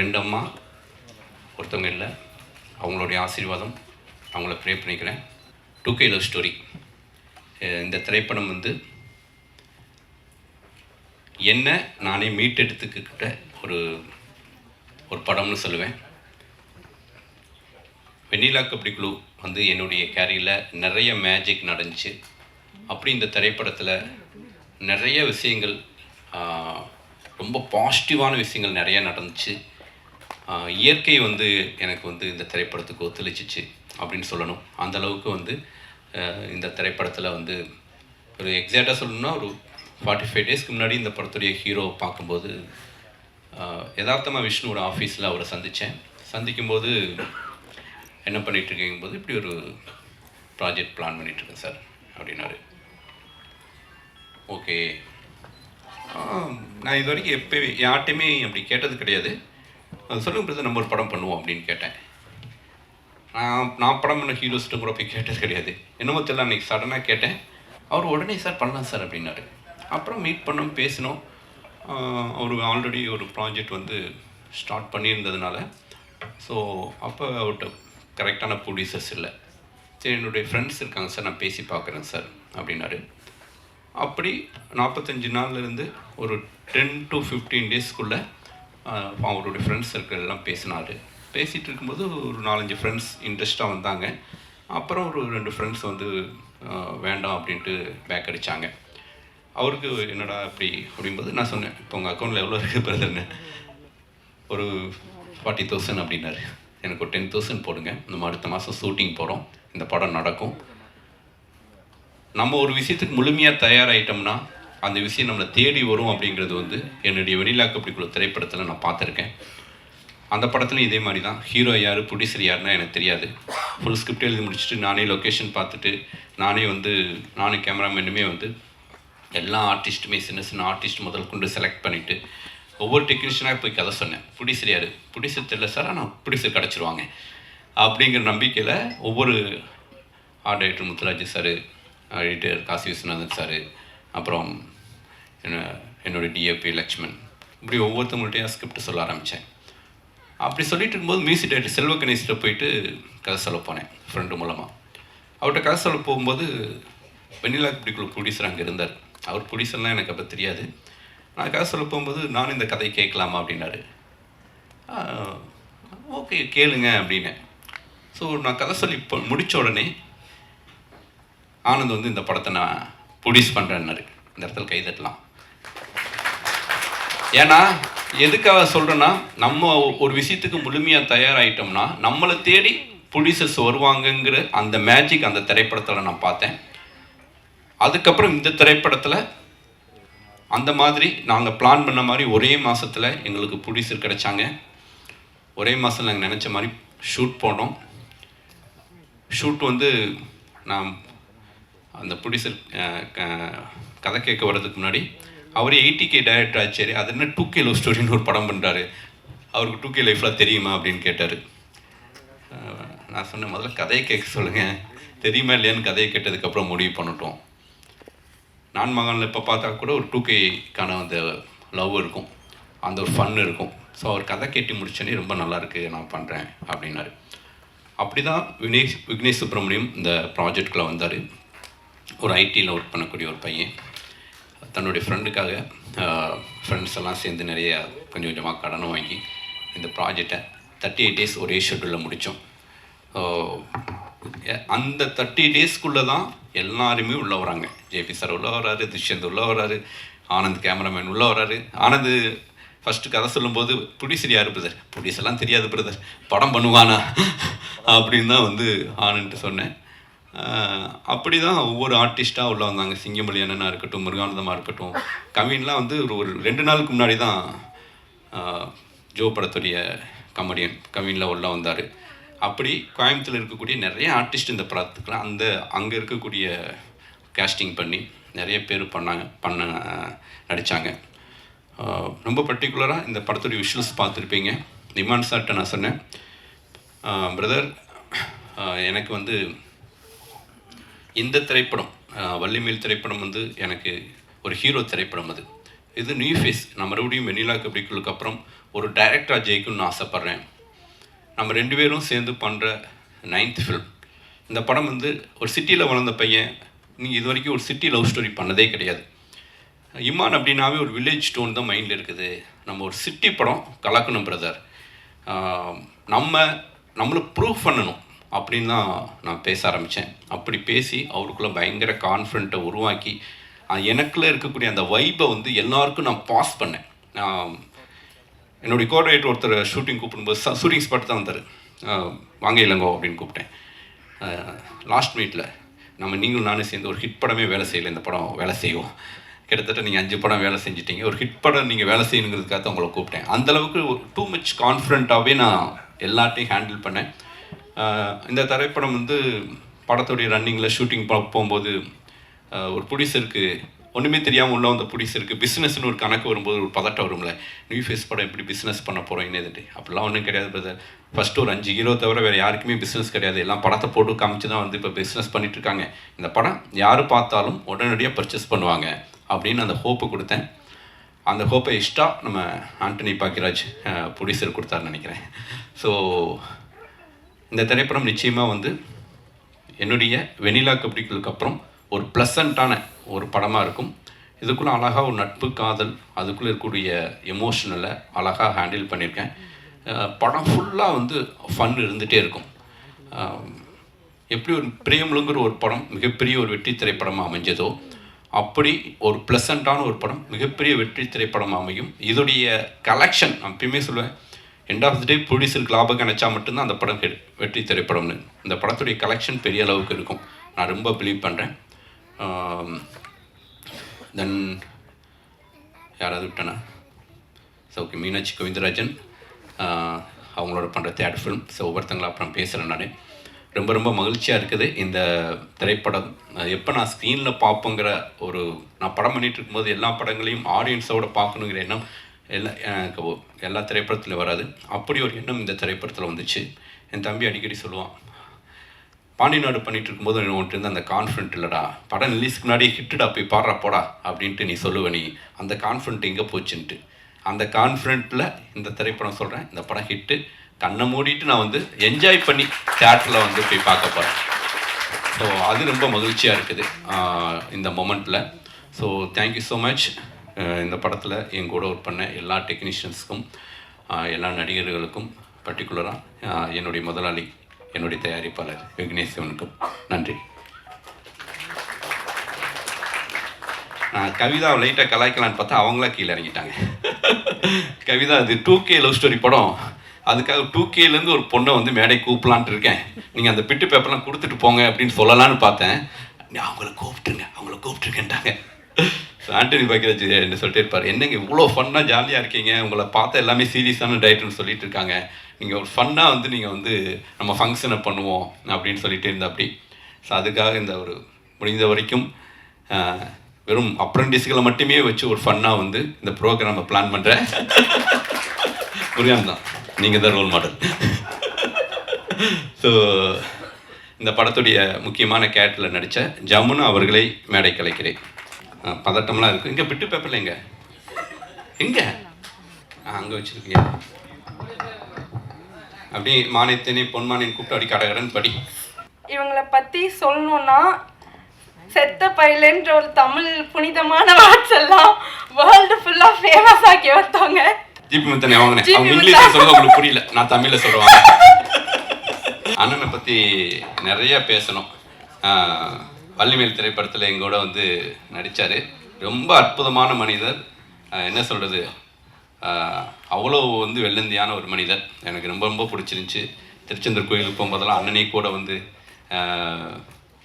2 அம்மா, ஒருத்தவங்க இல்லை. அவங்களுடைய ஆசீர்வாதம், அவங்கள ப்ரே பண்ணிக்கிறேன். 2K லவ் ஸ்டோரி இந்த திரைப்படம் வந்து என்ன நானே மீட்டெடுத்துக்கிட்ட ஒரு படம்னு சொல்லுவேன். வெண்ணிலா கபடி குழு வந்து என்னுடைய கேரியில் நிறைய மேஜிக் நடந்துச்சு. அப்படி இந்த திரைப்படத்தில் நிறைய விஷயங்கள், ரொம்ப பாசிட்டிவான விஷயங்கள் நிறைய நடந்துச்சு. இயற்கை வந்து எனக்கு வந்து இந்த திரைப்படத்துக்கு ஒத்துழைச்சிச்சு அப்படின்னு சொல்லணும். அந்தளவுக்கு வந்து இந்த திரைப்படத்தில் வந்து ஒரு எக்ஸாக்டாக சொல்லணும்னா ஒரு 45 டேஸ்க்கு முன்னாடி இந்த படத்துடைய ஹீரோவை பார்க்கும்போது யதார்த்தமாக விஷ்ணு ஒரு ஆஃபீஸில் அவரை சந்திக்கும்போது என்ன பண்ணிகிட்ருக்கீங்கும்போது இப்படி ஒரு ப்ராஜெக்ட் பிளான் பண்ணிகிட்ருக்கேன் சார் அப்படின்னாரு. ஓகே, நான் இது வரைக்கும் யார்ட்டையுமே அப்படி கேட்டது கிடையாது. சொல்லுங்க பிரதர், நம்ம ஒரு படம் பண்ணுவோம் அப்படின்னு கேட்டேன். நான் படம் பண்ண ஹீரோஸ்ட்டும் கூட போய் கேட்டது கிடையாது. என்னமோ தெரியல, அன்றைக்கி சடனாக கேட்டேன். அவர் உடனே சார் பண்ணலாம் சார் அப்படின்னாரு. அப்புறம் மீட் பண்ணோம், பேசினோம். அவர் ஆல்ரெடி ஒரு ப்ராஜெக்ட் வந்து ஸ்டார்ட் பண்ணியிருந்ததுனால ஸோ அப்போ அவர்கிட்ட கரெக்டான ப்ரொடியூசர்ஸ் இல்லை. சரி, என்னுடைய ஃப்ரெண்ட்ஸ் இருக்காங்க சார், நான் பேசி பார்க்குறேன் சார் அப்படின்னாரு. அப்படி 45 நாள்லேருந்து ஒரு 10 to 15 டேஸ்க்குள்ளே அவருடைய ஃப்ரெண்ட்ஸ் சர்க்கிள் எல்லாம் பேசினார். பேசிகிட்டு இருக்கும்போது ஒரு 4-5 ஃப்ரெண்ட்ஸ் இன்ட்ரெஸ்ட்டாக வந்தாங்க. அப்புறம் ஒரு 2 ஃப்ரெண்ட்ஸ் வந்து வேண்டாம் அப்படின்ட்டு பேக் அடித்தாங்க. அவருக்கு என்னடா அப்படிங்கும்போது நான் சொன்னேன், இப்போ உங்கள் அக்கௌண்ட்டில் எவ்வளோ இருக்குது பிரதர்னு. ஒரு 40,000 அப்படின்னாரு. எனக்கு ஒரு 10,000 போடுங்க, நம்ம அடுத்த மாதம் ஷூட்டிங் போகிறோம், இந்த படம் நடக்கும். நம்ம ஒரு விஷயத்துக்கு முழுமையாக தயாராகிட்டோம்னா அந்த விஷயம் நம்மளை தேடி வரும் அப்படிங்கிறது வந்து என்னுடைய வெண்ணிலா கபடி குழு திரைப்படத்தில் நான் பார்த்துருக்கேன். அந்த படத்துலையும் இதே மாதிரி தான். ஹீரோ யார், ப்ரொடியூசர் யாருன்னா எனக்கு தெரியாது. ஃபுல் ஸ்கிரிப்ட் எழுதி முடிச்சுட்டு நானே லொக்கேஷன் பார்த்துட்டு நானும் கேமராமேனுமே வந்து எல்லா ஆர்டிஸ்ட்டுமே சின்ன ஆர்டிஸ்ட் முதல் கொண்டு செலக்ட் பண்ணிவிட்டு ஒவ்வொரு டெக்னீஷியனாக போய் கதை சொன்னேன். ப்ரொடியூசர் யார், ப்ரொடியூசர் தெரியல சார், ஆனால் ப்ரொடியூசர் கிடச்சிருவாங்க அப்படிங்கிற நம்பிக்கையில் ஒவ்வொரு art director Muthuraj sir, editor Kasi Viswanathan sir, அப்புறம் என்னுடைய டிஏபி லக்ஷ்மன், இப்படி ஒவ்வொருத்தவங்கள்ட்டையும் ஸ்கிரிப்ட் சொல்ல ஆரம்பித்தேன். அப்படி சொல்லிட்டு இருக்கும்போது மியூசிக் டைரக்டர் செல்வ கணேசிட்ட போயிட்டு கதை சொல்ல போனேன் ஃப்ரெண்டு மூலமாக. அவர்கிட்ட கதை சொல்ல போகும்போது வெண்ணிலா கபடி குழு ப்ரொடியூசர் அங்கே இருந்தார். அவர் ப்ரொடியூசர்லாம் எனக்கு அப்போ தெரியாது. நான் கதை சொல்ல போகும்போது நானும் இந்த கதையை கேட்கலாமா அப்படின்னாரு. ஓகே கேளுங்க அப்படின்னேன். ஸோ நான் கதை சொல்லி இப்போ முடித்த உடனே ஆனந்த் வந்து இந்த படத்தை நான் ப்ரொடியூஸ் பண்ணுறேன்னாரு. இந்த இடத்துல கைதட்டலாம். ஏன்னா எதுக்காக சொல்கிறேன்னா, நம்ம ஒரு விஷயத்துக்கு முழுமையாக தயாராகிட்டோம்னா நம்மளை தேடி ப்ரொடியூசர்ஸ் வருவாங்கங்கிற அந்த மேஜிக் அந்த திரைப்படத்தில் நான் பார்த்தேன். அதுக்கப்புறம் இந்த திரைப்படத்தில் அந்த மாதிரி நாங்கள் பிளான் பண்ண மாதிரி ஒரே மாதத்தில் எங்களுக்கு ப்ரொடியூசர் கிடைச்சாங்க. ஒரே மாதம் நாங்கள் நினச்ச மாதிரி ஷூட் போனோம். ஷூட் வந்து நான் அந்த ப்ரொடியூசர் கதை கேட்க வர்றதுக்கு முன்னாடி அவரே 80K டைரக்டர் ஆச்சாரி, அது என்ன 2K லவ் ஸ்டோரின்னு ஒரு படம் பண்ணுறாரு, அவருக்கு 2K லைஃப்லாம் தெரியுமா அப்படின்னு கேட்டார். நான் சொன்னேன், முதல்ல கதையை கேட்க சொல்லுங்கள், தெரியுமா இல்லையான்னு கதையை கேட்டதுக்கப்புறம் முடிவு பண்ணட்டும். நான் மகனில் இப்போ பார்த்தா கூட ஒரு 2Kக்கான அந்த லவ் இருக்கும், அந்த ஒரு ஃபன் இருக்கும். ஸோ அவர் கதை கேட்டு முடிச்சோன்னே ரொம்ப நல்லாயிருக்கு, நான் பண்ணுறேன் அப்படின்னாரு. அப்படி தான் விக்னேஷ் சுப்ரமணியம் இந்த ப்ராஜெக்டில் வந்தார். ஒரு ஐடியில் ஒர்க் பண்ணக்கூடிய ஒரு பையன் தன்னுடைய ஃப்ரெண்டுக்காக ஃப்ரெண்ட்ஸ் எல்லாம் சேர்ந்து நிறைய கொஞ்சம் கொஞ்சமாக கடனும் வாங்கி இந்த ப்ராஜெக்டை 38 டேஸ் ஒரே ஷெட்யூலில் முடித்தோம். அந்த 30 டேஸ்க்குள்ளே தான் எல்லாருமே உள்ளே வராங்க. ஜேபி சார் உள்ளே வராரு, துஷ்யந்த் உள்ளே வராரு, ஆனந்த் கேமராமேன் உள்ளே வராரு. ஆனந்த் ஃபஸ்ட்டு கதை சொல்லும்போது ப்ரொடியூசர் யார் பிரதர், ப்ரொடியூசர்லாம் தெரியாது பிரதர், படம் பண்ணுவானா அப்படின்னு தான் வந்து ஆனந்த்ட்டு சொன்னேன். அப்படி தான் ஒவ்வொரு ஆர்டிஸ்ட்டாக உள்ளே வந்தாங்க. சிங்கமொழி அண்ணனாக இருக்கட்டும், முருகானந்தமாக இருக்கட்டும், கவின்லாம் வந்து ஒரு 2 நாளுக்கு முன்னாடி தான் ஜோ படத்துடைய கமெடியன் கவினில் உள்ளே வந்தார். அப்படி கோயம்புத்தூரில் இருக்கக்கூடிய நிறைய ஆர்டிஸ்ட் இந்த படத்துக்குலாம் அங்கே இருக்கக்கூடிய கேஸ்டிங் பண்ணி நிறைய பேர் நடித்தாங்க. ரொம்ப பர்டிகுலராக இந்த படத்துடைய விஷுவல்ஸ் பார்த்துருப்பீங்க. நிமான் சார்கிட்ட நான் சொன்னேன், பிரதர் எனக்கு வந்து இந்த திரைப்படம் வள்ளிமேல் திரைப்படம் வந்து எனக்கு ஒரு ஹீரோ திரைப்படம். அது இது நியூ ஃபேஸ். நான் மறுபடியும் வெண்ணிலா கபடிக்குழுக்கு அப்புறம் ஒரு டைரக்டராக ஜெயிக்கணும்னு ஆசைப்பட்றேன். நம்ம 2 பேரும் சேர்ந்து பண்ணுற 9th ஃபிலிம். இந்த படம் வந்து ஒரு சிட்டியில் வளர்ந்த பையன், நீங்கள் இது வரைக்கும் ஒரு சிட்டி லவ் ஸ்டோரி பண்ணதே கிடையாது. இமான் அப்படின்னாவே ஒரு வில்லேஜ் ஸ்டோன் தான் மைண்டில் இருக்குது. நம்ம ஒரு சிட்டி படம் கலக்கணும் பிரதர், நம்மளை ப்ரூவ் பண்ணணும் அப்படின்னு தான் நான் பேச ஆரம்பித்தேன். அப்படி பேசி அவருக்குள்ளே பயங்கர கான்ஃபிடென்ட்டை உருவாக்கி எனக்குள்ளே இருக்கக்கூடிய அந்த வைப்பை வந்து எல்லாருக்கும் நான் பாஸ் பண்ணேன். என்னுடைய கோஆர்டினேட்டர் ஒருத்தர் ஷூட்டிங் கூப்பிடும்போது ஷூட்டிங் ஸ்பாட் தான் வந்தார். வாங்க இளங்கோ அப்படின்னு கூப்பிட்டேன். லாஸ்ட் மினிட்ல நீங்களும் நானும் சேர்ந்து ஒரு ஹிட் படமே வேலை செய்யலை, இந்த படம் வேலை செய்வோம். கிட்டத்தட்ட நீங்கள் 5 படம் வேலை செஞ்சிட்டீங்க, ஒரு ஹிட் படம் நீங்கள் வேலை செய்யணுங்கிறதுக்காக தான் உங்களை கூப்பிட்டேன். அந்தளவுக்கு டூ மச் கான்ஃபிடென்ட்டாகவே நான் எல்லாத்தையும் ஹேண்டில் பண்ணேன். இந்த திரைப்படம் வந்து படத்துடைய ரன்னிங்கில் ஷூட்டிங் போகும்போது ஒரு ப்ரொடியூசருக்கு ஒன்றுமே தெரியாமல் உள்ள அந்த ப்ரொடியூசருக்கு பிஸ்னஸ்னு ஒரு கணக்கு வரும்போது ஒரு பதட்டம் வரும்ல, நியூ ஃபேஸ் படம் எப்படி பிஸ்னஸ் பண்ண போகிறோம் என்னது, அப்படிலாம் ஒன்றும் கிடையாது பிரதர். ஃபஸ்ட்டு ஒரு 5 ஹீரோ தவிர வேறு யாருக்குமே பிஸ்னஸ் கிடையாது. எல்லாம் படத்தை போட்டு காமிச்சு தான் வந்து இப்போ பிஸ்னஸ் பண்ணிகிட்ருக்காங்க. இந்த படம் யார் பார்த்தாலும் உடனடியாக பர்ச்சேஸ் பண்ணுவாங்க அப்படின்னு அந்த ஹோப்பு கொடுத்தேன். அந்த ஹோப்பை எக்ஸ்ட்ரா நம்ம ஆண்டனி பாக்கியராஜ் ப்ரொடியூசர் கொடுத்தாருன்னு நினைக்கிறேன். ஸோ இந்த திரைப்படம் நிச்சயமாக வந்து என்னுடைய வெண்ணிலா கபடிக்குழுக்கு அப்புறம் ஒரு ப்ளசண்ட்டான ஒரு படமாக இருக்கும். இதுக்குள்ளே அழகாக ஒரு நட்பு, காதல், அதுக்குள்ளே இருக்கக்கூடிய எமோஷனலை அழகாக ஹேண்டில் பண்ணியிருக்கேன். படம் ஃபுல்லாக வந்து ஃபன் இருந்துகிட்டே இருக்கும். எப்படி ஒரு பிரேமலுங்கிற ஒரு படம் மிகப்பெரிய ஒரு வெற்றி திரைப்படமாக அமைஞ்சதோ, அப்படி ஒரு ப்ளசண்ட்டான ஒரு படம் மிகப்பெரிய வெற்றி திரைப்படம் அமையும். இதோடைய கலெக்ஷன் நான் எப்பயுமே சொல்லுவேன், எண்ட் ஆஃப் தி டே ப்ரொடியூசருக்கு லாபம் நினச்சா மட்டும்தான் அந்த படம் வெற்றி திரைப்படம்னு. இந்த படத்துடைய கலெக்ஷன் பெரிய அளவுக்கு இருக்கும், நான் ரொம்ப பிலீவ் பண்ணுறேன். தென் யாராவது விட்டேன்னா ஓகே, மீனாட்சி கோவிந்தராஜன் அவங்களோட பண்ணுற தேர்ட் ஃபிலிம். ஸோ ஒவ்வொருத்தங்களா அப்புறம் பேசுகிறேன். நான் ரொம்ப ரொம்ப மகிழ்ச்சியாக இருக்குது. இந்த திரைப்படம் எப்போ நான் ஸ்க்ரீனில் பார்ப்போங்கிற ஒரு, நான் படம் பண்ணிகிட்டு இருக்கும்போது எல்லா படங்களையும் ஆடியன்ஸோடு பார்க்கணுங்கிற எண்ணம் எல்லா திரைப்படத்துலையும் வராது. அப்படி ஒரு எண்ணம் இந்த திரைப்படத்தில் வந்துச்சு. என் தம்பி அடிக்கடி சொல்லுவான், பாண்டி நாடு பண்ணிகிட்டு இருக்கும்போது ஒன்று இருந்து அந்த கான்ஃபிடென்ட் இல்லைடா, படம் ரிலீஸ்க்கு முன்னாடி ஹிட்டுடா போய் பாடுறா போடா அப்படின்ட்டு நீ சொல்லுவ, நீ அந்த கான்ஃபிடென்ட் எங்கே போச்சுன்ட்டு. அந்த கான்ஃபிடென்ட்டில் இந்த திரைப்படம் சொல்கிறேன். இந்த படம் ஹிட்டு, கண்ணை மூடிட்டு நான் வந்து என்ஜாய் பண்ணி தியேட்டரில் வந்து போய் பார்க்க போகிறேன். ஸோ அது ரொம்ப மகிழ்ச்சியாக இருக்குது இந்த மொமெண்ட்டில். So thank you so much. இந்த படத்தில் என் கூட ஒர்க் பண்ண எல்லா டெக்னீஷியன்ஸுக்கும், எல்லா நடிகர்களுக்கும், பர்டிகுலராக என்னுடைய முதலாளி, என்னுடைய தயாரிப்பாளர் விக்னேஷ் சிவனுக்கும் நன்றி. நான் கவிதாவை லைட்டாக கலாய்க்கலான்னு பார்த்தா அவங்களா கீழே இறங்கிட்டாங்க. கவிதா அது 2K லவ் ஸ்டோரி படம், அதுக்காக 2Kலேருந்து ஒரு பொண்ணை வந்து மேடை கூப்பிடலான்ட்டு இருக்கேன், நீங்கள் அந்த பிட்டு பேப்பர்லாம் கொடுத்துட்டு போங்க அப்படின்னு சொல்லலான்னு பார்த்தேன். அவங்கள கூப்பிட்டுருங்கன்ட்டாங்க. ஸோ ஆண்டனி பாக்கியராஜ் என்ன சொல்லிட்டு இருப்பார், என்னங்க இவ்வளோ ஃபன்னாக ஜாலியாக இருக்கீங்க, உங்களை பார்த்தா எல்லாமே சீரியஸான டைரக்டர்னு சொல்லிட்டு இருக்காங்க, நீங்கள் ஒரு ஃபன்னாக வந்து நீங்கள் வந்து நம்ம ஃபங்க்ஷனை பண்ணுவோம் அப்படின்னு சொல்லிட்டு இருந்தா அப்படி. ஸோ அதுக்காக இந்த ஒரு முடிந்த வரைக்கும் வெறும் அப்ரண்டிஸ்களை மட்டுமே வச்சு ஒரு ஃபன்னாக வந்து இந்த ப்ரோக்ராமை பிளான் பண்ணுறேன். புரியாம தான், நீங்கள் தான் ரோல் மாடல். ஸோ இந்த படத்துடைய முக்கியமான கேரக்டரில் நடித்த ஜமுனா அவர்களை மேடை கலைக்கிறேன். பதட்டம்லாம் இருக்குது. இங்கே பிட்டு பேப்பரில் எங்கே அங்கே வச்சுருக்கீங்க. அப்படி மானியத்தினி பொன்மானியன் கூப்பிட்டு அப்படி கடகடன் படி. இவங்களை பற்றி சொல்லணும்னா, செத்த பைலன்ற ஒரு தமிழ் புனிதமான வாட்ஸ் எல்லாம் வேர்ல்டு ஃபுல்லாக ஃபேமஸ் ஆக்கி வந்தாங்க. ஜிபி முத்தனை வாங்கினேன். அவங்க இங்கிலீஷில் சொல்ல உங்களுக்கு புரியல, நான் தமிழில் சொல்லுவாங்க. அண்ணனை பற்றி நிறைய பேசணும். வள்ளிமேல் திரைப்படத்தில் எங்கூட வந்து நடித்தார். ரொம்ப அற்புதமான மனிதர். என்ன சொல்கிறது, அவ்வளோ வந்து வெள்ளந்தியான ஒரு மனிதர். எனக்கு ரொம்ப ரொம்ப பிடிச்சிருந்துச்சி. திருச்செந்தூர் கோயிலுக்கு போகும்போதெல்லாம் அண்ணனே கூட வந்து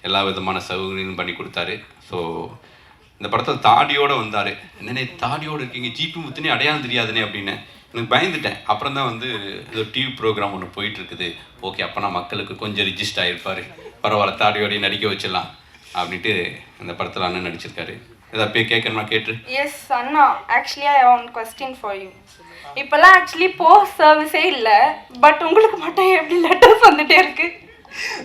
எல்லா விதமான சௌகரியங்களும் பண்ணி கொடுத்தாரு. ஸோ இந்த படத்தில் தாடியோடு வந்தார். என்னென்ன தாடியோடு இருக்கீங்க, ஜிபி முத்துனே அடையாளம் தெரியாதுனே அப்படின்னு எனக்கு பயந்துட்டேன். அப்புறம் தான் வந்து இது டிவி ப்ரோக்ராம் ஒன்று போயிட்டுருக்குது. ஓகே, அப்போ நான் மக்களுக்கு கொஞ்சம் ரிஜிஸ்ட் ஆகிருப்பார், பரவாயில்ல தாடியோடையும் நடிக்க வச்சிடலாம் அப்படின்ட்டு இந்த படத்தில் அண்ணன் நடிச்சிருக்காரு. ஏதாவது போய் கேட்கணுமா கேட்டு? எஸ் அண்ணா, actually I have one question for you. இப்போல்லாம் ஆக்சுவலி போஸ்ட் சர்வீஸே இல்லை, பட் உங்களுக்கு மட்டும் எப்படி லெட்டர்ஸ் வந்துட்டே இருக்கு?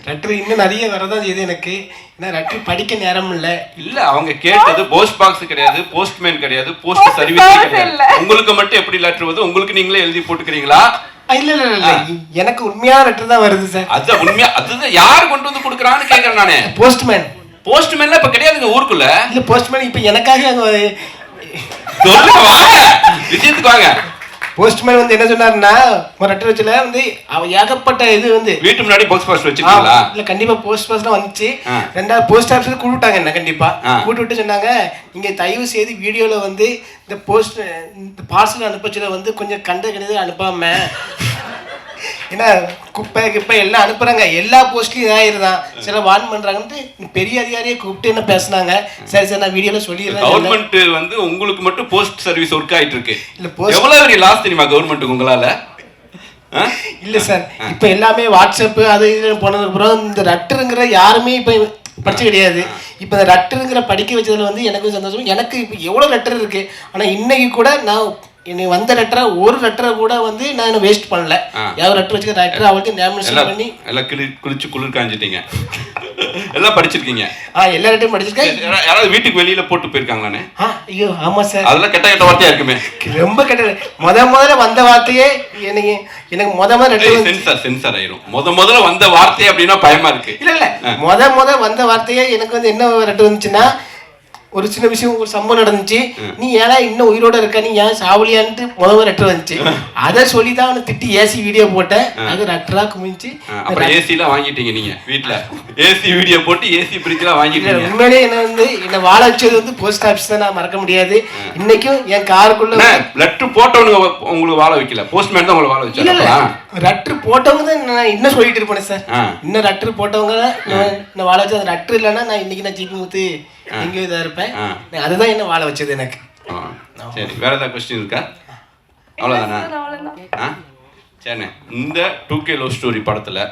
லெட்டர் இன்னும் நிறைய வரதான் செய்யுது எனக்கு. ஏன்னா லெட்டர் படிக்க நேரம் இல்லை. இல்ல அவங்க கேட்டது போஸ்ட் பாக்ஸ் கிடையாது, போஸ்ட்மேன் கிடையாது, போஸ்ட் சர்வீஸ் கிடையாது. உங்களுக்கு மட்டும் எப்படி லெட்டர் வருது? உங்களுக்கு நீங்களே எழுதி போட்டுக்கிறீங்களா? இல்ல இல்ல இல்ல எனக்கு உண்மையான லெட்டர் தான் வருது சார். அதுதான் உண்மையா? அதுதான் யார் கொண்டு வந்து கொடுக்குறான்னு கேட்கறேன் நானே. போஸ்ட்மேன். போஸ்ட்மேன்லாம் இப்ப கிடையாதுங்க ஊருக்குள்ள. இல்ல போஸ்ட்மேன் இப்ப எனக்காக சொல்லுங்க, வாங்க விஷயத்துக்கு வாங்க. போஸ்ட்மேன் வந்து என்ன சொன்னாருன்னா, ஒரு லெட்டர் வச்சுல வந்து அவ ஏகப்பட்ட இது வந்து வீட்டு முன்னாடி போஸ்ட் பாக்ஸ் வச்சிருக்கீங்களா? இல்ல கண்டிப்பா போஸ்ட் பாக்ஸ்லாம் வந்துச்சு. ரெண்டாவது போஸ்ட் ஆஃபீஸ்ல கூப்பிட்டாங்க என்ன, கண்டிப்பா கூப்பிட்டு விட்டு சொன்னாங்க, நீங்க தயவு செய்து வீடியோல வந்து இந்த இந்த பார்சல் அனுப்பச்சுல வந்து கொஞ்சம் கண்டது அனுப்பாம, ஏன்னா குப்பை கிப்பை எல்லாம் அனுப்புறாங்க, எல்லா போஸ்ட்லயும் இதாயிருதான், சில வார்ன் பண்றாங்கன்ட்டு பெரிய அதிகாரியை கூப்பிட்டு என்ன பேசினாங்க. சரி சார் நான் வீடியோல சொல்லிடுறேன். கவர்மெண்ட் வந்து உங்களுக்கு மட்டும் போஸ்ட் சர்வீஸ் ஒர்க் ஆயிட்டு இருக்கு. இல்ல போஸ்ட் எவ்வளவு பெரிய லாஸ் தெரியுமா கவர்மெண்ட்டுக்கு உங்களால? இல்ல சார் இப்ப எல்லாமே வாட்ஸ்அப் அது இது போனதுக்கு அப்புறம் இந்த லெட்டருங்கிற யாருமே இப்ப படிச்சு கிடையாது. இப்ப இந்த லெட்டருங்கிற படிக்க வச்சதுல வந்து எனக்கு சந்தோஷம். எனக்கு இப்ப எவ்வளவு லெட்டர் இருக்கு, ஆனா இன்னைக்கு கூட நான் எனக்கு வந்த லெட்டரை ஒரு லெட்டரை கூட வந்து நான் வேஸ்ட் பண்ணல. யாரும் லெட்டர் வச்சுக்க லெட்டர் அவளுக்கு நேமினேஷன் பண்ணி எல்லாம் குளிச்சு குளிர் காஞ்சிட்டீங்க. எல்லாம் படிச்சிருக்கீங்க? எல்லா லெட்டரும் படிச்சிருக்கேன். யாராவது வீட்டுக்கு வெளியில போட்டு போயிருக்காங்களானே? ஐயோ ஆமா சார். அதெல்லாம் கெட்ட வார்த்தையா இருக்குமே. ரொம்ப கெட்ட. முதல்ல வந்த வார்த்தையே எனக்கு முதல்ல லெட்டர் சென்சார் ஆயிரும். முதல்ல வந்த வார்த்தை அப்படின்னா பயமா இருக்கு. இல்ல இல்ல முதல்ல வந்த வார்த்தையே எனக்கு வந்து என்ன லெட்டர் வந்துச்சுன்னா, ஒரு சின்ன விஷயம், ஒரு சம்பவம் நடந்துச்சு, நீ ஏன்னா இன்னும் உயிரோட இருக்க, நீ ஏன் சாவலியான்ட்டு முதல்ல லெட்டர் வந்துச்சு. அதை சொல்லிதான் அவனை திட்டி ஏசி வீடியோ போட்டேன். அது லெட்டரா குமிச்சு அப்புறம் ஏசி எல்லாம் வாங்கிட்டீங்க நீங்க வீட்டுல. ஏசி வீடியோ போட்டு ஏசி பிரிட்ஜ் எல்லாம் வாங்கிட்டீங்க. உண்மையிலே என்ன வாழ வச்சது வந்து போஸ்ட் ஆபீஸ் தான், நான் மறக்க முடியாது. இன்னைக்கும் என் காருக்குள்ள லெட்டர் போட்டவனுங்க உங்களுக்கு வாழ வைக்கல, போஸ்ட்மேன் தான் உங்களை வாழ வச்சாங்க. லெட்டர் போட்டவங்க தான் நான் இன்னும் சொல்லிட்டு இருப்பேன் சார். இன்னும் லெட்டர் போட்டவங்க நான் வாழ வச்சது. அந்த லெட்டர் இல்லைன்னா நான் இன்னைக்கு நான் ஜிபி முத்து எங்கேயும் இதாக இருப்பேன். அதுதான் என்ன வாழ வச்சது எனக்கு. சரி, வேற ஏதாவது கொஸ்டின் இருக்கா? அவ்வளோதானே? சரிண்ணே, இந்த 2K லவ் ஸ்டோரி படத்தில்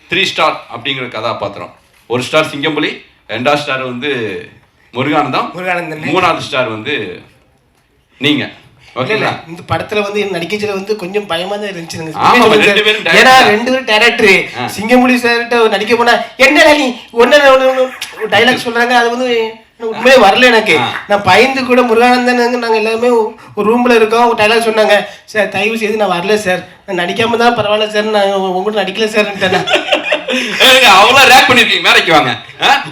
3 ஸ்டார் அப்படிங்கிற கதாபாத்திரம், 1 ஸ்டார் சிங்கம்புலி, 2வது ஸ்டார் வந்து முருகானந்தம், 3வது ஸ்டார் வந்து நீங்க. ஓகேங்களா? இந்த படத்துல வந்து நடிக்கச்சில வந்து கொஞ்சம் பயமா தான் இருந்துச்சு. ஏன்னா 2 பேரும் டைரக்டர். சிங்கமொழி சார்கிட்ட நடிக்க போனா என்ன நீ ஒன்னு டைலாக் சொல்றாங்க, அது வந்து உண்மையே வரல எனக்கு. நான் பயந்து கூட முருகானந்தன் நாங்க எல்லாமே ஒரு ரூம்ல இருக்கோம், ஒரு டைலாக் சொன்னாங்க, சார் தயவு செய்து நான் வரல சார், நான் நடிக்காம தான் பரவாயில்ல சார், நான் உங்கள்கிட்ட நடிக்கல சார். அவ்வளவு ரேக் பண்ணிருக்கீங்க. மேலைக்கு வாங்க.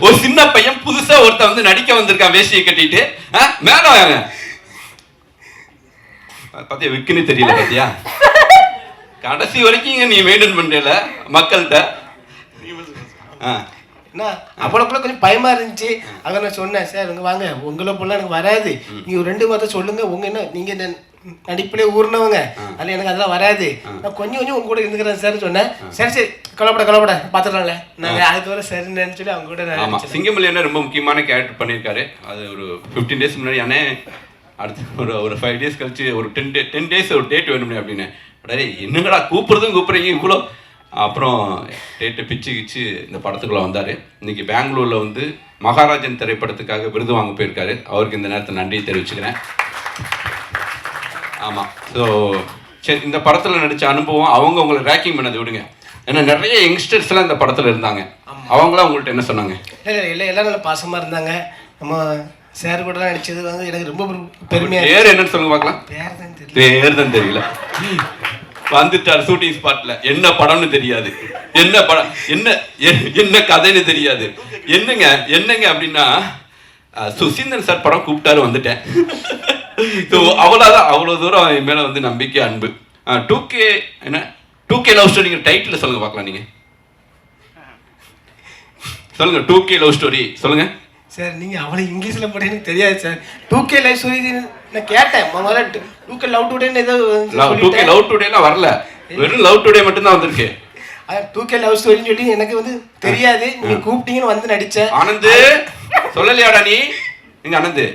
ஒரு சின்ன பையன் புதுசா ஒருத்த வந்து நடிக்க வந்திருக்கான் வேஷ்டியை கட்டிட்டு. மேல வாங்க. பாத்தியா விக்குன்னு தெரியல. பாத்தியா கடைசி வரைக்கும் நீ மெயின்டைன் பண்றல மக்கள்கிட்ட. அவ்வளோக்குள்ள கொஞ்சம் பயமா இருந்துச்சு. அங்க நான் சொன்னேன், சார் இங்க வாங்க, உங்களை போல எனக்கு வராது, நீங்க 2 வார்த்தை சொல்லுங்க, உங்க என்ன நீங்க நடிப்பிலே ஊர்னவங்க, அதில் எனக்கு அதெல்லாம் வராது, நான் கொஞ்சம் உங்க கூட இருந்துக்கிறேன் சார் சொன்னேன். சரி சரி கலப்பட பார்த்துடலாம்ல, நாங்கள் அதுக்கு வர சரின்னு சொல்லி அவங்க கூட. சிங்கமல்லி என்ன ரொம்ப முக்கியமான கேரக்டர் பண்ணியிருக்காரு. அது ஒரு 15 டேஸ் முன்னாடி அண்ணே அடுத்து ஒரு 5 டேஸ் கழிச்சு ஒரு 10 டேஸ் ஒரு டேட் வேணும்னே அப்படின்னு. அடே என்னங்கடா கூப்பிட்றீங்க இவ்வளோ. அப்புறம் டேட்டை பிச்சு இந்த படத்துக்குள்ளே வந்தார். இன்றைக்கி பெங்களூரில் வந்து மகாராஜன் திரைப்படத்துக்காக விருது வாங்க போயிருக்காரு. அவருக்கு இந்த நேரத்தை நன்றியை தெரிவிச்சுக்கிறேன். ஆமாம். ஸோ சரி, இந்த படத்தில் நடித்த அனுபவம், அவங்க உங்களை ரேக்கிங் பண்ணதை விடுங்க. ஏன்னா நிறைய யங்ஸ்டர்ஸ்லாம் இந்த படத்தில் இருந்தாங்க. அவங்களாம் உங்கள்கிட்ட என்ன சொன்னாங்க? இல்லை எல்லாம் நல்லா பாசமாக இருந்தாங்க. நம்ம சார் கூட நடிச்சது வந்து எனக்கு ரொம்ப பெருமையாக. பேர் என்னன்னு சொல்லுங்க பார்க்கலாம். பேர் தான் தெரியல. வந்துட்டார் ஷூட்டிங் ஸ்பாட்ல. என்ன படம்னு தெரியாது, என்ன படம் என்ன கதைன்னு தெரியாது. என்னங்க அப்படின்னா சுசீந்திரன் சார் படம் கூப்பிட்டாரு, வந்துட்டேன். அவ்வளோதான். அவ்வளோ தூரம் என் மேலே வந்து நம்பிக்கை, அன்பு. 2K லவ் ஸ்டோரிங்கிற டைட்டில் சொல்லுங்க பார்க்கலாம். நீங்கள் சொல்லுங்க. 2K லவ் ஸ்டோரி சொல்லுங்க சார். நீங்கள் அவ்வளோ இங்கிலீஷில் போட எனக்கு தெரியாது சார். 2K லவ் ஸ்டோரி நான் கேட்டேன். முதல்ல 2K லவ் டுடேன்னு ஏதோ 2K லவ் டுடேலாம் வரல, வெறும் லவ் டுடே மட்டும் தான் வந்திருக்கு. 2K லவ் ஸ்டோரின்னு சொல்லி எனக்கு வந்து தெரியாது. நீங்கள் கூப்பிட்டீங்கன்னு வந்து நடித்தேன். ஆனந்து சொல்லலையாடா நீ? நீங்க ஆனந்து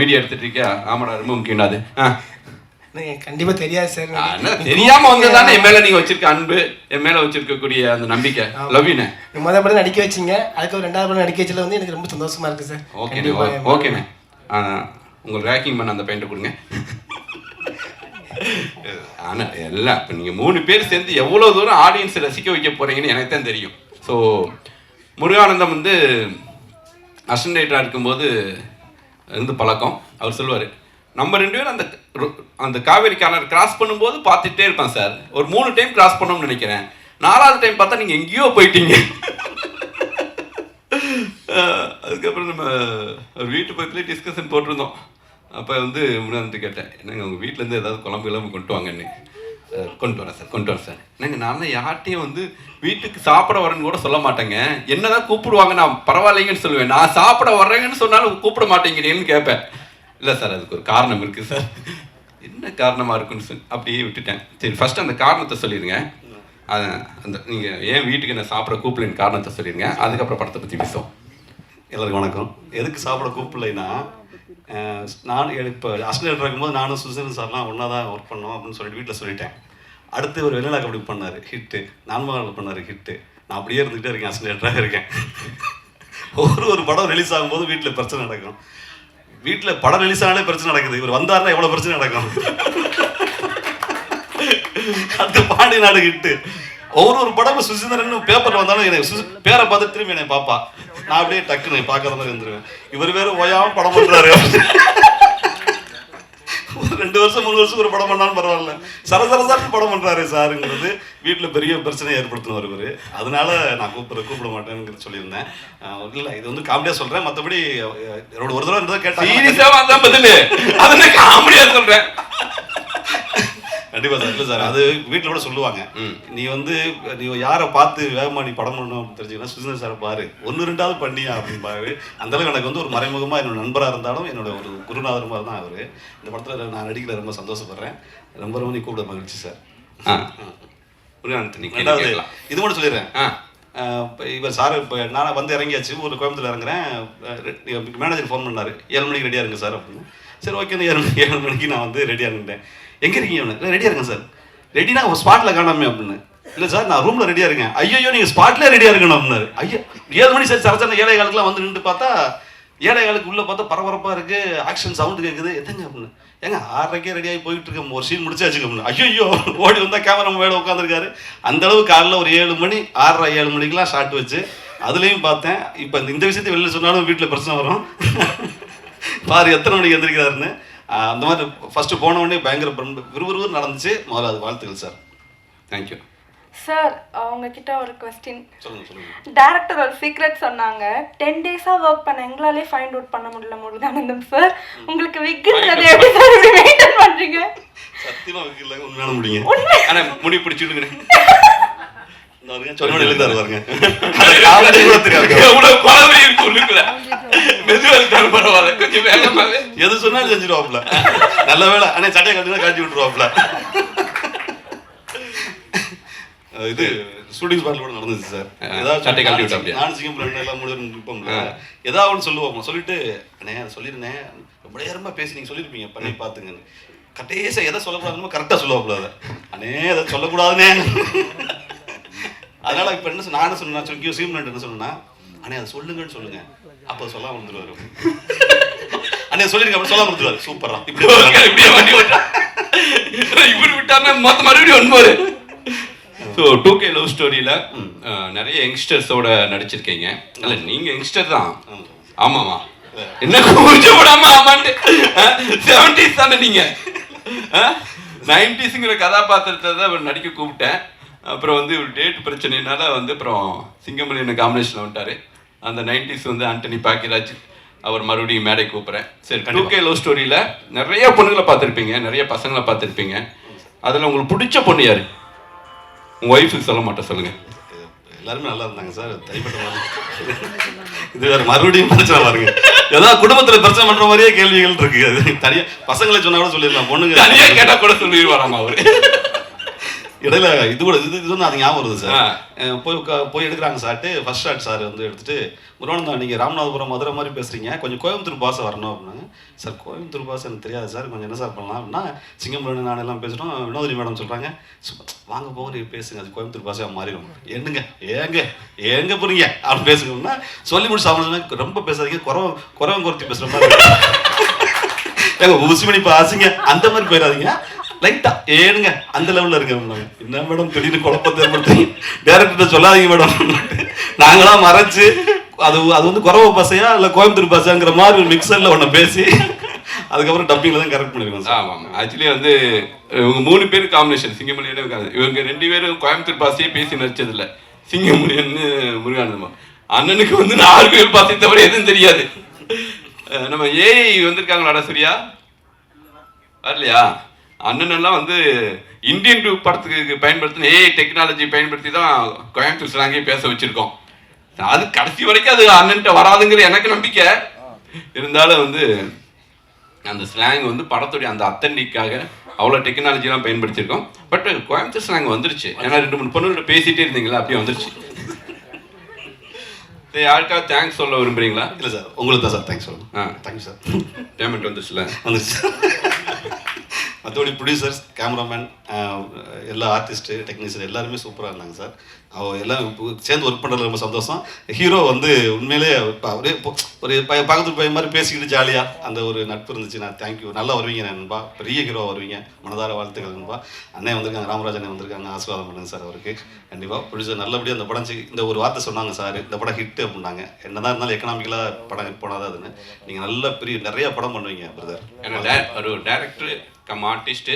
வீடியோ எடுத்துட்டு இருக்கியா? ஆமாடா, ரொம்ப முக்கியம் அது. கண்டிப்பா தெரியாது சார். தெரியாம வந்ததானே என் மேல நீங்க வச்சிருக்க அன்பு, என் மேல வச்சிருக்கக்கூடிய அந்த நம்பிக்கை. லவ்யூனே முதல் படம் நடிக்க வச்சிங்க, அதுக்கு ஒரு 2வது படம் நடிக்க வச்சதுல வந்து எனக்கு ரொம்ப சந்தோஷமா இருக்கு சார். ஓகேண்ணே. உங்களுக்கு ரேக்கிங் பண்ண அந்த பெயிண்ட் கொடுங்க. ஆனால் எல்லாம் இப்போ நீங்கள் 3 பேர் சேர்ந்து எவ்வளோ தூரம் ஆடியன்ஸை ரசிக்க வைக்க போகிறீங்கன்னு எனக்கு தான் தெரியும். ஸோ முருகானந்தம் வந்து அசிஸ்டன்ட் டைரக்டராக இருக்கும்போது இருந்து பழக்கம். அவர் சொல்லுவார், நம்ம 2 பேரும் அந்த காவேரி கார்னர் கிராஸ் பண்ணும்போது பார்த்துட்டே இருப்பேன் சார். ஒரு 3 டைம் கிராஸ் பண்ணோம்னு நினைக்கிறேன். 4வது டைம் பார்த்தா நீங்கள் எங்கேயோ போயிட்டீங்க. அதுக்கப்புறம் நம்ம ஒரு வீட்டு பக்கத்துலேயே டிஸ்கஷன் போட்டிருந்தோம். அப்போ வந்து முன்னாடி கேட்டேன், என்னங்க உங்கள் வீட்டிலேருந்து ஏதாவது குழம்பு கொண்டு வாங்கன்னு. கொண்டு வரேன் சார். என்னங்க நான் தான் யார்ட்டையும் வந்து வீட்டுக்கு சாப்பிட வரேன்னு கூட சொல்ல மாட்டேங்க. என்னதான் கூப்பிடுவாங்க, நான் பரவாயில்லைங்கன்னு சொல்லுவேன். நான் சாப்பிட வர்றேங்கன்னு சொன்னாலும் கூப்பிட மாட்டேங்கிறேன்னு கேட்பேன். இல்லை சார், அதுக்கு ஒரு காரணம் இருக்குது சார். என்ன காரணமாக இருக்குன்னு சொல்லி அப்படியே விட்டுட்டேன். சரி, ஃபஸ்ட்டு அந்த காரணத்தை சொல்லிடுங்க. அந்த நீங்கள் ஏன் வீட்டுக்கு என்ன சாப்பிட கூப்பிடலன்னு காரணத்தை சொல்லிடுங்க. அதுக்கப்புறம் படத்தை பற்றி பேசுவோம். எல்லாருக்கும் வணக்கம். எதுக்கு சாப்பிட கூப்பிடலைன்னா, நான் இப்போ அசிஸ்டன்ட் இருக்கும்போது நானும் சுசீரன் சார்லாம் ஒன்றா தான் ஒர்க் பண்ணோம் அப்படின்னு சொல்லிட்டு வீட்டில் சொல்லிட்டேன். அடுத்து ஒரு வெள்ளிலா கபடி பண்ணார் ஹிட்டு, நான்மகன் பண்ணார் ஹிட்டு. நான் அப்படியே இருந்துகிட்டே இருக்கேன், அசிஸ்டன்டாக இருக்கேன். ஒரு படம் ரிலீஸ் ஆகும்போது வீட்டில் பிரச்சனை நடக்கும். வீட்டில் படம் ரிலீஸ் ஆனாலே பிரச்சனை நடக்குது. இவர் வந்தாருன்னா எவ்வளோ பிரச்சனை நடக்கும். அடுத்து பாண்டிய நாடு ஹிட்டு. ஒரு படமும் சுசீந்திரன் பேப்பரில் வந்தாலும் எனக்கு பேரை பார்த்து திரும்பி என்னை பாப்பா. நான் அப்படியே டக்குன்னு பார்க்காத மாதிரி இருந்துருவேன். இவர் வேறு ஓயாமல் படம் பண்ணுறாரு. 2 வருஷம் 3 வருஷம் ஒரு படம் பண்ணாலும் பரவாயில்ல, சரசரசான்னு படம் பண்ணுறாரு சாருங்கிறது வீட்டில் பெரிய பிரச்சனையை ஏற்படுத்தினவர் இவர். அதனால நான் கூப்பிட மாட்டேன்னு சொல்லியிருந்தேன். இல்லை, இது வந்து காமெடியாக சொல்கிறேன். மற்றபடி ஒரு தடவை இருந்தால் கேட்டாங்க, காமெடியாக சொல்கிறேன். கண்டிப்பாக சார். இல்லை சார், அது வீட்டில் கூட சொல்லுவாங்க, நீ யாரை பார்த்து வேகமாக நீ படம் பண்ணணும் அப்படின்னு தெரிஞ்சுக்கன்னா சுசீந்திரன் சாரை பாரு, 1-2வது பண்ணியா அப்படின்னு பாரு. அந்தளவுக்கு எனக்கு வந்து ஒரு மறைமுகமாக என்னோட நண்பராக இருந்தாலும் என்னோட ஒரு குருநாதர் மாதிரி தான் அவர். இந்த படத்தில் நான் நடிக்கல, ரொம்ப சந்தோஷப்படுறேன். ரொம்ப நீ கூப்பிட மகிழ்ச்சி சார். இது மட்டும் சொல்லிடுறேன். இவர் சார் இப்போ நான் வந்து இறங்கியாச்சு, ஒரு கோயம்புத்தூர் இறங்குறேன். மேனேஜர் ஃபோன் பண்ணார், 7 மணிக்கு ரெடியாக இருங்க சார் அப்படின்னு. சரி, ஓகே, 7 மணிக்கு நான் வந்து ரெடியாக இருந்தேன். எங்கே இருக்கீங்க? இல்லை, ரெடியாக இருக்கேன் சார். ரெடினா ஸ்பாட்டில் காணாமே அப்படின்னு. இல்லை சார், நான் ரூமில் ரெடியாக இருக்கேன். ஐயோ, நீங்கள் ஸ்பாட்லேயே ரெடியாக இருக்கணும் அப்படின்னாரு. ஐயோ, 7 மணி சார், சரச்சன 7:15 வந்து நின்று பார்த்தா 7:15 உள்ளே பார்த்தா பரபரப்பாக இருக்குது, ஆக்ஷன் சவுண்டு கேட்குது. எத்தங்க அப்படின்னு. ஏங்க 6:30 ரெடியாகி போயிட்டு இருக்கேன், ஒரு சீன் முடிச்சாச்சுங்க அப்படின்னு. ஐயோ, ஓடி வந்தால் கேமரா மேலே உட்காந்துருக்காரு. அந்தளவு காலையில் ஒரு 7 மணி 6:30 7 மணிக்கெலாம் ஷார்ட் வச்சு அதுலேயும் பார்த்தேன். இப்போ இந்த விஷயத்தை வெளியில் சொன்னாலும் வீட்டில் பிரச்சனை வரும். பாரு எத்தனை மணிக்கு எழுந்திருக்கிறாருன்னு. அந்த மாதிரி ஃபஸ்ட்டு போன உடனே பயங்கர விறுவிறுன்னு நடந்துச்சு. முதல்ல அது வாழ்த்துக்கள் சார். Thank you sir. உங்ககிட்ட ஒரு கொஸ்டின். சொல்லுங்க. டேரக்டர் ஒரு சீக்ரெட் சொன்னாங்க. 10 டேஸாக ஒர்க் பண்ண எங்களாலே ஃபைண்ட் அவுட் பண்ண முடியல முருகானந்தம் சார். உங்களுக்கு விக்கிறது எப்படி சார் இப்படி மெயின்டைன் பண்ணுறீங்க? சத்தியமாக விக்கல, உண்மையான முடியுங்க. ஆனால் முடி பிடிச்சிடுங்க. சொன்ன எழுதாரு பாருங்க. எது சொன்னாலும் செஞ்சிருவாப்ல. நல்ல வேலை, ஆனால் சட்டையை கட்டினா காட்டி விட்டுருவாப்ல. இது ஷூட்டிங் ஸ்பாட்ல கூட நடந்துச்சு சார். ஏதாவது சட்டை கட்டி விட்டா நான் சிங்கம் எல்லாம் முடிப்போம்ல, ஏதாவது ஒன்று சொல்லுவோம். சொல்லிட்டு அண்ணே அதை சொல்லியிருந்தேன், ரொம்ப நேரமாக பேசி நீங்கள் சொல்லியிருப்பீங்க, பண்ணி பார்த்துங்கன்னு. கட்டேசா எதை சொல்லக்கூடாதுன்னு கரெக்டாக சொல்லுவாப்ல. அதை அண்ணே அதை சொல்லக்கூடாதுன்னே. அதனால இப்போ என்ன நானும் சொன்னேன், சீமன் என்ன சொன்னா, அண்ணே அதை சொல்லுங்கன்னு சொல்லுங்க, அப்போ சொல்லாம வந்துருவாரு. அண்ணே சொல்லிருங்க, அப்படி சொல்லாம வந்துருவாரு. சூப்பரா இப்படி இவர் விட்டாருன்னா மொத்தம் மறுபடியும் ஒன்பாரு. ஸோ 2K லவ் ஸ்டோரியில் நிறைய யங்ஸ்டர்ஸோட நடிச்சிருக்கீங்க. இல்லை, நீங்கள் யங்ஸ்டர் தான். ஆமாம்மா, என்ன கொஞ்சம் விடாம ஆமான்ட்டு 70s தானே நீங்கள். 90ஸ்ங்கிற கதாபாத்திரத்தை தான் நடிக்க கூப்பிட்டேன். அப்புறம் வந்து ஒரு டேட் பிரச்சனைனால வந்து அப்புறம் சிங்கமணி என்ன காம்பினேஷனில் வந்துட்டார். அந்த 90s வந்து ஆண்டனி பாக்கியராஜ் அவர் மறுபடியும் மேடை கூப்பிட்றேன். சரி, 2K லவ் ஸ்டோரியில் நிறைய பொண்ணுங்களை பார்த்துருப்பீங்க, நிறைய பசங்களை பார்த்துருப்பீங்க. அதில் உங்களுக்கு பிடிச்ச பொண்ணு யார்? உங்கள் ஒய்ஃபுக்கு சொல்ல மாட்டேன், சொல்லுங்கள். எல்லாருமே நல்லா இருந்தாங்க சார். தனிப்பட்ட இது வேறு மறுபடியும் பிரச்சனை பாருங்க. ஏதாவது குடும்பத்தில் பிரச்சனை பண்ணுற மாதிரியே கேள்விகள் இருக்கு. அது தனியாக பசங்களை சொன்னால் கூட சொல்லிடலாம், பொண்ணுங்க தனியாக கேட்டால் கூட சொல்லிடுவாராமா அவர். இடையில இது கூட இது சொன்னால் அது ஞாபகம் வருது சார். போய் எடுக்கிறாங்க சார்ட்டு. ஃபர்ஸ்ட் ஷாட் சார் வந்து எடுத்துட்டு, முருகானந்தம் நீங்கள் ராமநாதபுரம் மதுரை மாதிரி பேசுகிறீங்க, கொஞ்சம் கோயம்புத்தூர் பாஷை வரணும் அப்படின்னாங்க. சார் கோயம்புத்தூர் பாஷை எனக்கு தெரியாது சார், கொஞ்சம் என்ன சார் பண்ணலாம் அப்படின்னா, சிங்கம்புரம் நான் எல்லாம் பேசுகிறோம். வினோதினி மேடம் சொல்கிறாங்க, வாங்க போக நீங்கள் பேசுங்க, அது கோயம்புத்தூர் பாஷையாக மாறிடும். என்னங்க ஏங்க போறீங்க அப்படின்னு பேசுங்கன்னா சொல்லி முடிச்சு அவங்க ரொம்ப பேசாதீங்க, குறவன் குறைச்சி பேசுகிற மாதிரி, ஏங்க உசுமணி பாசுங்க அந்த மாதிரி போயிடாதீங்க, லைட்டா ஏனுங்க அந்த லெவலில் இருக்க என்ன மேடம் திடீர்னு குழப்பத்தை ஏற்படுத்தி டேரக்டர்கிட்ட சொல்லாதீங்க மேடம். நாங்களாம் மறைச்சு அது வந்து குறவ பசையா இல்லை கோயம்புத்தூர் பசங்கிற மாதிரி ஒரு மிக்சரில் ஒன்று பேசி அதுக்கப்புறம் டப்பிங்கில் தான் கரெக்ட் பண்ணிருக்கோம் சார். ஆமாம், ஆக்சுவலி வந்து இவங்க 3 பேர் காம்பினேஷன் சிங்கமொழியோட இருக்காது. இவங்க 2 பேரும் கோயம்புத்தூர் பாசையே பேசி நடிச்சதில்லை. சிங்கமொழியன்னு முருகானந்தமா அண்ணனுக்கு வந்து 4 பேர் பாசை தவிர எதுவும் தெரியாது. நம்ம ஏஐ வந்திருக்காங்களாடா சரியா வரலையா? அண்ணனெல்லாம் வந்து இந்தியன் டூ படத்துக்கு பயன்படுத்தின ஏஐ டெக்னாலஜி பயன்படுத்தி தான் கோயம்புத்தூர் ஸ்லாங்கே பேச வச்சிருக்கோம். அது கடைசி வரைக்கும் அது அண்ணன்ட்ட வராதுங்கிற எனக்கு நம்பிக்கை இருந்தாலும் வந்து அந்த ஸ்லாங் வந்து படத்துடைய அந்த அத்தன்டிக்காக அவ்வளோ டெக்னாலஜிலாம் பயன்படுத்தியிருக்கோம். பட் கோயம்புத்தூர் ஸ்லாங் வந்துருச்சு. ஏன்னா 2-3 பொண்ணுகிட்ட பேசிகிட்டே இருந்தீங்களா, அப்படியே வந்துருச்சு. சரி, யாருக்காவது தேங்க்ஸ் சொல்ல விரும்புறீங்களா? இல்லை சார், உங்களுக்கு தான் சார் தேங்க்ஸ் சொல்லணும். Thank you sir. பேமெண்ட் வந்துச்சுல? வந்துருச்சு. மற்றபடி ப்ரொடியூசர்ஸ், கேமராமேன், எல்லா ஆர்டிஸ்ட்டு, டெக்னீஷியன் எல்லாருமே சூப்பராக இருந்தாங்க சார். எல்லாம் சேர்ந்து ஒர்க் பண்ணுறது ரொம்ப சந்தோஷம். ஹீரோ வந்து உண்மையிலே ஒரே ஒரு பக்கத்து பையன் மாதிரி பேசிக்கிட்டு ஜாலியாக அந்த ஒரு நட்பு இருந்துச்சு. நான் தேங்க்யூ, நல்லா வருவீங்க நண்பா, பெரிய ஹீரோ வருவீங்க, மனதார வாழ்த்துக்கள் நண்பா. அண்ணன் வந்திருக்காங்க, ராமராஜ் அண்ணன் வந்திருக்காங்க, ஆசீர்வாதம் பண்ணுங்க சார் அவருக்கு. கண்டிப்பாக ப்ரொடியூசர் நல்லபடியாக அந்த படம் இந்த ஒரு வார்த்தை சொன்னாங்க சார், இந்த படம் ஹிட்டு அப்படின்னாங்க. என்னதான் இருந்தாலும் எக்கனாமிக்கலாக படம் போனாதான் அதுன்னு. நீங்கள் நல்ல நிறைய படம் பண்ணுவீங்க பிரதர். ஏன்னா ஒரு டேரக்டர் கம் ஆர்டிஸ்ட்டு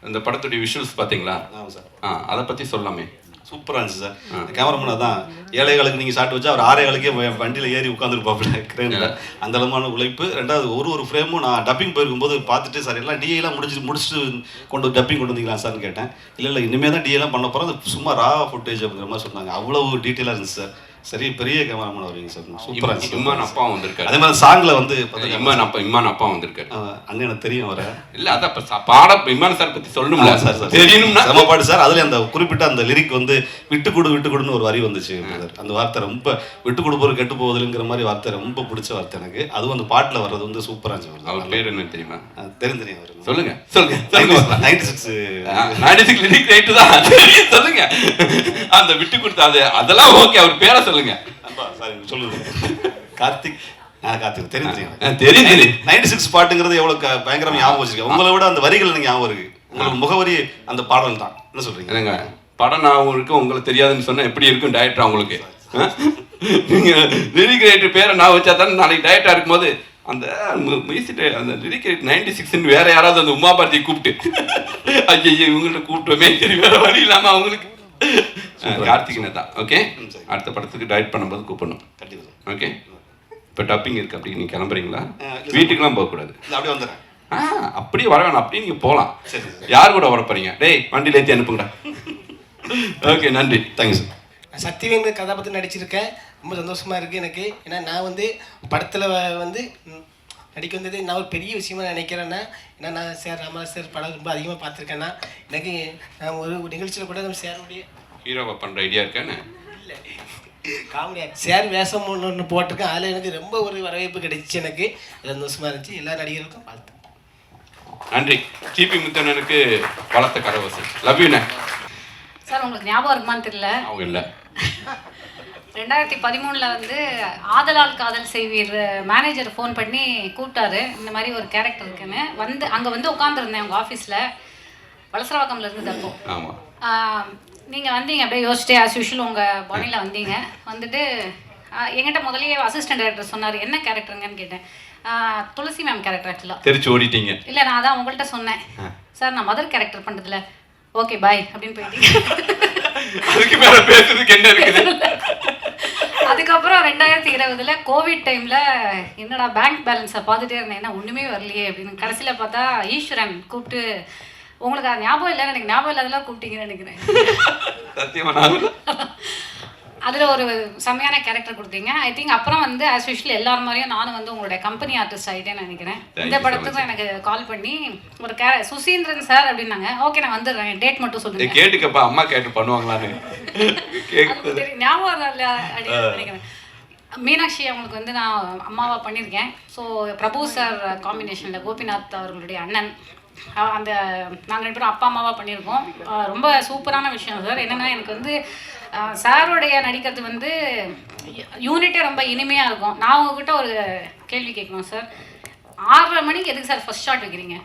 இந்த படத்துடைய விஷுவல்ஸ் பார்த்தீங்களா? ஆமாம் சார். அதை பற்றி சொல்லாமே. சூப்பராக இருந்துச்சு சார். கேமராமேன் தான் 7 காலுக்கு நீங்கள் ஷாட் வச்சா அவர் 6 காலுக்கே வண்டியில் ஏறி உட்காந்துருப்பாப்புல கிரேனில். அந்த அளவான உழைப்பு. ரெண்டாவது ஒரு ஃப்ரேமும் நான் டப்பிங் போயிருக்கும்போது பார்த்துட்டு சார் எல்லாம் டிஏலாம் முடிச்சுட்டு டப்பிங் கொண்டு வந்தீங்களா சார்னு கேட்டேன். இல்லை இனிமேல் தான் டிஏலாம் பண்ண போகிறோம், அது சும்மா ரா ஃபுட்டேஜ் அப்படிங்கிற மாதிரி சொன்னாங்க. அவ்வளவு டீட்டெயிலாக இருந்துச்சு சார். சரி, பெரிய கேமராமேன் வருவீங்க சார், சூப்பராக இருந்துச்சு. இம்மான் அப்பாவும் வந்திருக்காரு. அதே மாதிரி சாங்கில் வந்து இம்மான் அப்பா வந்திருக்காரு. அண்ணன் எனக்கு தெரியும் வர. இல்லை அதான் இப்போ பாடம் இம்மான் சார் பற்றி சொல்லணும்ல சார். சார் தெரியணும்னா செம பாட்டு சார். அதில் அந்த குறிப்பிட்ட அந்த லிரிக் வந்து விட்டு கொடுன்னு ஒரு வரி வந்துச்சு. அந்த வார்த்தை ரொம்ப விட்டு கொடுப்போர் கெட்டு போவதுங்கிற மாதிரி வார்த்தை ரொம்ப பிடிச்ச வார்த்தை எனக்கு. அதுவும் அந்த பாட்டில் வர்றது வந்து சூப்பராக இருந்துச்சு. அவர் பேர் என்ன தெரியுமா? தெரியும் அவர். சொல்லுங்க. 96 லிரிக் ரைட்டு தான் சொல்லுங்க. அந்த விட்டு கொடுத்த அதெல்லாம் ஓகே, அவர் பேரை சொல்லுங்க. சொல்லுங்க. கார்த்திக். கார்த்திக் தெரியும். 96 பாட்டுங்கிறது எவ்வளவு பயங்கரமா ஞாபகம் வச்சிருக்கேன். உங்களை விட அந்த வரிகள் எனக்கு ஞாபகம் இருக்கு. உங்களுக்கு முகவரி அந்த பாடல் தான். என்ன சொல்றீங்க? என்னங்க படம் ஞாபகம் இருக்கு, உங்களுக்கு தெரியாதுன்னு சொன்னா எப்படி இருக்கும் டைரக்டர் உங்களுக்கு? நீங்க லிரிக் ரைட்டர் பேரை நான் வச்சா தானே நாளைக்கு டைரக்டா இருக்கும்போது அந்த அந்த லிரிக் ரைட் 96 வேற யாராவது அந்த உமா பாரதி கூப்பிட்டு ஐயோ இவங்கள்ட்ட கூப்பிட்டோமே, சரி வேற வழி இல்லாம அவங்களுக்கு கார்த்திகனை தான். ஓகே, அடுத்த படத்துக்கு டைரக்ட் பண்ணும்போது கூப்பிடணும். ஓகே, இப்போ டப்பிங் இருக்கு, அப்படி நீங்க கிளம்புறீங்களா? வீட்டுக்கெல்லாம் போகக்கூடாது, அப்படியே வந்துடுறேன். அப்படியே வர வேணாம், அப்படியே நீங்க போகலாம். யார் கூட வர போறீங்க? டேய் வண்டியில் ஏற்றி அனுப்புங்கடா. ஓகே, நன்றி, தேங்க்யூ சார். சக்திவேல் கதாபாத்திரம் நடிச்சிருக்கேன், ரொம்ப சந்தோஷமா இருக்கு எனக்கு. ஏன்னா நான் வந்து படத்தில் வந்து நடிக்க வந்தது நான் ஒரு பெரிய விஷயமா நினைக்கிறேன்னா, ஏன்னா நான் சார் ராமராஜ் சார் படம் ரொம்ப அதிகமாக பார்த்துருக்கேன்னா எனக்கு நான் ஒரு நிகழ்ச்சியில் கூட நம்ம சாருடைய ஹீரோவை பண்ணுற ஐடியா இருக்கேன்னு இல்லை காமெடியா சார் வேஷம் ஒன்று போட்டிருக்கேன். அதில் எனக்கு ரொம்ப ஒரு வரவேற்பு கிடைச்சிச்சு. எனக்கு சந்தோஷமா இருந்துச்சு. எல்லா நடிகர்களுக்கும் வாழ்த்து. நன்றி. டிபி முத்தண்ணனுக்கு வளர்த்த கரவசம். லவ் யூண்ணே. சார் உங்களுக்கு ஞாபகம் இருக்குமான்னு தெரியல, அவங்க இல்லை 2013 வந்து ஆதலால் காதல் செய்வீர் மேனேஜர் ஃபோன் பண்ணி கூப்பிட்டாரு, இந்த மாதிரி ஒரு கேரக்டர் இருக்குன்னு. வந்து அங்கே வந்து உட்காந்துருந்தேன் உங்கள் ஆஃபீஸில், வலசரவாக்கம்ல இருந்து. அப்போ நீங்கள் வந்தீங்க, அப்படியே யோசிச்சிட்டே ஆஸ் யூஷுவல் உங்கள் பாணியில் வந்தீங்க. வந்துட்டு என்கிட்ட முதலே அசிஸ்டன்ட் டைரக்டர் சொன்னார், என்ன கேரக்டருங்கன்னு கேட்டேன். துளசி மேம் கேரக்டர். ஆக்சுவலாக தெரிச்சு ஓடிட்டீங்க. இல்லை, நான் அதான் உங்கள்கிட்ட சொன்னேன், சார் நான் மதர் கேரக்டர் பண்ணுறதுல ஓகே பாய் அப்படின்னு போயிட்டீங்க. அதுக்கு மேல பேசுறதுக்கு என்ன இருக்குது? அதுக்கப்புறம் 2020 கோவிட் டைம்ல என்னடா பேங்க் பேலன்ஸை பார்த்துட்டே இருந்தேன், என்ன ஒண்ணுமே வரலையே அப்படின்னு. கடைசியில பார்த்தா ஈஸ்வரன் கூப்பிட்டு, உங்களுக்கு அது ஞாபகம் இல்லைன்னு எனக்கு ஞாபகம் இல்லாதெல்லாம் கூப்பிட்டீங்கன்னு நினைக்கிறேன். சத்தியமா அதில் ஒரு செம்மையான கேரக்டர் கொடுத்தீங்க. ஐ திங்க் அப்புறம் வந்து ஆஸ் யூஷுவல் எல்லாரும் மாதிரியும் நானும் வந்து உங்களுடைய கம்பெனி ஆர்டிஸ்ட் ஆகிட்டேன்னு நினைக்கிறேன். இந்த படத்துக்கும் எனக்கு கால் பண்ணி ஒரு சுசீந்திரன் சார் அப்படின்னாங்க. ஓகே நான் வந்துடுறேன், டேட் மட்டும் சொல்லுங்க. கேட்டுக்கப்பா, அம்மா கேட்டு பண்ணுவாங்களான்னு ஞாபகம் இல்லை அப்படின்னு நினைக்கிறேன். மீனாட்சி அவங்களுக்கு வந்து நான் அம்மாவா பண்ணியிருக்கேன். ஸோ பிரபு சார் காம்பினேஷனில் கோபிநாத் அவர்களுடைய அண்ணன், அந்த நாங்கள் 2 பேரும் அப்பா அம்மாவாக பண்ணியிருக்கோம். ரொம்ப சூப்பரான விஷயம் சார். என்னென்னா எனக்கு வந்து சாரோடைய நடிக்கிறது வந்து யூனிட்டே ரொம்ப இனிமையாக இருக்கும். நான் உங்ககிட்ட ஒரு கேள்வி கேட்கணும் சார். 6:30 மணிக்கு எதுக்கு சார் ஃபர்ஸ்ட் ஷாட் வைக்கிறீங்க?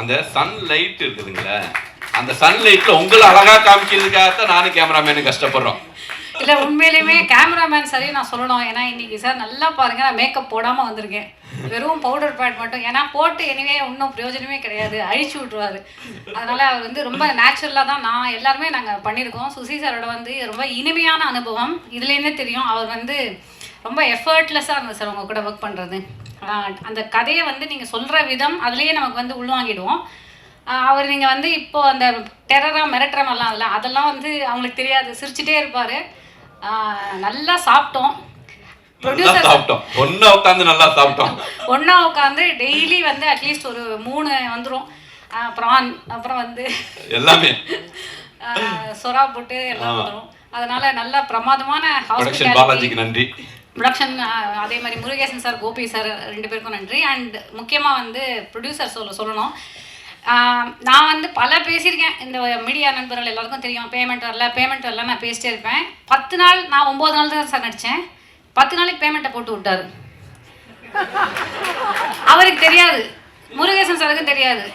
அந்த சன்லைட் இருக்குதுங்களே, அந்த சன்லைட்டில் உங்களை அழகாக காமிக்கிறதுக்காகத்தான் நானும் கேமராமேனு கஷ்டப்படுறோம். இல்லை உண்மையிலுமே கேமராமேன் சரி நான் சொல்லணும். ஏன்னா இன்னைக்கு சார் நல்லா பாருங்க, நான் மேக்கப் போடாமல் வந்திருக்கேன், வெறும் பவுடர் பேட் மட்டும். ஏன்னா போட்டு எனிவே ஒன்றும் பிரயோஜனமே கிடையாது, அழிச்சு விட்ருவார். அதனால் அவர் வந்து ரொம்ப நேச்சுரலாக தான் நான் எல்லாருமே நாங்கள் பண்ணியிருக்கோம். சுசி சாரோட வந்து ரொம்ப இனிமையான அனுபவம். இதுலேருந்தே தெரியும் அவர் வந்து ரொம்ப எஃபர்ட்லெஸ்ஸாக இருந்தது சார் உங்கள் கூட ஒர்க் பண்ணுறது. அந்த கதையை வந்து நீங்கள் சொல்கிற விதம் அதுலேயே நமக்கு வந்து உள்வாங்கிடுவோம். அவர் நீங்கள் வந்து இப்போது அந்த டெரராக மிரட்டுற மாதிரிலாம் அதெல்லாம் வந்து அவங்களுக்கு தெரியாது, சிரிச்சுட்டே இருப்பார். நல்லா சாப்பிட்டோம், ப்ரொடியூசர் சாப்பிட்டோம், ஒன்றா உட்காந்து டெய்லி வந்து அட்லீஸ்ட் ஒரு 3 வந்துடும். ப்ரான், அப்புறம் வந்து எல்லாமே சொரா போட்டு எல்லாம் வந்துடும். அதனால நல்ல பிரமாதமான ஹாஸ்பிட்டாலிட்டி நன்றி. ப்ரொடக்ஷன் அதே மாதிரி முருகேசன் சார், கோபி சார் 2 பேருக்கும் நன்றி. அண்ட் முக்கியமாக வந்து ப்ரொடியூசர் சொல்லணும். நான் வந்து பல பேசியிருக்கேன், இந்த மீடியா நண்பர்கள் எல்லாருக்கும் தெரியும். பேமெண்ட் வரல நான் பேசிட்டே இருப்பேன். 10 நாள், நான் 9 நாள் தான் சார் நடித்தேன். 10 நாளைக்கு பேமெண்ட்டை போட்டு விட்டாரு. அவருக்கு தெரியாது, முருகேசன் சாருக்கும் தெரியாது.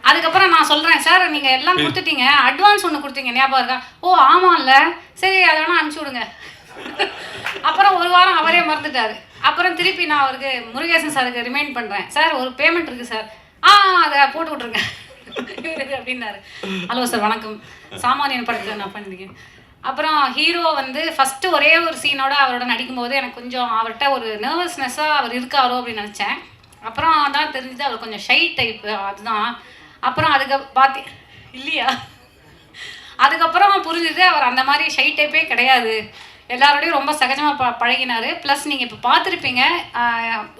அதுக்கப்புறம் நான் சொல்கிறேன், சார் நீங்கள் எல்லாம் கொடுத்துட்டீங்க, அட்வான்ஸ் ஒன்று கொடுத்தீங்க ஞாபகம் இருக்கா? ஓ ஆமாம்ல, சரி அதை வேணால் அனுப்பிச்சி விடுங்க. அப்புறம் 1 வாரம் அவரே மறந்துட்டார். அப்புறம் திருப்பி நான் அவருக்கு முருகேசன் சாருக்கு ரிமைண்ட் பண்ணுறேன், சார் ஒரு பேமெண்ட் இருக்குது சார், அதை போட்டு விட்ருங்க அப்படின்னாரு. ஹலோ சார் வணக்கம், சாமானியன் படத்தில் நான் பண்ணியிருக்கேன். அப்புறம் ஹீரோ வந்து ஃபஸ்ட்டு ஒரே ஒரு சீனோட அவரோட நடிக்கும்போது எனக்கு கொஞ்சம் அவர்கிட்ட ஒரு நர்வஸ்னஸ்ஸாக அவர் இருக்காரோ அப்படின்னு நினச்சேன். அப்புறம் தான் தெரிஞ்சது அவர் கொஞ்சம் ஷை டைப்பு, அதுதான். அப்புறம் அதுக்கு இல்லையா, அதுக்கப்புறம் புரிஞ்சுது அவர் அந்த மாதிரி ஷை டைப்பே கிடையாது, எல்லாரோடையும் ரொம்ப சகஜமாக பழகினார். ப்ளஸ் நீங்கள் இப்போ பார்த்துருப்பீங்க,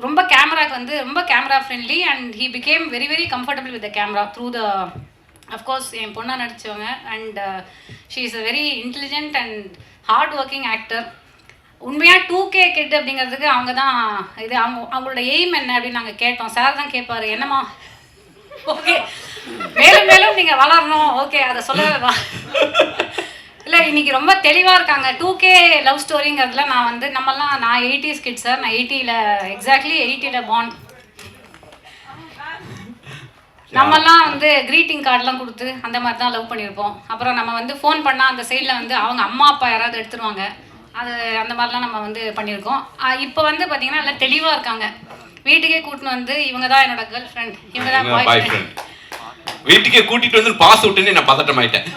ரொம்ப கேமராக்கு வந்து ரொம்ப camera friendly and he became very very comfortable with the camera through the of course என் பொண்ணாக நடித்தவங்க. And she is a very intelligent and hard working actor. உண்மையாக 2K கிட் அப்படிங்கிறதுக்கு அவங்க தான் இது. அவங்களோட எய்ம் என்ன அப்படின்னு நாங்கள் கேட்டோம். சார் தான் கேட்பார், என்னம்மா ஓகே மேலும் மேலும் நீங்கள் வளரணும், ஓகே அதை சொல்லவே தான். இல்லை இன்னைக்கு ரொம்ப தெளிவாக இருக்காங்க. 2K லவ் ஸ்டோரிங்கிறதுல நான் வந்து நான் 80s கிட் சார், நான் 80ல் எக்ஸாக்ட்லி 80ல் பார்ன். நம்மெல்லாம் வந்து க்ரீட்டிங் கார்டெலாம் கொடுத்து அந்த மாதிரி தான் லவ் பண்ணியிருப்போம். அப்புறம் நம்ம வந்து ஃபோன் பண்ணால் அந்த சைடில் வந்து அவங்க அம்மா அப்பா யாராவது எடுத்துருவாங்க, அது அந்த மாதிரிலாம் நம்ம வந்து பண்ணியிருக்கோம். இப்போ வந்து பார்த்திங்கன்னா எல்லாம் தெளிவாக இருக்காங்க. வீட்டுக்கே கூட்டின்னு வந்து இவங்க தான் என்னோட கேர்ள் ஃப்ரெண்ட், இவங்க தான் பாய் ஃப்ரெண்ட். வீட்டுக்கே கூட்டிகிட்டு வந்து பாஸ் விட்டுன்னு நான் பதட்டமாயிட்டேன்.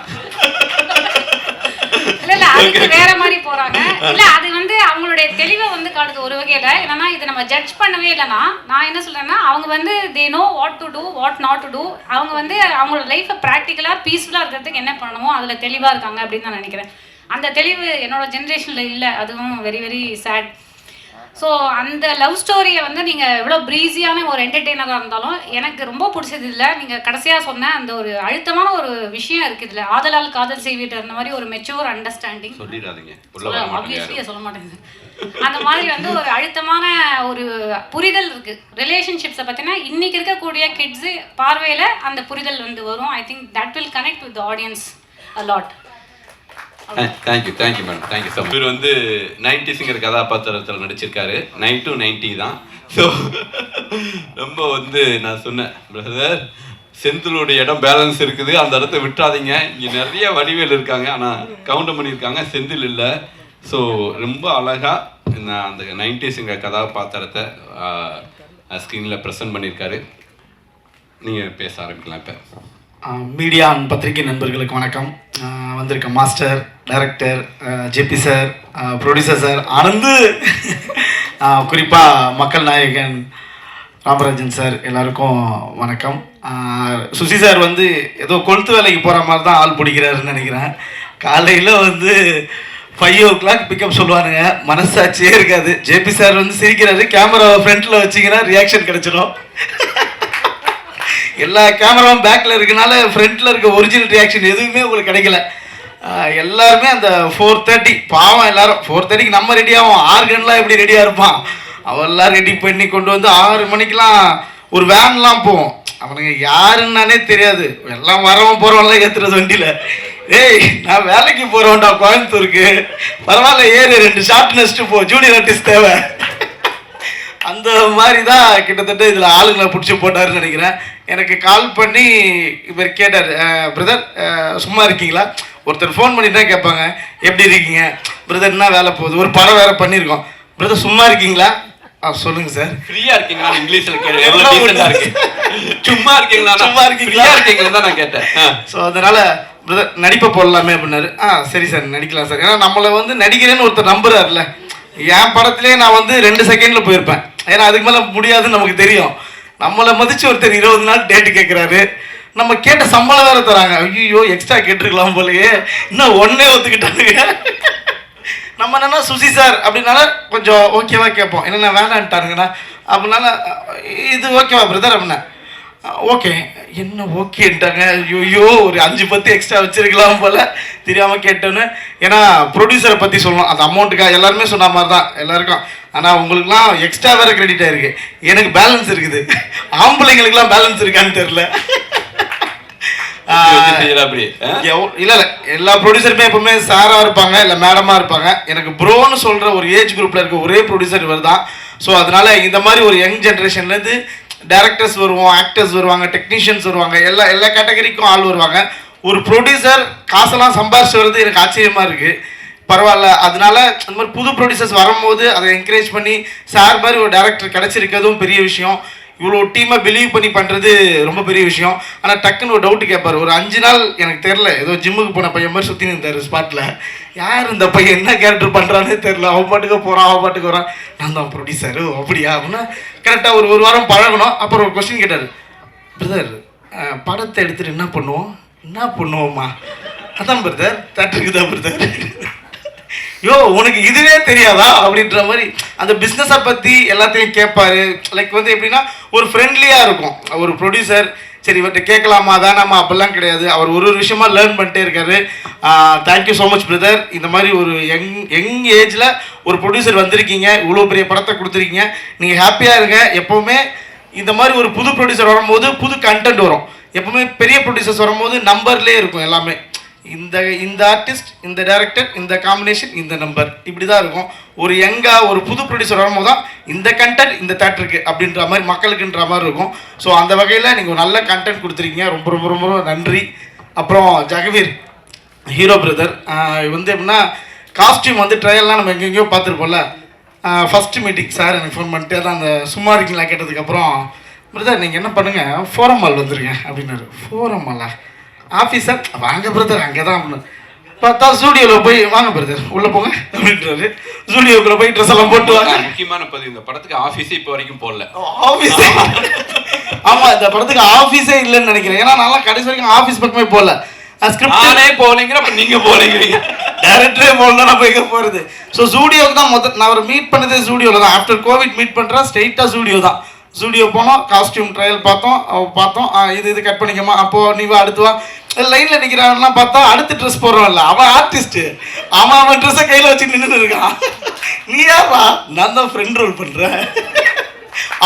இல்ல அதுக்கு வேற மாதிரி போறாங்க. இல்ல அது வந்து அவங்களுடைய தெளிவை வந்து காட்டுது ஒரு வகையில. என்னன்னா இது நம்ம ஜட்ஜ் பண்ணவே இல்லைன்னா, நான் என்ன சொல்றேன்னா அவங்க வந்து they know what to do what not to do. அவங்க வந்து அவங்களோட லைஃப்பை ப்ராக்டிக்கலா பீஸ்ஃபுல்லா இருக்கிறதுக்கு என்ன பண்ணணுமோ அதுல தெளிவா இருக்காங்க அப்படின்னு நான் நினைக்கிறேன். அந்த தெளிவு என்னோட ஜென்ரேஷன்ல இல்லை, அதுவும் வெரி வெரி சேட். ஸோ அந்த லவ் ஸ்டோரியை வந்து நீங்கள் எவ்வளோ ப்ரீஸியான ஒரு என்டர்டெய்னராக இருந்தாலும் எனக்கு ரொம்ப பிடிச்சது இல்லை. நீங்கள் கடைசியாக சொன்ன அந்த ஒரு அழுத்தமான ஒரு விஷயம் இருக்குது இதில். ஆதலால் காதல் செய்வீர் அந்த மாதிரி ஒரு மெச்சூர் அண்டர்ஸ்டாண்டிங் ஆப்வியஸ்லி சொல்ல மாட்டேங்குது. அந்த மாதிரி வந்து ஒரு அழுத்தமான ஒரு புரிதல் இருக்குது ரிலேஷன்ஷிப்ஸை பற்றினா. இன்றைக்கி இருக்கக்கூடிய கிட்ஸு பார்வையில் அந்த புரிதல் வந்து வரும். I think that will connect with audience a lot. Thank you madam, thank you so much. இவர் வந்து 90ஸ்ங்கிற கதாபாத்திரத்தில் நடிச்சிருக்காரு. 9 to 90 தான். ஸோ ரொம்ப வந்து நான் சொன்னேன், பிரதர் செந்திலோட இடம் பேலன்ஸ் இருக்குது, அந்த இடத்த விட்டுறாதீங்க. இங்கே நிறைய வடிவேல் இருக்காங்க, ஆனால் கவுண்டர் பண்ணியிருக்காங்க, செந்தில் இல்லை. ஸோ ரொம்ப அழகாக நான் அந்த 90ஸ்ங்கிற கதாபாத்திரத்தை ஸ்க்ரீனில் ப்ரெசென்ட் பண்ணியிருக்காரு. நீங்கள் பேச ஆரம்பிக்கலாம். இப்போ மீடியா பத்திரிகை நண்பர்களுக்கு வணக்கம். வந்திருக்க master, director JP sir, producer sir Anand, குறிப்பாக மக்கள் நாயகன் ராமராஜன் சார், எல்லாருக்கும் வணக்கம். சுசி சார் வந்து ஏதோ கொளுத்து வேலைக்கு போகிற மாதிரி தான் ஆள் பிடிக்கிறாருன்னு நினைக்கிறேன். காலையில் வந்து 5 o'clock பிக்கப் சொல்லுவானுங்க, மனசாட்சியே இருக்காது. ஜேபி சார் வந்து சிரிக்கிறாரு, கேமரா ஃப்ரண்ட்டில் வச்சிங்கன்னா ரியாக்ஷன் கிடச்சிடும். எல்லா கேமராவும் பேக்கில் இருக்கனால ஃப்ரண்ட்டில் இருக்க ஒரிஜினல் ரியாக்ஷன் எதுவுமே உங்களுக்கு கிடைக்கல. எல்லாருமே அந்த 4:30 பாவம் எல்லாரும் 4:30க்கு நம்ம ரெடியாகும். ஆர்கன்லாம் எப்படி ரெடியாக இருப்பான், அவெல்லாம் ரெடி பண்ணி கொண்டு வந்து 6 மணிக்கெலாம் ஒரு வேன்லாம் போவோம். அவனுங்க யாருன்னானே தெரியாது, எல்லாம் வரவன் போகிறவன்லாம் ஏற்றுறது வண்டியில். ஏய் நான் வேலைக்கு போகிறவன்டா கோயம்புத்தூருக்கு, பரவாயில்ல ஏறு 2 ஷார்ட் நெஸ்ட்டு போ, ஜூனியர் ஆர்டிஸ்ட் தேவை அந்த மாதிரி தான் கிட்டத்தட்ட இதில் ஆளுங்களை பிடிச்சி போட்டாருன்னு நினைக்கிறேன். எனக்கு கால் பண்ணி இவர் கேட்டார், பிரதர் சும்மா இருக்கீங்களா? ஒருத்தர் ஃபோன் பண்ணி தான் கேட்பாங்க, எப்படி இருக்கீங்க பிரதர், என்ன வேலை போகுது, ஒரு படம் வேறு பண்ணியிருக்கோம், பிரதர் சும்மா இருக்கீங்களா? சொல்லுங்க சார். ஃப்ரீயா இருக்கீங்களா? இங்கிலீஷில் கேட்டு எவ்வளோ டீசெண்டாக இருக்கு. சும்மா இருக்கீங்களா? சும்மா இருக்கீங்களா இருக்கீங்களா தான் நான் கேட்டேன். ஸோ அதனால் பிரதர் நடிப்பை போடலாமே அப்படின்னாரு. சரி சார் நடிக்கலாம் சார். ஏன்னா நம்மளை வந்து நடிக்கிறேன்னு ஒருத்தர் நம்புறாருல. என் படத்துலேயே நான் வந்து 2 செகண்டில் போயிருப்பேன். ஏன்னா அதுக்கு மேலே முடியாதுன்னு நமக்கு தெரியும். நம்மளை மதித்து ஒருத்தர் 20 நாள் டேட்டு கேட்குறாரு. நம்ம கேட்ட சம்பளம் வேறு தராங்க. ஐயோ எக்ஸ்ட்ரா கேட்டிருக்கலாம் போலயே, இன்னும் ஒன்றே ஒத்துக்கிட்டானுங்க. நம்ம என்னன்னா சுசி சார் அப்படின்னால கொஞ்சம் ஓகேவா கேட்போம். என்னென்ன வேணான்ட்டானுங்கண்ணா அப்படின்னால இது ஓகேவா பிரதர் அப்படின்னா ஓகே. என்ன ஓகேன்ட்டாங்க. ஐயோ ஒரு 5-10 எக்ஸ்ட்ரா வச்சிருக்கலாம் போல, தெரியாமல் கேட்டோன்னு. ஏன்னா ப்ரொடியூசரை பற்றி சொல்லணும், அந்த அமௌண்ட்டுக்காக எல்லாருமே சொன்ன மாதிரி தான் எல்லாருக்கும். ஆனால் உங்களுக்குலாம் எக்ஸ்ட்ரா வேறு கிரெடிட் ஆயிருக்கு, எனக்கு பேலன்ஸ் இருக்குது. ஆம்பளைங்களுக்குலாம் பேலன்ஸ் இருக்கான்னு தெரில. இல்லை எல்லா ப்ரொடியூசருமே எப்பவுமே சாராக இருப்பாங்க, இல்லை மேடமாக இருப்பாங்க. எனக்கு ப்ரோன்னு சொல்கிற ஒரு ஏஜ் குரூப்பில் இருக்க ஒரே ப்ரொடியூசர் இவர் தான். ஸோ அதனால இந்த மாதிரி ஒரு யங் ஜென்ரேஷன்லேருந்து டைரக்டர்ஸ் வருவோம், ஆக்டர்ஸ் வருவாங்க, டெக்னீஷியன்ஸ் வருவாங்க, எல்லா கேட்டகரிக்கும் ஆள் வருவாங்க. ஒரு ப்ரொடியூசர் காசெல்லாம் சம்பாரிச்சு வர்றது எனக்கு ஆச்சரியமாக இருக்குது. பரவாயில்ல. அதனால இந்த மாதிரி புது ப்ரொடியூசர்ஸ் வரும்போது அதை என்கரேஜ் பண்ணி சார் மாதிரி ஒரு டேரக்டர் கிடச்சிருக்கிறதும் பெரிய விஷயம். இவ்வளோ டீமை பிலீவ் பண்ணி பண்ணுறது ரொம்ப பெரிய விஷயம். ஆனால் டக்குன்னு ஒரு டவுட்டு கேட்பார். ஒரு 5 நாள் எனக்கு தெரில, ஏதோ ஜிம்முக்கு போன பையன் மாதிரி சுற்றி நின்றார் ஸ்பாட்டில். யார் இந்த பையன் என்ன கேரக்டர் பண்ணுறானே தெரில, அவன் பாட்டுக்கு போகிறான் அவன் பாட்டுக்கு வரான். நான் தான் ப்ரொடியூசரு அப்படியா அப்படின்னா கரெக்டாக ஒரு வாரம் பழகணும். அப்புறம் ஒரு கொஸ்டின் கேட்டார், பிரதர் படத்தை எடுத்துகிட்டு என்ன பண்ணுவோம்மா? அதான் பிரதர் தேட்டருக்கு தான் பிரதர். யோ உனக்கு இதுவே தெரியாதா அப்படின்ற மாதிரி அந்த பிஸ்னஸை பற்றி எல்லாத்தையும் கேட்பாரு. லைக் வந்து எப்படின்னா ஒரு ஃப்ரெண்ட்லியாக இருக்கும். ஒரு ப்ரொடியூசர் சரி இவர்கிட்ட கேட்கலாமா வேணாமா அப்படிலாம் கிடையாது. அவர் ஒரு விஷயமா லேர்ன் பண்ணிட்டே இருக்காரு. Thank you so much brother. இந்த மாதிரி ஒரு யங் ஏஜில் ஒரு ப்ரொடியூசர் வந்திருக்கீங்க, இவ்வளோ பெரிய படத்தை கொடுத்துருக்கீங்க, நீங்கள் ஹாப்பியாக இருங்க. எப்போவுமே இந்த மாதிரி ஒரு புது ப்ரொடியூசர் வரும்போது புது கண்டென்ட் வரும். எப்போவுமே பெரிய ப்ரொடியூசர்ஸ் வரும்போது நம்பர்லேயே இருக்கும் எல்லாமே. இந்த ஆர்டிஸ்ட், இந்த டைரக்டர், இந்த காம்பினேஷன், இந்த நம்பர், இப்படி தான் இருக்கும். ஒரு ஒரு புது ப்ரொடியூசர் வரும்போது தான் இந்த கண்டென்ட் இந்த தேட்டருக்கு அப்படின்ற மாதிரி மக்களுக்குன்ற மாதிரி இருக்கும். ஸோ அந்த வகையில் நீங்கள் நல்ல கண்டென்ட் கொடுத்துருக்கீங்க, ரொம்ப ரொம்ப ரொம்ப நன்றி. அப்புறம் ஜெகவீர் ஹீரோ பிரதர் வந்து எப்படின்னா காஸ்டியூம் வந்து ட்ரையல்லாம் நம்ம எங்கெங்கேயோ பார்த்துருப்போம்ல. ஃபஸ்ட்டு மீட்டிங் சார் எனக்கு ஃபோன் பண்ணிட்டு தான் அந்த சும்மா இருக்கீங்களா கேட்டதுக்கப்புறம், பிரதர் நீங்கள் என்ன பண்ணுங்கள் ஃபோரம் மால் வந்துருங்க அப்படின்னாரு. Forum Mala officer? வாங்க பிரதர் அங்கே தான் அப்படின்னு பார்த்தா ஸ்டூடியோவில் போய் வாங்க பிரதர் உள்ளே போங்க அப்படின்றாரு. ஸ்டூடியோக்குள்ளே போய் ட்ரெஸ் எல்லாம் போட்டு வாங்க. முக்கியமான பதிவு, இந்த படத்துக்கு ஆஃபீஸே இப்போ வரைக்கும் போடல. ஆஃபீஸே ஆமாம், இந்த படத்துக்கு ஆஃபீஸே இல்லைன்னு நினைக்கிறேன். ஏன்னா நல்லா கடைசி வரைக்கும் ஆஃபீஸ் பக்கமே போகல. ஸ்கிரிப்டானே போகலைங்கிற, அப்போ நீங்கள் போகலைங்கிறீங்க. டேரக்டரே போகலன்னா நம்ம எங்கே போகிறது? ஸோ ஸ்டூடியோவுக்கு தான் நான் அவர் மீட் பண்ணதே ஸ்டூடியோவில் தான். ஆஃப்டர் கோவிட் மீட் பண்ணுறேன், ஸ்ட்ரெயிட்டாக ஸ்டூடியோ தான். ஸ்டூடியோ போனோம், காஸ்டியூம் ட்ரையல் பார்த்தோம். இது கட் பண்ணிக்கமா, அப்போது நீ வா அடுத்து வா. லைனில் நிற்கிறான்லாம் பார்த்தா அடுத்த ட்ரெஸ் போடுறோம்ல, அவன் ஆர்டிஸ்ட்டு, அவன் ட்ரெஸ்ஸை கையில் வச்சு நின்று இருக்கான். நீ யாரா? நான் தான் ஃப்ரெண்ட் ரோல் பண்ணுறேன்.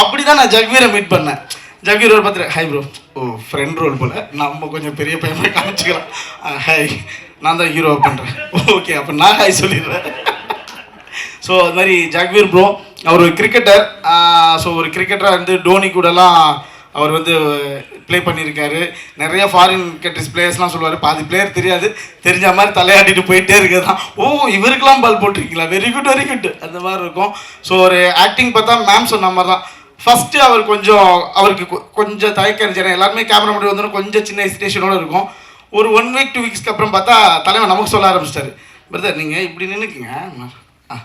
அப்படி தான் நான் ஜெகவீரை மீட் பண்ணேன். ஜெகவீர் ரோல் பார்த்துட்டு ஹை ப்ரோ, ஓ ஃப்ரெண்ட் ரோல் போல், நம்ம கொஞ்சம் பெரிய பையனை காமிச்சிக்கலாம். ஹை நான் தான் ஹீரோ பண்ணுறேன். ஓகே அப்போ நான் ஹாய் சொல்லிடுறேன். ஸோ அது மாதிரி ஜெகவீர் ப்ரோ அவர் ஒரு கிரிக்கெட்டர். ஸோ ஒரு கிரிக்கெட்டராக வந்து டோனி கூடலாம் அவர் வந்து ப்ளே பண்ணியிருக்காரு. நிறைய ஃபாரின் கண்ட்ரிஸ் பிளேயர்ஸ்லாம் சொல்லுவார், பாதி பிளேயர் தெரியாது, தெரிஞ்ச மாதிரி தலையாட்டிட்டு போயிட்டே இருக்கிறது தான். ஓ இவருக்கெல்லாம் பால் போட்டிருக்கீங்களா, வெரி குட் அந்த மாதிரி இருக்கும். ஸோ ஒரு ஆக்டிங் பார்த்தா மேம் சொன்ன மாதிரி தான். ஃபஸ்ட்டு அவர் அவருக்கு கொஞ்சம் தயக்கம் இருந்துச்சு. எல்லாருமே கேமரா முன்னாடி வந்து கொஞ்சம் சின்ன ஹெசிடேஷனோடு இருக்கும். ஒரு 1 வீக் 2 வீக்ஸ்க்கு அப்புறம் பார்த்தா தலைவன் நமக்கு சொல்ல ஆரம்பிச்சிட்டாரு, பிரதர் நீங்கள் இப்படி நின்றுக்குங்க,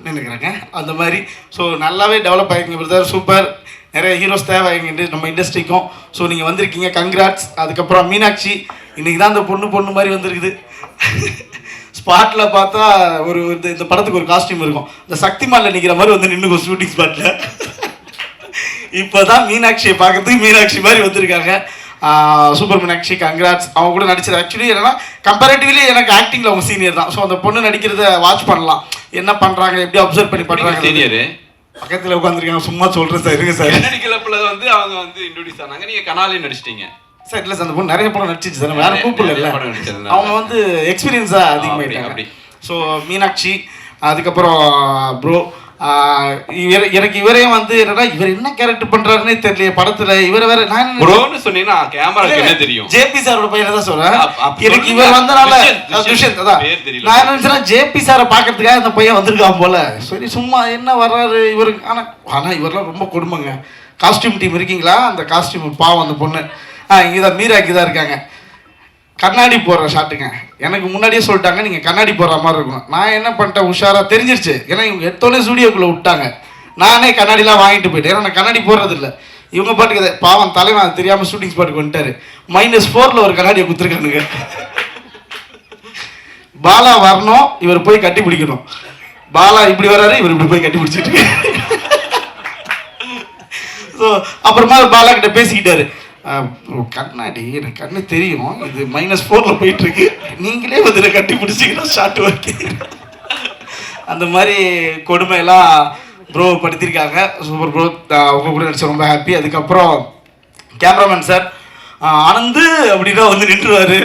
நின்றுக்கிறாங்க அந்த மாதிரி. ஸோ நல்லாவே டெவலப் ஆகிருக்கீங்க பிரதர், சூப்பர். நிறைய ஹீரோஸ் தேவை நம்ம இண்டஸ்ட்ரிக்கும். ஸோ நீங்கள் வந்திருக்கீங்க, கங்க்ராட்ஸ். அதுக்கப்புறம் மீனாட்சி இன்றைக்கி தான் அந்த பொண்ணு மாதிரி வந்திருக்குது. ஸ்பாட்டில் பார்த்தா இந்த படத்துக்கு ஒரு காஸ்டியூம் இருக்கும், இந்த சக்திமானில் நிற்கிற மாதிரி வந்து நின்றுக்கும் ஷூட்டிங் ஸ்பாட்டில். இப்போ தான் மீனாட்சியை பார்க்கறதுக்கு மீனாட்சி மாதிரி வந்திருக்காங்க. Super Meenakshi, congrats. அவங்க கூட நடிச்சது ஆக்சுவலி என்னன்னா கம்பேரிட்டிவ்லி எனக்கு ஆக்டிங்கில் அவங்க சீனியர் தான். ஸோ அந்த பொண்ணு நடிக்கிறத வாட்ச் பண்ணலாம், என்ன பண்ணுறாங்க, எப்படி அப்சர்வ் பண்ணி பண்ணுறாங்க. சீனியர் பக்கத்தில் உட்காந்துருக்காங்க, சும்மா சொல்கிறேன் சார். இருங்க சார், கன்னடி கிளப்பில் வந்து அவங்க வந்து இன்ட்ரோடியூஸ் ஆனாங்க, நீங்கள் கனாலே நடிச்சிட்டீங்க சார். இல்லை சார் அந்த பொண்ணு நிறைய படம் நடிச்சிச்சு சார், வேறு கூப்பிடல. அவங்க வந்து எக்ஸ்பீரியன்ஸாக அதிகமாகிட்டாங்க. ஸோ மீனாட்சி, அதுக்கப்புறம் ப்ரோ எனக்கு இவரே வந்து என்னன்னா இவர் என்ன கேரக்டர் பண்றாருன்னே தெரியல படத்துல. இவரை வேற நான் ப்ரோன்னு சொன்னீங்கன்னா கேமராக்கு என்ன தெரியும்? ஜேபி சாரோட பையனை தான் சொல்றேன். எனக்கு இவர் வந்தனால துஷ்யந்த் அதான் நான் நினைச்சேன் ஜேபி சாரை பாக்குறதுக்காக இந்த பையன் வந்திருக்கான் போல. சரி சும்மா என்ன வர்றாரு இவரு. ஆனா இவரெல்லாம் ரொம்ப கொடுமைங்க. காஸ்டியூம் டீம் இருக்கீங்களா? அந்த காஸ்டியூம் பாவம் அந்த பொண்ணு இங்கதான் மீராக்கி தான் இருக்காங்க. கண்ணாடி போடுற ஷாட்டுங்க. எனக்கு முன்னாடியே சொல்லிட்டாங்க நீங்கள் கண்ணாடி போடுற மாதிரி இருக்கும். நான் என்ன பண்ணிட்டேன் உஷாராக தெரிஞ்சிருச்சு. ஏன்னா இவங்க எடுத்தோடனே ஸ்டூடியோக்குள்ளே விட்டாங்க. நானே கண்ணாடிலாம் வாங்கிட்டு போயிட்டேன். ஏன்னா நான் கண்ணாடி போடுறது இல்லை. இவங்க பாட்டுக்கு பாவம் தலைவன் அது தெரியாமல் ஷூட்டிங் ஸ்பாட்டுக்கு வந்துட்டாரு. -4 ஒரு கண்ணாடியை குத்துருக்கானுங்க. பாலா வரணும், இவர் போய் கட்டி பிடிக்கணும். பாலா இப்படி வர்றாரு, இவர் இப்படி போய் கட்டி பிடிச்சிட்டு. ஸோ அப்புறமா பாலா கிட்ட பேசிக்கிட்டாரு. கண்ணாடி எனக்கு கண்ணு தெரியும், இது -4 போயிட்டு இருக்கு, நீங்களே வந்து கட்டி பிடிச்சிக்கணும் ஷார்ட் ஒர்க்கு. அந்த மாதிரி கொடுமையெல்லாம் ப்ரோ படுத்திருக்காங்க. சூப்பர் ப்ரோ, உங்க கூட நடிச்ச ரொம்ப ஹாப்பி. அதுக்கப்புறம் கேமராமேன் சார் ஆனந்து அப்படின்னா வந்து நின்றுவார்.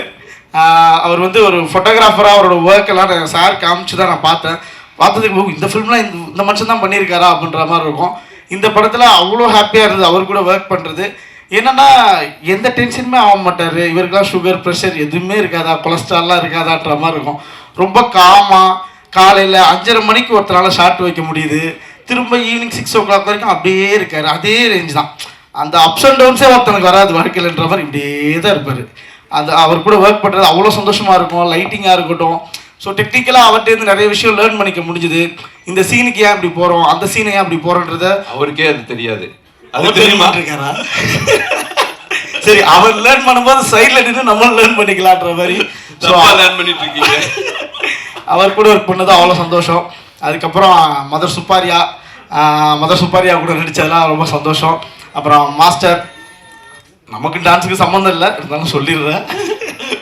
அவர் வந்து ஒரு ஃபோட்டோகிராஃபராக அவரோட ஒர்க்கெல்லாம் சார் காமிச்சு தான் நான் பார்த்தேன். பார்த்ததுக்கு இந்த ஃபிலிம்லாம் இந்த மனுஷன் தான் பண்ணியிருக்காரா அப்படின்ற மாதிரி இருக்கும். இந்த படத்தில் அவ்வளோ ஹாப்பியாக இருந்தது அவர் கூட ஒர்க் பண்ணுறது. என்னன்னா எந்த டென்ஷனுமே ஆக மாட்டார். இவருக்கெல்லாம் சுகர் ப்ரெஷர் எதுவுமே இருக்காதா, கொலஸ்ட்ரால்லாம் இருக்காதான்ற மாதிரி இருக்கும். ரொம்ப காமாக காலையில் 5:30 மணிக்கு ஒருத்தரால் ஷார்ட் வைக்க முடியுது. திரும்ப ஈவினிங் 6 o'clock வரைக்கும் அப்படியே இருக்கார். அதே ரேஞ்ச் தான். அந்த அப்ஸ் அண்ட் டவுன்ஸே ஒருத்தனுக்கு வராது வாழ்க்கையிலன்ற மாதிரி இப்படியே தான் இருப்பார். அந்த அவர் கூட ஒர்க் பண்ணுறது அவ்வளோ சந்தோஷமாக இருக்கும். லைட்டிங்காக இருக்கட்டும். ஸோ டெக்னிக்கலாக அவர்கிட்டருந்து நிறைய விஷயம் லேர்ன் பண்ணிக்க முடிஞ்சுது. இந்த சீனுக்கு ஏன் அப்படி போகிறோம், அந்த சீனை ஏன் அப்படி போகிறோன்றத அவருக்கே அது தெரியாது. அது தெரியுமா இருக்காரா? சரி, அவர் லேர்ன் பண்ணும்போது சைடில் நின்று நம்மளும் லேர்ன் பண்ணிக்கலான்ற மாதிரி லேர்ன் பண்ணிட்டு இருக்கீங்க. அவர் கூட ஒர்க் பண்ணது அவ்வளோ சந்தோஷம். அதுக்கப்புறம் மதர் சுப்பாரியா கூட நடித்ததெல்லாம் ரொம்ப சந்தோஷம். அப்புறம் மாஸ்டர், நமக்கு டான்ஸுக்கு சம்மந்தம் இல்லை இருந்தாலும் சொல்லிடுறேன்.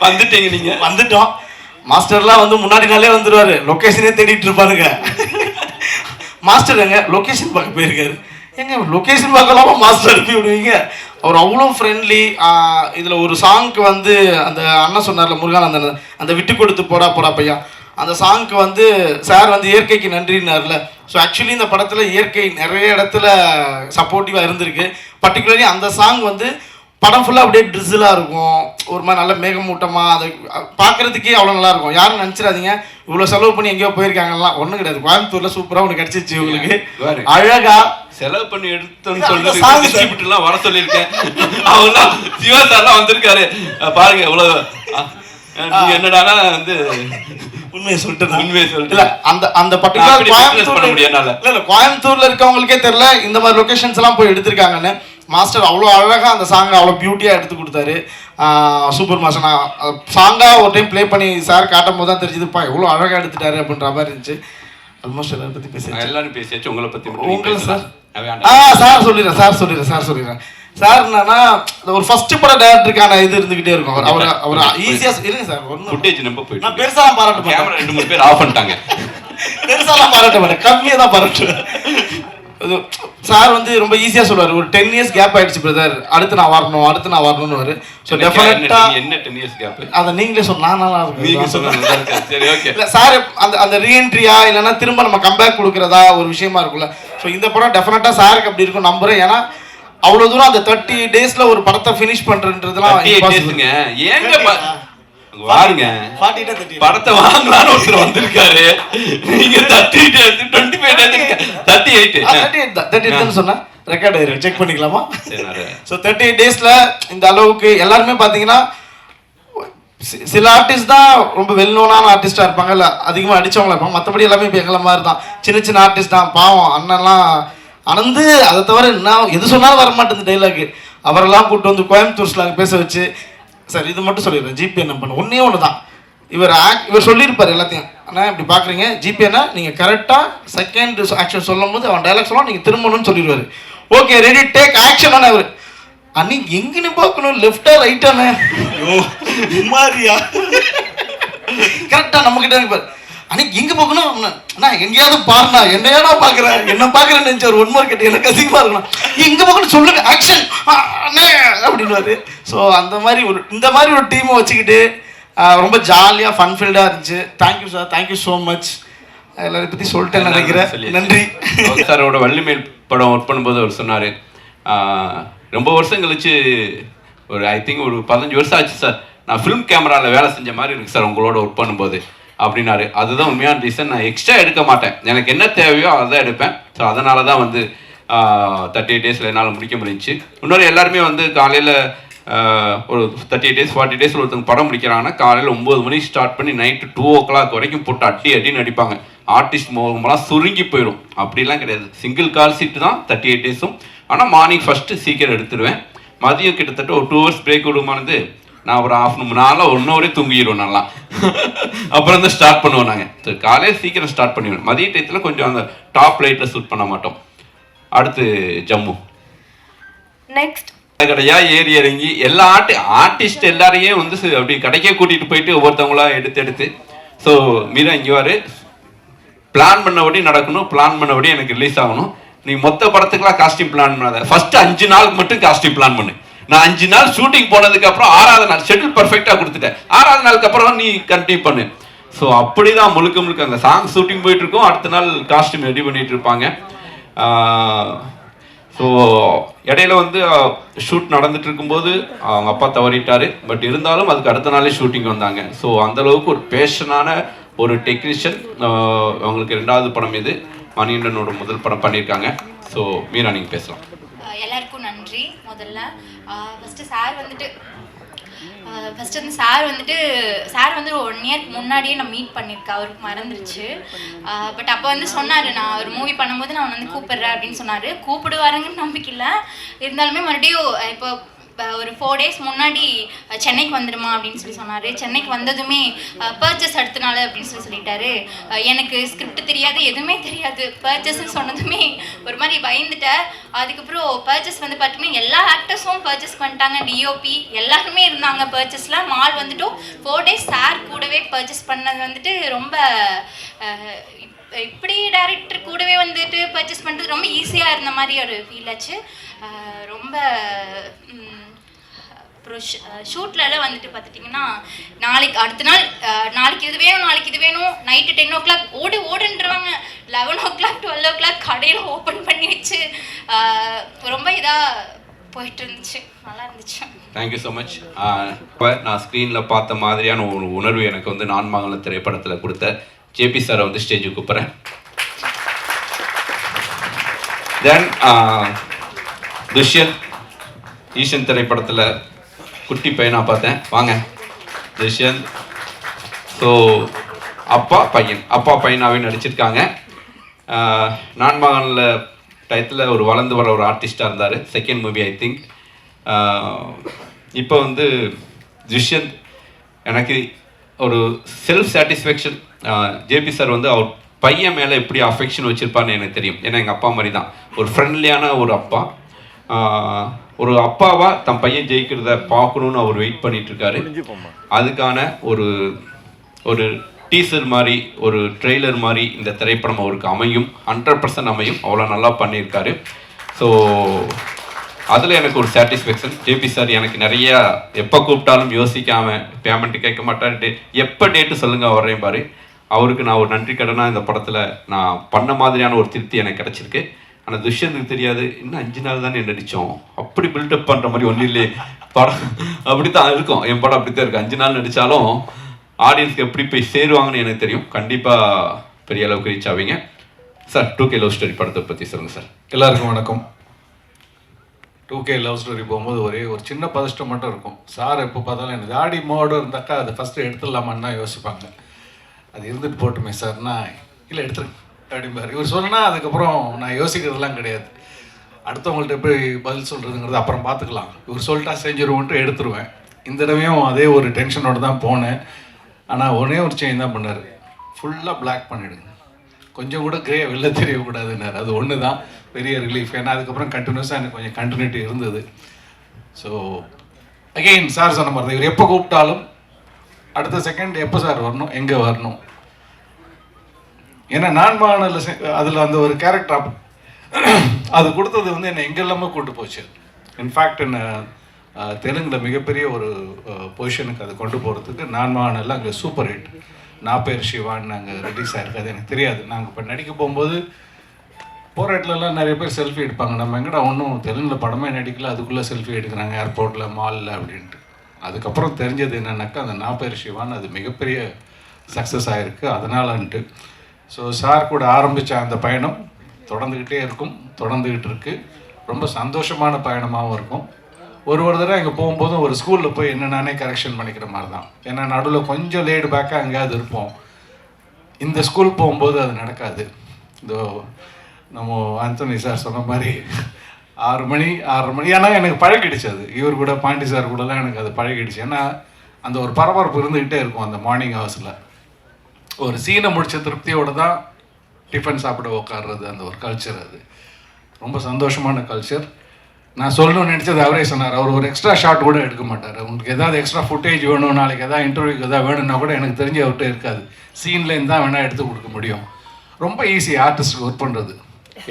வந்துட்டீங்க, நீங்கள் வந்துட்டோம். மாஸ்டர்லாம் வந்து முன்னாடி நாளே வந்துடுவார். லொக்கேஷனே தேடிட்டு இருப்பாருங்க. மாஸ்டர் எங்க லொக்கேஷன் பார்க்க போயிருக்காரு. எங்க லொக்கேஷன் பார்க்கலாமா மாஸ்டர் அனுப்பி விடுவீங்க? அவர் அவ்வளோ ஃப்ரெண்ட்லி. இதில் ஒரு சாங்க்கு வந்து அந்த அண்ணன் சொன்னார்ல முருகானந்தன், அந்த விட்டு கொடுத்து போடா பையா, அந்த சாங்க்கு வந்து சார் வந்து இயற்கைக்கு நன்றினார்ல. ஸோ ஆக்சுவலி இந்த படத்தில் இயற்கை நிறைய இடத்துல சப்போர்ட்டிவாக இருந்திருக்கு. பர்டிகுலர்லி அந்த சாங் வந்து படம் ஃபுல்லாக அப்படியே ட்ரிஸிலாக இருக்கும். ஒரு மாதிரி நல்ல மேகமூட்டமாக, அதை பார்க்குறதுக்கே அவ்வளோ நல்லாயிருக்கும். யாரும் நினச்சிடாதீங்க இவ்வளோ செலவு பண்ணி எங்கேயோ போயிருக்காங்கலாம். ஒன்றும் கிடையாது. கோயம்புத்தூரில் சூப்பராக ஒன்று கிடச்சிச்சு உங்களுக்கு. அழகா செலவு பண்ணி எடுத்தோன்னு சொல்லிட்டு வர சொல்லியிருக்கேன். அவங்களாம் சிவா சார்லாம் வந்திருக்காரு பாருங்க. எவ்வளோ என்னடானா வந்து உண்மையை சொல்லிட்டு இல்ல அந்த கோயம்புத்தூர்ல இருக்கவங்களுக்கே தெரியல இந்த மாதிரி லொகேஷன்ஸ் எல்லாம் போய் எடுத்திருக்காங்கன்னு. மாஸ்டர் அவ்வளோ அழகா அந்த சாங்கை அவ்வளோ பியூட்டியா எடுத்து கொடுத்தாரு. Super master. நான் சாங்கா ஒரு டைம் ப்ளே பண்ணி சார் காட்டும் போது தான் தெரிஞ்சதுப்பா எவ்வளோ அழகா எடுத்துட்டாரு அப்படின்ற மாதிரி இருந்துச்சு. ஆல்மோஸ்ட் எல்லாரும் பத்தி பேசி எல்லாரும் பேசியாச்சு. உங்களை பத்தி உங்களை சார் சார் சொல்லிடுறேன். சார் என்னன்னா ஒரு ஃபர்ஸ்ட் பட டைரக்டருக்கான இது இருந்துகிட்டே இருக்கும். அவர் ஈஸியா இருங்க சார். ஃபுட்டேஜ் நம்ப போயிட்டு நான் பெருசாலாம் பாராட்ட மாட்டேன். கேமரா 2-3 பேர் ஆஃப் பண்ணிட்டாங்க. பெருசாலாம் பாராட்ட மாட்டேன், கம்மியாக தான் பாராட்டுவேன். சார் வந்து ரொம்ப ஈஸியா சொல்லுவார். ஒரு 10 years கேப் ஆயிடுச்சு பிரதர், அடுத்து நான் வரணும்னு. ஸோ டெஃபினட்டா என்ன 10 years கேப் அதை நீங்களே சொல்லலாம். நல்லா இருக்கும் நீங்க சொல்லுங்க. சரி, ஓகே. இல்ல சார் அந்த ரீஎன்ட்ரியா இல்லைன்னா திரும்ப நம்ம கம்பேக் கொடுக்குறதா ஒரு விஷயமா இருக்கும்ல. ஸோ இந்த படம் டெஃபினட்டா சாருக்கு அப்படி இருக்கும் நம்புறேன். ஏன்னா அவ்வளவு தூரம் அந்த 30 daysல ஒரு படத்தை ஃபினிஷ் பண்றதுன்றதுலாம் ஏங்க பாருங்க. படத்தை வாங்கலான்னு ஒருத்தர் வந்திருக்காரு. நீங்க 38 சொன்னா ரெக்கார்ட் ஆயிரும், செக் பண்ணிக்கலாமா? ஸோ 38 daysல இந்த அளவுக்கு எல்லாருமே பார்த்தீங்கன்னா சில ஆர்டிஸ்ட் தான் ரொம்ப வெல் நோனான ஆர்டிஸ்டாக இருப்பாங்க, இல்லை அதிகமாக அடித்தவங்களா இருப்பாங்க. மற்றபடி எல்லாமே இப்போ எங்களை மாதிரி தான் சின்ன ஆர்டிஸ்ட் தான். பாவம் அண்ணன்லாம் அனந்து அதை தவிர என்ன எது சொன்னாலும் வர மாட்டேங்குது டைலாக். அவரெல்லாம் கூப்பிட்டு வந்து கோயம்புத்தூர்ஸ்ல பேச வச்சு, சார் இது மட்டும் சொல்லிடுறேன், ஜிபே என்ன பண்ண ஒன்று தான். இவர் சொல்லியிருப்பார் எல்லாத்தையும். ஆனால் இப்படி பார்க்குறீங்க ஜிபேனா நீங்கள் கரெக்டாக செகண்ட் ஆக்ஷன் சொல்லும் போது அவன் டைலாக் சொல்லலாம், நீங்கள் திரும்பணும்னு சொல்லிடுவார். Okay ready take action. ஆனால் அவர் அன்னைக்கு எங்கன்னு பார்க்கணும், லெஃப்டா ரைட்டானே மாதிரியா கரெக்டாக நம்மக்கிட்ட இருப்பார். அன்னைக்கு எங்கே பார்க்கணும் அண்ணா எங்கேயாவது பாருண்ணா, என்னையானா பார்க்குறேன், என்ன பார்க்குறேன்னு நினச்சி ஒரு 1 mark எனக்கு அதிகமாக இருக்கணும், எங்கே பார்க்கணும் சொல்லுங்க ஆக்ஷன் அண்ணே அப்படின்வாரு. ஸோ அந்த மாதிரி இந்த மாதிரி ஒரு டீமை வச்சுக்கிட்டு ரொம்ப ஜாலியாக ஃபன்ஃபில்டாக இருந்துச்சு. Thank you sir, thank you so much. எல்லாரையும் பற்றி சொல்லிட்டேன் நினைக்கிறேன். நன்றி. சாரோட வள்ளிமேல் படம் ஒர்க் பண்ணும்போது அவர் சொன்னார், ரொம்ப வருஷம் கழிச்சு ஒரு ஐ திங்க் ஒரு 15 வருஷம் ஆச்சு சார், நான் ஃபிலிம் கேமராவில் வேலை செஞ்ச மாதிரி இருக்குது சார் உங்களோட ஒர்க் பண்ணும்போது அப்படின்னாரு. அதுதான் உண்மையான ரீசன். நான் எக்ஸ்ட்ரா எடுக்க மாட்டேன், எனக்கு என்ன தேவையோ அதான் எடுப்பேன். ஸோ அதனால தான் வந்து 38 டேஸில் என்னால் முடிக்க முடிஞ்சிச்சு. இன்னொரு எல்லாருமே வந்து காலையில் ஒரு 38 டேஸ் 40 டேஸில் ஒருத்தவங்க படம் முடிக்கிறாங்கன்னா காலையில் 9 மணிக்கு ஸ்டார்ட் பண்ணி நைட்டு 2 o'clock வரைக்கும் போட்டு அடின்னு அடிப்பாங்க. ஆர்டிஸ்ட் முகமெல்லாம் சுருங்கி போயிடும். அப்படிலாம் கிடையாது, சிங்கிள் கால் சீட்டு தான் 38 டேஸும். ஆனால் மார்னிங் ஃபஸ்ட்டு சீக்கிரம் எடுத்துடுவேன். மதியம் கிட்டத்தட்ட ஒரு 2 hours பிரேக் விடுமானது நான் ஒரு ½ நாளில் 1 hour தூங்கிடுவோம் நல்லா. அப்புறம் தான் ஸ்டார்ட் பண்ணுவோம் நாங்கள். ஸோ காலையில் சீக்கிரம் ஸ்டார்ட் பண்ணிடுவோம். மதிய டயத்தில் கொஞ்சம் அந்த டாப் லைட்டில் ஷூட் பண்ண மாட்டோம். அடுத்து ஜம்மு. நெக்ஸ்ட் கடையா ஏறி இறங்கி எல்லா ஆர்டிஸ்ட் எல்லாரையும் வந்து அப்படி கடைக்கே கூட்டிகிட்டு போயிட்டு ஒவ்வொருத்தவங்களா எடுத்து ஸோ மீரா இங்கே வாரு, பிளான் பண்ணபடி நடக்கணும், பிளான் பண்ணபடி எனக்கு ரிலீஸ் ஆகணும். நீ மொத்த படத்துக்குலாம் காஸ்டியூம் பிளான் பண்ணாத, ஃபர்ஸ்ட் 5 நாளுக்கு மட்டும் காஸ்டியூம் பிளான் பண்ணு. நான் 5 நாள் ஷூட்டிங் போனதுக்கு அப்புறம் 6வது நாள் ஷெட்யூல் பர்ஃபெக்டாக கொடுத்துட்டேன். 6வது நாளுக்கு அப்புறம் நீ கண்டினியூ பண்ணு. ஸோ அப்படிதான் முழுக்க அந்த சாங் ஷூட்டிங் போயிட்டு இருக்கோம், அடுத்த நாள் காஸ்டியூம் ரெடி பண்ணிட்டு இருப்பாங்க. ஸோ இடையில வந்து ஷூட் நடந்துட்டு இருக்கும்போது அவங்க அப்பா தவறிட்டாரு. பட் இருந்தாலும் அதுக்கு அடுத்த நாளே ஷூட்டிங் வந்தாங்க. ஸோ அந்த அளவுக்கு ஒரு பேஷனான ஒரு டெக்னீஷியன். அவங்களுக்கு 2வது படம் இது, மணிகண்டனோட முதல் படம் பண்ணியிருக்காங்க. ஸோ மீரா நீங்கள் பேசலாம். எல்லாருக்கும் நன்றி. முதல்ல ஃபஸ்ட்டு சார் வந்துட்டு சார் வந்து 1 இயர்க்கு முன்னாடியே நான் மீட் பண்ணியிருக்கேன், அவருக்கு மறந்துருச்சு. பட் அப்போ வந்து சொன்னார், நான் ஒரு மூவி பண்ணும்போது நான் வந்து கூப்பிடுறேன் அப்படின்னு சொன்னார். கூப்பிடுவாருங்கன்னு நம்பிக்கை இல்லை, இருந்தாலுமே மறுபடியும் இப்போ ஒரு 4 days முன்னாடி சென்னைக்கு வந்துடுமா அப்படின்னு சொன்னார். சென்னைக்கு வந்ததுமே பர்ச்சேஸ் அடுத்த நாள் அப்படின்னு சொல்லிட்டாரு. எனக்கு ஸ்கிரிப்ட் தெரியாது, எதுவுமே தெரியாது. பர்ச்சேஸ்ன்னு சொன்னதுமே ஒரு மாதிரி பயந்துட்டேன். அதுக்கப்புறம் பர்ச்சேஸ் வந்து பார்த்தீங்கன்னா எல்லா ஆக்டர்ஸும் பர்ச்சேஸ் பண்ணிட்டாங்க, டிஓபி எல்லாருமே இருந்தாங்க பர்ச்சேஸில். மால் வந்துட்டும் 4 days சார் கூடவே பர்ச்சேஸ் பண்ணது வந்துட்டு ரொம்ப இப்படி டைரக்டர் கூடவே வந்துட்டு பர்ச்சேஸ் பண்ணுறது ரொம்ப ஈஸியாக இருந்த மாதிரி ஒரு ஃபீல் ஆச்சு. ரொம்ப அப்புறம் ஷூட்லலாம் வந்துட்டு பார்த்துட்டிங்கன்னா அடுத்த நாள் நாளைக்கு இது வேணும் நைட்டு 10 o'clock ஓடுன்றாங்க. 11 o'clock 12 o'clock கடையில் ஓப்பன் பண்ணி வச்சு ரொம்ப இதாக போயிட்டு இருந்துச்சு, நல்லா இருந்துச்சு. Thank you so much. நான் ஸ்க்ரீனில் பார்த்த மாதிரியான ஒரு உணர்வு எனக்கு வந்து நான் மகன் திரைப்படத்தில் கொடுத்த ஜேபி சாரை வந்து ஸ்டேஜுக்கு கூப்பிட்றேன். தென் துஷ்யந்த் ஈஷன் திரைப்படத்தில் குட்டி பையனாக பார்த்தேன். வாங்க துஷ்யந்த். ஸோ அப்பா பையனாகவே நடிச்சிருக்காங்க. நான் மகனில் டயத்தில் ஒரு வளர்ந்து வர ஒரு ஆர்டிஸ்டாக இருந்தார். Second movie I think. இப்போ வந்து துஷ்யந்த் எனக்கு ஒரு செல்ஃப் சாட்டிஸ்ஃபேக்ஷன். ஜேபி சார் வந்து அவர் பையன் மேலே எப்படி அஃபெக்ஷன் வச்சுருப்பான்னு எனக்கு தெரியும். ஏன்னா எங்கள் அப்பா மாதிரி தான் ஒரு ஃப்ரெண்ட்லியான ஒரு அப்பா. ஒரு அப்பாவா தன் பையன் ஜெயிக்கிறத பார்க்கணுன்னு அவர் வெயிட் பண்ணிட்டு இருக்காரு. அதுக்கான ஒரு டீசர் மாதிரி ஒரு ட்ரெய்லர் மாதிரி இந்த திரைப்படம் அவருக்கு அமையும், 100% அமையும். அவ்வளோ நல்லா பண்ணியிருக்காரு. ஸோ அதில் எனக்கு ஒரு சாட்டிஸ்ஃபேக்ஷன். ஜேபி சார் எனக்கு நிறையா எப்போ கூப்பிட்டாலும் யோசிக்காமல் பேமெண்ட்டு கேட்க மாட்டான்ட்டு எப்போ டேட்டு சொல்லுங்கள் வர்றேன் பாரு. அவருக்கு நான் ஒரு நன்றி கடனாக இந்த படத்தில் நான் பண்ண மாதிரியான ஒரு திருப்தி எனக்கு கிடச்சிருக்கு. ஆனால் துஷ்யந்துக்கு தெரியாது, இன்னும் 5 நாள் தானே நடித்தோம், அப்படி பில்டப் பண்ணுற மாதிரி ஒன்றும் இல்லையே படம். அப்படி தான் இருக்கும் என் படம், அப்படி தான் இருக்குது. 5 நாள் நடித்தாலும் ஆடியன்ஸ்க்கு எப்படி போய் சேருவாங்கன்னு எனக்கு தெரியும். கண்டிப்பாக பெரிய அளவுக்கு ரீச் ஆவீங்க சார். 2K லவ் ஸ்டோரி படத்தை பற்றி சொல்லுங்கள் சார். எல்லாருக்கும் வணக்கம். 2K லவ் ஸ்டோரி போகும்போது ஒரு சின்ன பதஷ்டம் மட்டும் இருக்கும். சார் எப்போ பார்த்தாலும் எனக்கு தாடி மோடு இருந்தாக்கா அதை ஃபஸ்ட்டு எடுத்துடலாமான்னு தான் யோசிப்பாங்க. அது இருந்துட்டு போட்டுமே சார்னா இல்லை எடுத்துருங்க அப்படிம்பார். இவர் சொன்னால் அதுக்கப்புறம் நான் யோசிக்கிறதுலாம் கிடையாது. அடுத்தவங்கள்ட்ட எப்படி பதில் சொல்கிறதுங்கிறது அப்புறம் பார்த்துக்கலாம், இவர் சொல்லிட்டா செஞ்சுருவோன்ட்டு எடுத்துருவேன். இந்த தடவையும் அதே ஒரு டென்ஷனோடு தான் போனேன். ஆனால் ஒரே ஒரு சேஞ்ச் தான் பண்ணார், ஃபுல்லாக பிளாக் பண்ணிவிடுங்க, கொஞ்சம் கூட கிரே வெளில தெரியக்கூடாதுன்னாரு. அது ஒன்று தான் பெரிய ரிலீஃப். ஏன்னா அதுக்கப்புறம் கண்டினியூஸாக எனக்கு கொஞ்சம் கண்டினியூட்டி இருந்தது. ஸோ அகெயின் சார் சொன்ன மாதிரி தான், இவர் எப்போ கூப்பிட்டாலும் அடுத்த செகண்ட் எப்போ சார் வரணும், எங்கே வரணும். ஏன்னா நான் மகனில் அதில் அந்த ஒரு கேரக்டர் அது கொடுத்தது வந்து என்னை எங்கெல்லாமே கூப்பிட்டு போச்சு. இன்ஃபேக்ட் என்னை தெலுங்கில் மிகப்பெரிய ஒரு பொசிஷனுக்கு அதை கொண்டு போகிறதுக்கு நான் மானெல்லாம் அங்கே சூப்பர் ஹிட். நான் பேர் சிவான்னு அங்கே ரிலீஸ் ஆகிருக்கு. அது எனக்கு தெரியாது. நாங்கள் இப்போ நடிக்க போகும்போது போகிற இடத்துலலாம் நிறைய பேர் செல்ஃபி எடுப்பாங்க. நம்ம எங்கடா ஒன்றும் தெலுங்கில் படமே நடிக்கல, அதுக்குள்ளே செல்ஃபி எடுக்கிறாங்க ஏர்போர்ட்டில், மாலில் அப்படின்ட்டு. அதுக்கப்புறம் தெரிஞ்சது என்னென்னாக்கா அந்த நான் பேர் சிவான்னு அது மிகப்பெரிய சக்ஸஸ் ஆகிருக்கு. அதனாலன்ட்டு ஸோ சார் கூட ஆரம்பித்த அந்த பயணம் தொடர்ந்துக்கிட்டே இருக்கும், தொடர்ந்துக்கிட்டு இருக்குது. ரொம்ப சந்தோஷமான பயணமாகவும் இருக்கும். ஒரு தடவை இங்கே போகும்போதும் ஒரு ஸ்கூலில் போய் என்ன நானே கரெக்ஷன் பண்ணிக்கிற மாதிரி தான். ஏன்னா நடுவில் கொஞ்சம் லேடு பேக்காக எங்கேயாவது இருப்போம். இந்த ஸ்கூல் போகும்போது அது நடக்காது. இதோ நம்ம ஆந்தோனி சார் சொன்ன மாதிரி 6 மணி 6:30 மணி. ஏன்னா எனக்கு பழகிடுச்சு அது. இவர் கூட பாண்டி சார் கூடலாம் எனக்கு அது பழகிடுச்சு. ஏன்னா அந்த ஒரு பரபரப்பு இருந்துக்கிட்டே இருக்கும் அந்த மார்னிங் ஹவர்ஸில். ஒரு சீனை முடித்த திருப்தியோடு தான் டிஃபன் சாப்பிட உட்காடுறது. அந்த ஒரு கல்ச்சர் அது ரொம்ப சந்தோஷமான கல்ச்சர். நான் சொல்லணும்னு நினச்சது அவரே சொன்னார். அவர் ஒரு எக்ஸ்ட்ரா ஷாட் கூட எடுக்க மாட்டார். உங்களுக்கு எதாவது எக்ஸ்ட்ரா ஃபுட்டேஜ் வேணும், நாளைக்கு எதாவது இன்டர்வியூக்கு எதாவது வேணும்னா கூட எனக்கு தெரிஞ்ச அவர்கிட்ட இருக்காது. சீன்லேருந்து தான் வேணால் எடுத்து கொடுக்க முடியும். ரொம்ப ஈஸி ஆர்டிஸ்ட்டுக்கு ஒர்க் பண்ணுறது.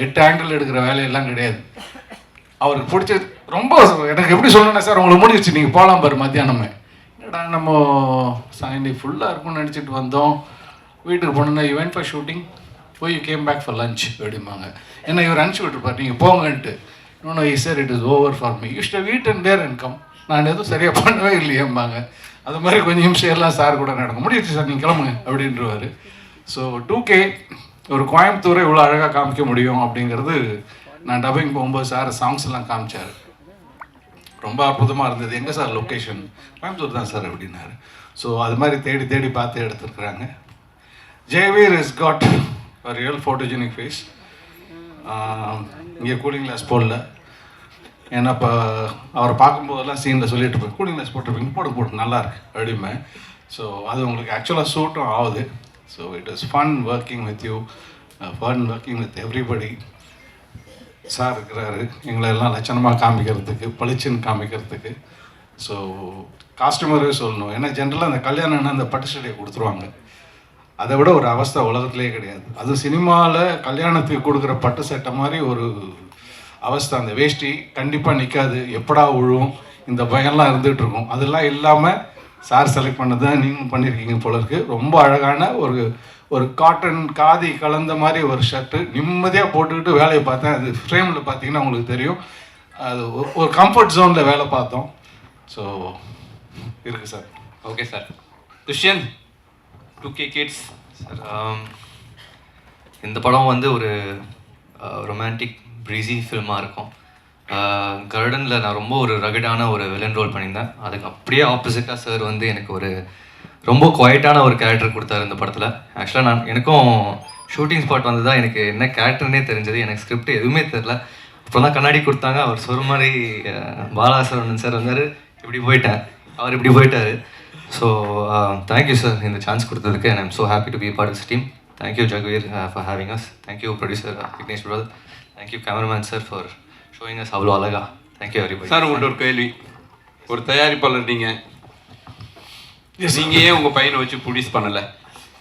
8 ஆங்கிள் எடுக்கிற வேலையெல்லாம் கிடையாது. அவருக்கு பிடிச்சது ரொம்ப. எனக்கு எப்படி சொல்லணும்னா சார் உங்களுக்கு முடிஞ்சிச்சு, நீங்கள் போகலாம் பாரு மத்தியானமே. என்னடா நம்ம சாயந்தரம் ஃபுல்லாக இருக்கும்னு நினச்சிட்டு வந்தோம். வீட்டுக்கு போனோன்னா யூ வென்ட் ஃபார் ஷூட்டிங், போய் you came back for lunch அப்படிம்பாங்க. ஏன்னா இவர் அனுப்பிச்சி விட்டுருப்பார் நீங்கள் போங்கன்ட்டு. நோ ஈ sir it is over for me, you should wait and there and come. நான் எதுவும் சரியாக பண்ணவே இல்லையேம்பாங்க. அது மாதிரி கொஞ்சம் நிமிஷம் எல்லாம் சார் கூட நடக்கும். முடிஞ்சிச்சு சார் நீங்கள் கிளம்புங்க அப்படின்றவாரு. ஸோ 2K ஒரு கோயம்புத்தூரை இவ்வளோ அழகாக காமிக்க முடியும் அப்படிங்கிறது நான் டப்பிங் போகும்போது சார் சாங்ஸ் எல்லாம் காமிச்சார். ரொம்ப அற்புதமாக இருந்தது. எங்கே சார் லொக்கேஷன்? கோயம்புத்தூர் தான் சார் அப்படின்னாரு. ஸோ அது மாதிரி தேடி தேடி பார்த்து எடுத்துருக்குறாங்க. Jayaveer is got a real photogenic face. இங்கே கூலிங் கிளாஸ் போடல. ஏன்னா இப்போ அவரை பார்க்கும்போதெல்லாம் சீனில் சொல்லிட்டு இருப்பேன், கூலிங் கிளாஸ் போட்டிருப்பீங்க, போட்டு நல்லா இருக்கு அப்படிமே. ஸோ அது உங்களுக்கு ஆக்சுவலாக சூட்டும் ஆகுது. So it is fun working with you, fun working with everybody. Sir இருக்கிறாரு எங்களை எல்லாம் லட்சணமாக காமிக்கிறதுக்கு, பளிச்சுன்னு காமிக்கிறதுக்கு. ஸோ காஸ்டியூமரே சொல்லணும். ஏன்னா ஜென்ரலாக அந்த கல்யாணம்னா அந்த பட்டு சட்டையை கொடுத்துருவாங்க. அதை விட ஒரு அவஸ்தை உலகத்திலே கிடையாது. அது சினிமாவில் கல்யாணத்துக்கு கொடுக்குற பட்டு சட்டை மாதிரி ஒரு அவஸ்தை. அந்த வேஷ்டி கண்டிப்பாக நிற்காது, எப்படா விழுவும், இந்த பயம்லாம் இருந்துகிட்டு இருக்கும். அதெல்லாம் இல்லாமல் சார் செலக்ட் பண்ணது தான் நீங்களும் பண்ணியிருக்கீங்க போல இருக்குது. ரொம்ப அழகான ஒரு காட்டன் காதி கலந்த மாதிரி ஒரு ஷர்ட்டு நிம்மதியாக போட்டுக்கிட்டு வேலையை பார்த்தேன். அது ஃப்ரேமில் பார்த்தீங்கன்னா உங்களுக்கு தெரியும். அது ஒரு கம்ஃபர்ட் ஜோனில் வேலை பார்த்தோம். ஸோ இருக்குது sir. Okay sir. Dushyant, 2K kids sir, இந்த படம் வந்து ஒரு ரொமான்டிக் ப்ரீஸி ஃபில்மாக இருக்கும். கர்டனில் நான் ரொம்ப ஒரு ரகடான ஒரு வில்லன் ரோல் பண்ணியிருந்தேன். அதுக்கு அப்படியே ஆப்போசிட்டாக சார் வந்து எனக்கு ஒரு ரொம்ப குவைட்டான ஒரு கேரக்டர் கொடுத்தாரு இந்த படத்தில். ஆக்சுவலாக எனக்கும் ஷூட்டிங் ஸ்பாட் வந்து தான் எனக்கு என்ன கேரக்டர்னே தெரிஞ்சது. எனக்கு ஸ்கிரிப்ட் எதுவுமே தெரில. அப்புறம் தான் கண்ணாடி கொடுத்தாங்க. அவர் சொன்ன மாதிரி பாலாசரவணன் சார் வந்தார், இப்படி போயிட்டேன், அவர் இப்படி போயிட்டார். ஸோ தேங்க்யூ சார் இந்த சான்ஸ் கொடுத்ததுக்கு. And I'm so happy to be part of team. Thank you Jagaveer for having us. Thank you producer Vignesh brother. Thank you cameraman sir for showing us அவ்வளோ அழகா. Thank you everybody. சார் உங்கள்கிட்ட ஒரு கேள்வி. ஒரு தயாரிப்பாளர் நீங்கள் ஏன் உங்கள் பையனை வச்சு ப்ரொடியூஸ் பண்ணலை?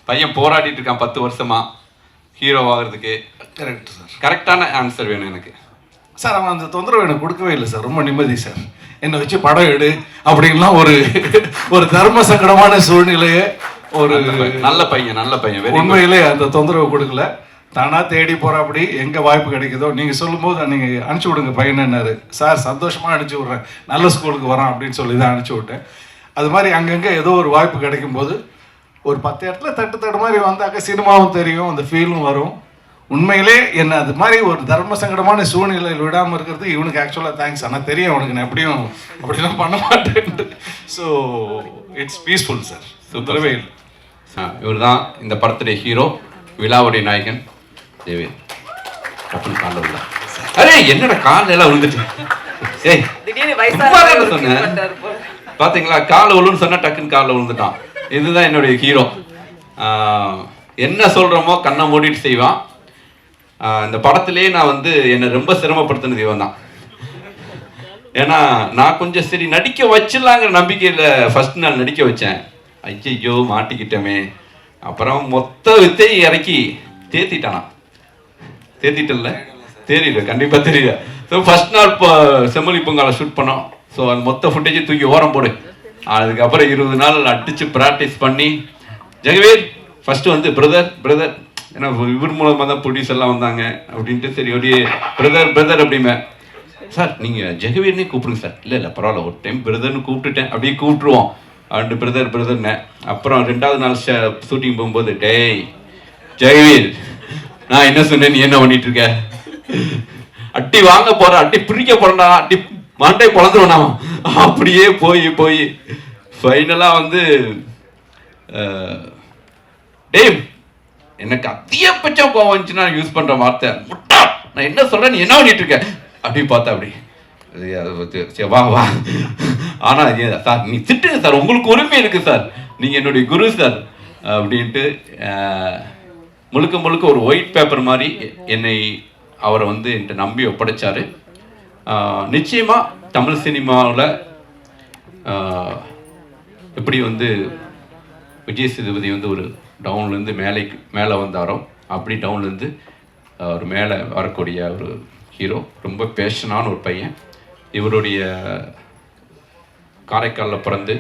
பையன் போராடிட்டு இருக்கான் 10 வருஷமா ஹீரோ ஆகிறதுக்கு. Correct sir. கரெக்டான ஆன்சர் வேணும் எனக்கு. சார் அவன் அந்த தொந்தரவு எனக்கு கொடுக்கவே இல்லை சார். ரொம்ப நிம்மதி சார். என்னை வச்சு படம் எடு அப்படின்லாம் ஒரு தர்ம சங்கடமான சூழ்நிலையே ஒரு நல்ல பையன் உண்மையிலே அந்த தொந்தரவு கொடுக்கல. தானாக தேடி போகிறாப்படி எங்கே வாய்ப்பு கிடைக்குதோ நீங்கள் சொல்லும்போது நீங்கள் அனுப்பிச்சி விடுங்க பையனாரு. சார் சந்தோஷமாக அனுப்பிச்சி விட்றேன், நல்ல ஸ்கூலுக்கு வரான் அப்படின்னு சொல்லி தான் அனுப்பிச்சி விட்டேன். அது மாதிரி அங்கங்கே ஏதோ ஒரு வாய்ப்பு கிடைக்கும்போது ஒரு 10 இடத்துல தட்டு மாதிரி வந்தாக்க சினிமாவும் தெரியும், அந்த ஃபீலும் வரும். உண்மையிலே என்ன அது மாதிரி ஒரு தர்ம சங்கடமான சூழ்நிலையில் விடாமல் இருக்கிறது இவனுக்கு ஆக்சுவலாக தேங்க்ஸ். ஆனால் தெரியும் அவனுக்கு நான் எப்படியும் அப்படிலாம் பண்ண மாட்டேன்ட்டு. So it's peaceful sir. சுத்தரவே இல்லை. இவர் தான் இந்த படத்துடைய ஹீரோ, விழாவுடைய நாயகன் தேவேன். காலில் உள்ள அரே என்னோட காலில் எல்லாம் விழுந்துட்டு சொன்னேன் பார்த்தீங்களா? காலை விழுன்னு சொன்னால் டக்குன்னு காலில் விழுந்துட்டான். இதுதான் என்னுடைய ஹீரோ. என்ன சொல்கிறோமோ கண்ணை மூடிட்டு செய்வான். இந்த படத்திலே நான் வந்து என்னை ரொம்ப சிரமப்படுத்தினது இவன் தான். ஏன்னா நான் கொஞ்சம் சரி நடிக்க வச்சிடலாங்கிற நம்பிக்கையில் ஃபர்ஸ்ட் நாள் நடிக்க வச்சேன். ஐயோ மாட்டிக்கிட்டோமே. அப்புறம் மொத்த வித்தை இறக்கி தேத்திட்டானா. தேத்திட்டல தெரியல, கண்டிப்பாக தெரியல. ஸோ ஃபர்ஸ்ட் நாள் இப்போ செம்மொழி பொங்கலை ஷூட் பண்ணோம். ஸோ அது மொத்த ஃபுட்டேஜை தூக்கி ஓரம் போடு. அதுக்கப்புறம் 20 நாள் அடித்து ப்ராக்டிஸ் பண்ணி ஜெகவீர் ஃபஸ்ட்டு வந்து பிரதர் ஏன்னா இவர் மூலமாக தான் ப்ரொடியூசர்லாம் வந்தாங்க அப்படின்ட்டு சரி அப்படியே பிரதர் அப்படிமே சார் நீங்கள் ஜெகவீர்னே கூப்பிடுங்க சார். இல்லை பரவாயில்ல ஒரு டைம் பிரதர்னு கூப்பிட்டுட்டேன் அப்படியே கூப்பிட்ருவோம் அப்படின்ட்டு பிரதர்னு. அப்புறம் 2வது நாள் ஷூட்டிங் போகும்போது டேய் ஜெகவீர் நான் என்ன சொன்னேன், நீ என்ன பண்ணிட்டு இருக்க, அட்டி வாங்க போற, அட்டி பிரிக்க போறா, அட்டி மண்டை குழந்துருவோம் நாம. அப்படியே போய் ஃபைனலாக வந்து டேய் எனக்கு அதிகபட்சம் கோவம் வந்துச்சுன்னா யூஸ் பண்ற வார்த்தை முட்டா, நான் என்ன சொல்றேன் நீ என்ன பண்ணிட்டு இருக்க அப்படி பார்த்தா அப்படி வா ஆனா சார் நீ திட்டுங்க சார், உங்களுக்கு உரிமை இருக்கு சார், நீங்க என்னுடைய குரு சார் அப்படின்ட்டு முழுக்க ஒரு ஒயிட் பேப்பர் மாதிரி என்னை அவரை வந்து என்கிட்ட நம்பி ஒப்படைச்சாரு. நிச்சயமா தமிழ் சினிமாவில் எப்படி வந்து விஜய் சேதுபதி வந்து ஒரு டவுன்லேருந்து மேலே வந்தாரோ அப்படி டவுன்லேருந்து ஒரு மேலே வரக்கூடிய ஒரு ஹீரோ. ரொம்ப பேஷனான ஒரு பையன். இவருடைய காரைக்காலில் பிறந்து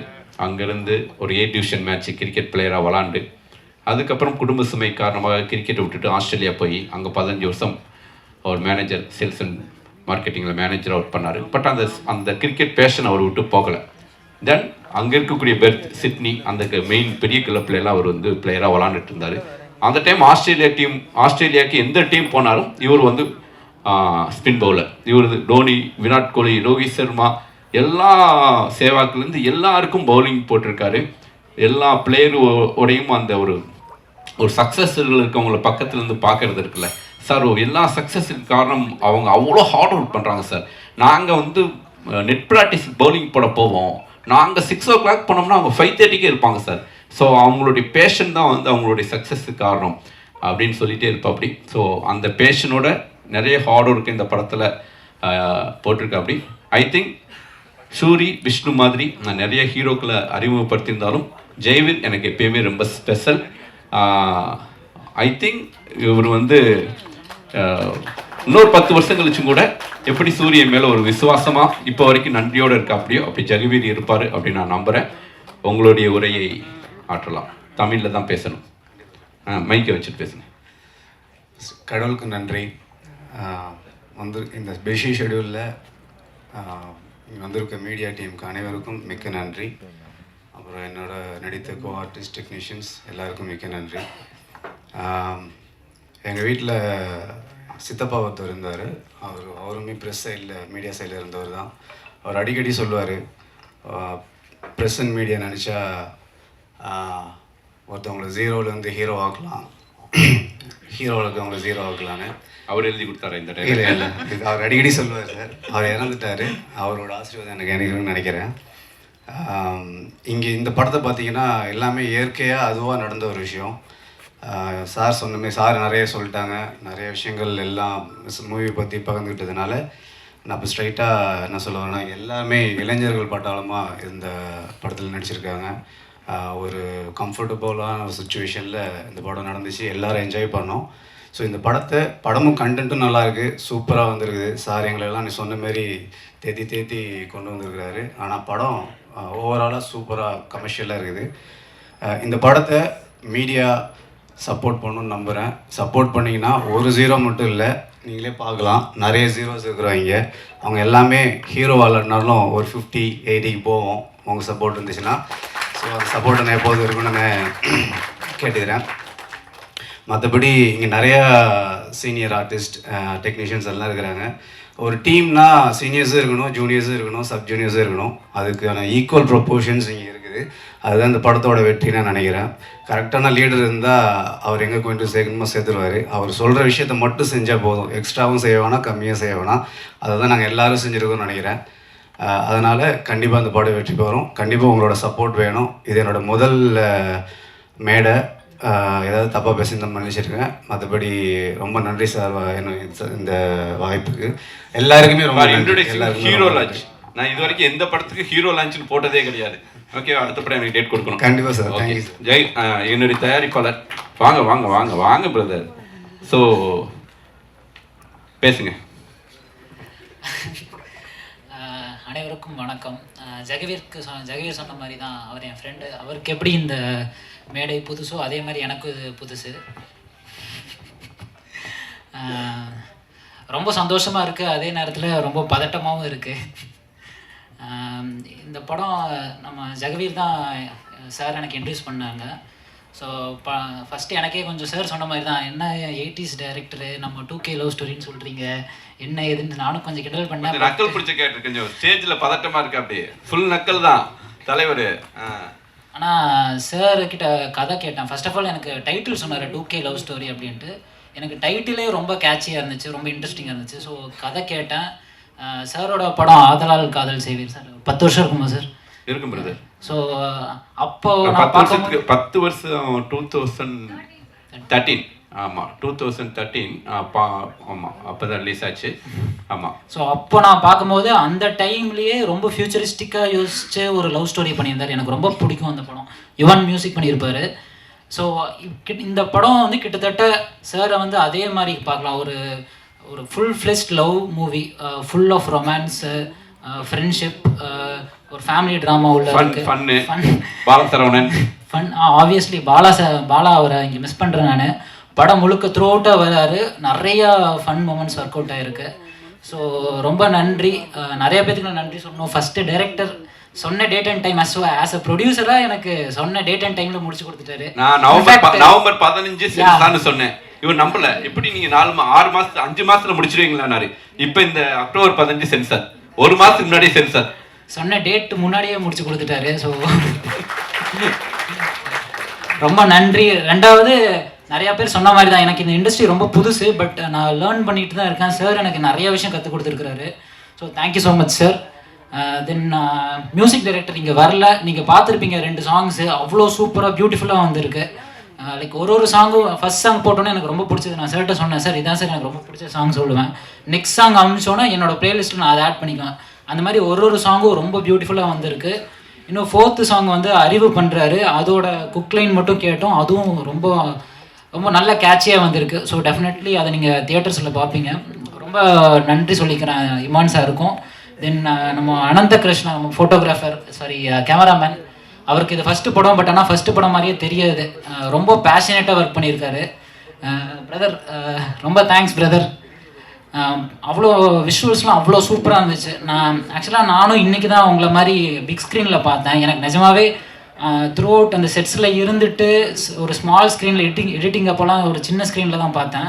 அங்கேருந்து ஒரு A டிவிஷன் மேட்ச்சு கிரிக்கெட் பிளேயராக விளாண்டு அதுக்கப்புறம் குடும்ப சுமை காரணமாக கிரிக்கெட்டை விட்டுட்டு ஆஸ்திரேலியா போய் அங்கே 15 வருஷம் அவர் மேனேஜர் சேல்ஸ் அண்ட் மார்க்கெட்டிங்கில் மேனேஜராக ஒர்க் பண்ணார். பட் அந்த கிரிக்கெட் பேஷன் அவர் விட்டு போகலை. தென் அங்கே இருக்கக்கூடிய பெர்த் சிட்னி அந்த மெயின் பெரிய கிளப்லாம் அவர் வந்து பிளேயராக விளாண்டுட்டு இருந்தார். அந்த டைம் ஆஸ்திரேலியாவுக்கு எந்த டீம் போனாலும் இவர் வந்து ஸ்பின் பவுலர். இவர் டோனி, விராட் கோலி, ரோஹித் சர்மா எல்லா சேவாக்குலேருந்து எல்லாருக்கும் பவுலிங் போட்டிருக்காரு. எல்லா பிளேயரோடையும் அந்த ஒரு சக்ஸஸ் இருக்கவங்கள பக்கத்துலேருந்து பார்க்கறது இருக்குல்ல சார். எல்லா சக்ஸஸுக்கு காரணம் அவங்க அவ்வளோ ஹார்ட் ஒர்க் பண்ணுறாங்க சார். நாங்கள் வந்து நெட் ப்ராக்டிஸ் பவுலிங் போட போவோம், நாங்கள் 6 o'clock போனோம்னா அவங்க 5:30க்கே இருப்பாங்க சார். ஸோ அவங்களுடைய பேஷன் தான் வந்து அவங்களுடைய சக்ஸஸுக்கு காரணம் அப்படின்னு சொல்லிகிட்டே இருப்பா அப்படி. ஸோ அந்த பேஷனோட நிறைய ஹார்ட் ஒர்க் இந்த படத்தில் போட்டிருக்கேன் அப்படி. ஐ திங்க் சூரி, விஷ்ணு மாதிரி நான் நிறைய ஹீரோக்களை அறிமுகப்படுத்தியிருந்தாலும் ஜெயவீர் எனக்கு எப்பயுமே ரொம்ப ஸ்பெஷல். ஐ திங்க் இவர் வந்து இன்னொரு 10 வருஷம் கழிச்சும் கூட எப்படி சூரியன் மேலே ஒரு விசுவாசமாக இப்போ வரைக்கும் நன்றியோடு இருக்கா அப்படியோ அப்படி ஜெகவீர் இருப்பார் அப்படின்னு நான் நம்புகிறேன். உங்களுடைய உரையை ஆற்றலாம். தமிழில் தான் பேசணும், மைக்கை வச்சுட்டு பேசுங்க. கடவுளுக்கு நன்றி. வந்து இந்த பிஸி ஷெடியூலில் இங்கே வந்திருக்க மீடியா டீமுக்கு அனைவருக்கும் மிக்க நன்றி. அப்புறம் என்னோட நடித்த கோ ஆர்டிஸ்ட், டெக்னீஷியன்ஸ் எல்லாருக்கும் மிக்க நன்றி. எங்கள் வீட்டில் சித்தப்பா ஒருத்தர் இருந்தார். அவருமே ப்ரெஸ் சைடில், மீடியா சைடில் இருந்தவர் தான். அவர் அடிக்கடி சொல்லுவார், ப்ரெஸ் அண்ட் மீடியா நினச்சா ஒருத்தவங்களை 0லேருந்து ஹீரோ ஆக்கலாம், ஹீரோவில் இருக்கவங்களை 0 ஆக்கலான்னு அவர் எழுதி கொடுத்தாரு இந்த டைம். இல்லை இது அவர் அடிக்கடி சொல்லுவார் சார். அவர் இறந்துட்டார். அவரோட ஆசீர்வாதம் எனக்கு நினைக்கிறேன். இங்கே இந்த படத்தை பார்த்தீங்கன்னா எல்லாமே இயற்கையாக அதுவாக நடந்த ஒரு விஷயம். சார் சொன்னமே, சார் நிறைய சொல்லிட்டாங்க, நிறைய விஷயங்கள் எல்லாம் மூவி பற்றி பகிர்ந்துக்கிட்டதுனால நான் இப்போ ஸ்ட்ரைட்டாக என்ன சொல்ல வரேன்னா, எல்லாமே இளைஞர்கள் பட்டாளமாக இந்த படத்தில் நடிச்சிருக்காங்க. ஒரு கம்ஃபர்டபுளான ஒரு சுச்சுவேஷனில் இந்த படம் நடந்துச்சு, எல்லோரும் என்ஜாய் பண்ணோம். ஸோ இந்த படமும் கண்டென்ட்டும் நல்லாயிருக்கு, சூப்பராக வந்திருக்குது. சார் எங்களெல்லாம் நீ சொன்ன மாரி தேத்தி கொண்டு வந்திருக்கிறாரு. ஆனால் படம் ஓவராலாக சூப்பராக கமர்ஷியலாக இருக்குது. இந்த படத்தை மீடியா சப்போர்ட் பண்ணணும்னு நம்புகிறேன். சப்போர்ட் பண்ணிங்கன்னா ஒரு 0 மட்டும் இல்லை, நீங்களே பார்க்கலாம் நிறைய 0s இருக்கிறவங்க. அவங்க எல்லாமே ஹீரோ விளாட்னாலும் ஒரு 50-80க்கு போவோம் உங்கள் சப்போர்ட் இருந்துச்சுன்னா. ஸோ அந்த சப்போர்ட்டை நான் எப்போதும் இருக்குன்னு நான் கேட்டுக்கிறேன். மற்றபடி இங்கே நிறையா சீனியர் ஆர்டிஸ்ட், டெக்னீஷியன்ஸ் எல்லாம் இருக்கிறாங்க. ஒரு டீம்னா சீனியர்ஸும் இருக்கணும், ஜூனியர்ஸும் இருக்கணும், சப் ஜூனியர்ஸும் இருக்கணும். அதுக்கான ஈக்குவல் ப்ரொப்போர்ஷன்ஸ் இங்கே இருக்குது. அதுதான் இந்த படத்தோட வெற்றி நான் நினைக்கிறேன். கரெக்டான லீடர் இருந்தால் அவர் எங்கே கொண்டு சேர்க்கணுமோ சேர்த்துருவார். அவர் சொல்கிற விஷயத்த மட்டும் செஞ்சால் போதும், எக்ஸ்ட்ராவும் செய்ய வேணாம், கம்மியாக செய்ய வேணாம். அதை தான் நாங்கள் எல்லோரும் செஞ்சுருக்கோம்னு நினைக்கிறேன். அதனால் கண்டிப்பாக அந்த படம் வெற்றி பெறும். கண்டிப்பாக உங்களோட சப்போர்ட் வேணும். இது என்னோடய முதல் மேடை. ஏதாவது தப்பாக பேசியிருந்தேன் மன்னிச்சிருக்கேன். மற்றபடி ரொம்ப நன்றி சார் இந்த வாய்ப்புக்கு. எல்லாருக்குமே ரொம்ப எல்லாருக்கும் ஹீரோ லான்ச். நான் இது வரைக்கும் எந்த படத்துக்கு ஹீரோ லான்ச்னு போட்டதே கிடையாது. ஓகே, அடுத்த படம் எனக்கு டேட் கொடுக்கணும். கண்டிப்பாக சார். தேங்க்யூ ஜெய். என்னுடைய தயாரிப்பாளர் வாங்க வாங்க வாங்க வாங்க பிரதர். ஸோ பேசுங்க. அனைவருக்கும் அனைவருக்கும் வணக்கம். ஜெகவீர் சொன்ன மாதிரி தான், அவர் என் ஃப்ரெண்டு. அவருக்கு எப்படி இந்த மேடை புதுசோ அதே மாதிரி எனக்கு இது புதுசு. ரொம்ப சந்தோஷமாக இருக்குது, அதே நேரத்தில் ரொம்ப பதட்டமாகவும் இருக்குது. இந்த படம் நம்ம ஜெகவீர் தான் சார் எனக்கு இன்ட்ரடியூஸ் பண்ணாங்க. ஸோ ஃபஸ்ட்டு எனக்கே கொஞ்சம் சார் சொன்ன மாதிரி தான், என்ன 80s டைரக்டரு, நம்ம 2K லவ் ஸ்டோரின்னு சொல்கிறீங்க, என்ன ஏதுன்னு நானும் கொஞ்சம் கிண்டல் பண்ணேன். நக்கல் பிடிச்ச கேட்டு கொஞ்சம் ஸ்டேஜில் பதட்டமாக இருக்கு, அப்படியே ஃபுல் நக்கல் தான் தலைவர். ஆனால் சார் கிட்ட கதை கேட்டேன். ஃபர்ஸ்ட் ஆஃப் ஆல் எனக்கு டைட்டில் சொன்னார் 2K லவ் ஸ்டோரி அப்படின்ட்டு. எனக்கு டைட்டிலே ரொம்ப கேட்சியாக இருந்துச்சு, ரொம்ப இன்ட்ரெஸ்டிங்காக இருந்துச்சு. ஸோ கதை கேட்டேன். சாரோட படம் ஆதலால் காதல் செய்வீர் சார் 10 வருஷம் இருக்குமா சார்? இருக்கும் பிரதர். ஸோ அப்போ 10 வருஷம் 2013. ஆமாம் 2013. ஆமாம் அப்போ தான் ரிலீஸ் ஆச்சு. ஆமாம். ஸோ அப்போ நான் பார்க்கும்போது அந்த டைம்லேயே ரொம்ப ஃபியூச்சரிஸ்டிக்காக யோசிச்சு ஒரு லவ் ஸ்டோரி பண்ணியிருந்தார். எனக்கு ரொம்ப பிடிக்கும் அந்த படம். யுவன் மியூசிக் பண்ணியிருப்பார். ஸோ இந்த படம் வந்து கிட்டத்தட்ட சாரை வந்து அதே மாதிரி பார்க்கலாம். ஒரு full fleshed love movie, full of romance, friendship, ஒரு ஃபேமிலி ட்ராமா உள்ள பாலசரவணன் ஃபன். ஆப்வியஸ்லி பாலா அவரை இங்கே மிஸ் பண்ணுறேன் நான். படம் முழுக்க த்ரூ அவுட்டாக வராரு, நிறையா ஃபன் மூமெண்ட்ஸ் ஒர்க் அவுட் ஆகிருக்கு. ஸோ ரொம்ப நன்றி. நிறைய பேருக்கு நான் நன்றி சொல்லணும். ஃபஸ்ட்டு டைரக்டர் சொன்ன date and time as a ப்ரொடியூசராக எனக்கு சொன்ன டேட் அண்ட் டைமில் முடிச்சு கொடுத்துட்டாரு. நான் நவம்பர் 15 சொன்னேன். இவர் நம்பல, எப்படி நீங்கள் 6 மாதம் 5 மாதத்தில் முடிச்சிருவீங்களான்னாரு. இப்போ இந்த அக்டோபர் 15 சென்சார், 1 மாதத்துக்கு முன்னாடியே சென்சார். சொன்ன டேட் முன்னாடியே முடிச்சு கொடுத்துட்டாரு. ஸோ ரொம்ப நன்றி. ரெண்டாவது, நிறையா பேர் சொன்ன மாதிரி தான், எனக்கு இந்த இண்டஸ்ட்ரி ரொம்ப புதுசு, பட் நான் லேர்ன் பண்ணிட்டு தான் இருக்கேன். சார் எனக்கு நிறைய விஷயம் கற்றுக் கொடுத்துருக்குறாரு. So thank you so much sir. Then music director இங்கே வரல, நீங்கள் பார்த்துருப்பீங்க 2 சாங்ஸு அவ்வளோ சூப்பராக பியூட்டிஃபுல்லாக வந்திருக்கு. லைக் ஒரு சாங்கும் ஃபஸ்ட் சாங் போட்டோன்னே எனக்கு ரொம்ப பிடிச்சது. நான் சார்கிட்ட சொன்னேன், சார் இதான் சார் எனக்கு ரொம்ப பிடிச்ச சாங் சொல்லுவேன். நெக்ஸ்ட் சாங் அமிச்சோன்னா என்னோட ப்ளேலிஸ்ட்டில் நான் அதை ஆட் பண்ணிக்குவேன். அந்த மாதிரி ஒரு சாங்கும் ரொம்ப பியூட்டிஃபுல்லாக வந்திருக்கு. இன்னும் 4th சாங் வந்து அறிவு பண்ணுறாரு, அதோட குக்லைன் மட்டும் கேட்டோம், அதுவும் ரொம்ப ரொம்ப நல்ல கேட்சியாக வந்திருக்கு. ஸோ டெஃபினெட்லி அதை நீங்கள் தியேட்டர்ஸில் பார்ப்பீங்க. ரொம்ப நன்றி சொல்லிக்கிறேன் இமான் சாருக்கும். தென் நம்ம அனந்த கிருஷ்ணா, நம்ம ஃபோட்டோகிராஃபர், கேமராமேன், அவருக்கு இது ஃபஸ்ட்டு படம். பட் ஆனால் ஃபஸ்ட்டு படம் மாதிரியே தெரியாது, ரொம்ப பேஷனேட்டாக ஒர்க் பண்ணியிருக்காரு. பிரதர் ரொம்ப தேங்க்ஸ் பிரதர். அவ்வளோ விஷுவல்ஸ்லாம் அவ்வளோ சூப்பராக இருந்துச்சு. நானும் இன்றைக்கி தான் உங்களை மாதிரி பிக் ஸ்க்ரீனில் பார்த்தேன். எனக்கு நிஜமாவே த்ரூ அவுட் அந்த செட்ஸில் இருந்துட்டு ஒரு ஸ்மால் ஸ்க்ரீனில் எடிட்டிங் அப்போலாம் ஒரு சின்ன ஸ்க்ரீனில் தான் பார்த்தேன்.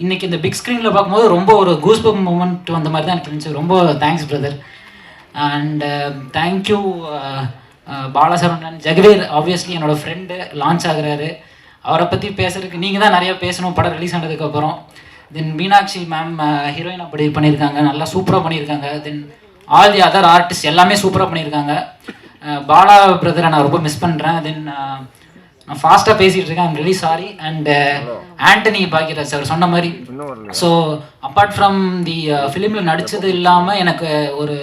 இன்றைக்கி இந்த பிக் ஸ்க்ரீனில் பார்க்கும்போது ரொம்ப ஒரு கூஸ்பம்ப் மூமெண்ட் வந்த மாதிரி தான் எனக்கு இருந்துச்சு. ரொம்ப thanks brother. And thank you Balasaravanan. Jagaveer obviously என்னோடய ஃப்ரெண்டு, லான்ச் ஆகுறாரு. அவரை பற்றி பேசுறதுக்கு நீங்கள் தான் நிறைய பேசணும் படம் ரிலீஸ் ஆனதுக்கப்புறம். தென் மீனாட்சி மேம் ஹீரோயின் அப்படி பண்ணியிருக்காங்க, நல்லா சூப்பராக பண்ணியிருக்காங்க. Then all the other artist எல்லாமே சூப்பராக பண்ணியிருக்காங்க. பாலா பிரதரை நான் ரொம்ப மிஸ் பண்ணுறேன். தென் நான் ஃபாஸ்ட்டாக பேசிகிட்டு இருக்கேன், I'm really sorry. And Antony Bhagyaraj அவர் சொன்ன மாதிரி, ஸோ அப்பார்ட் ஃப்ரம் தி ஃபிலிமில் நடித்தது இல்லாமல் எனக்கு ஒரு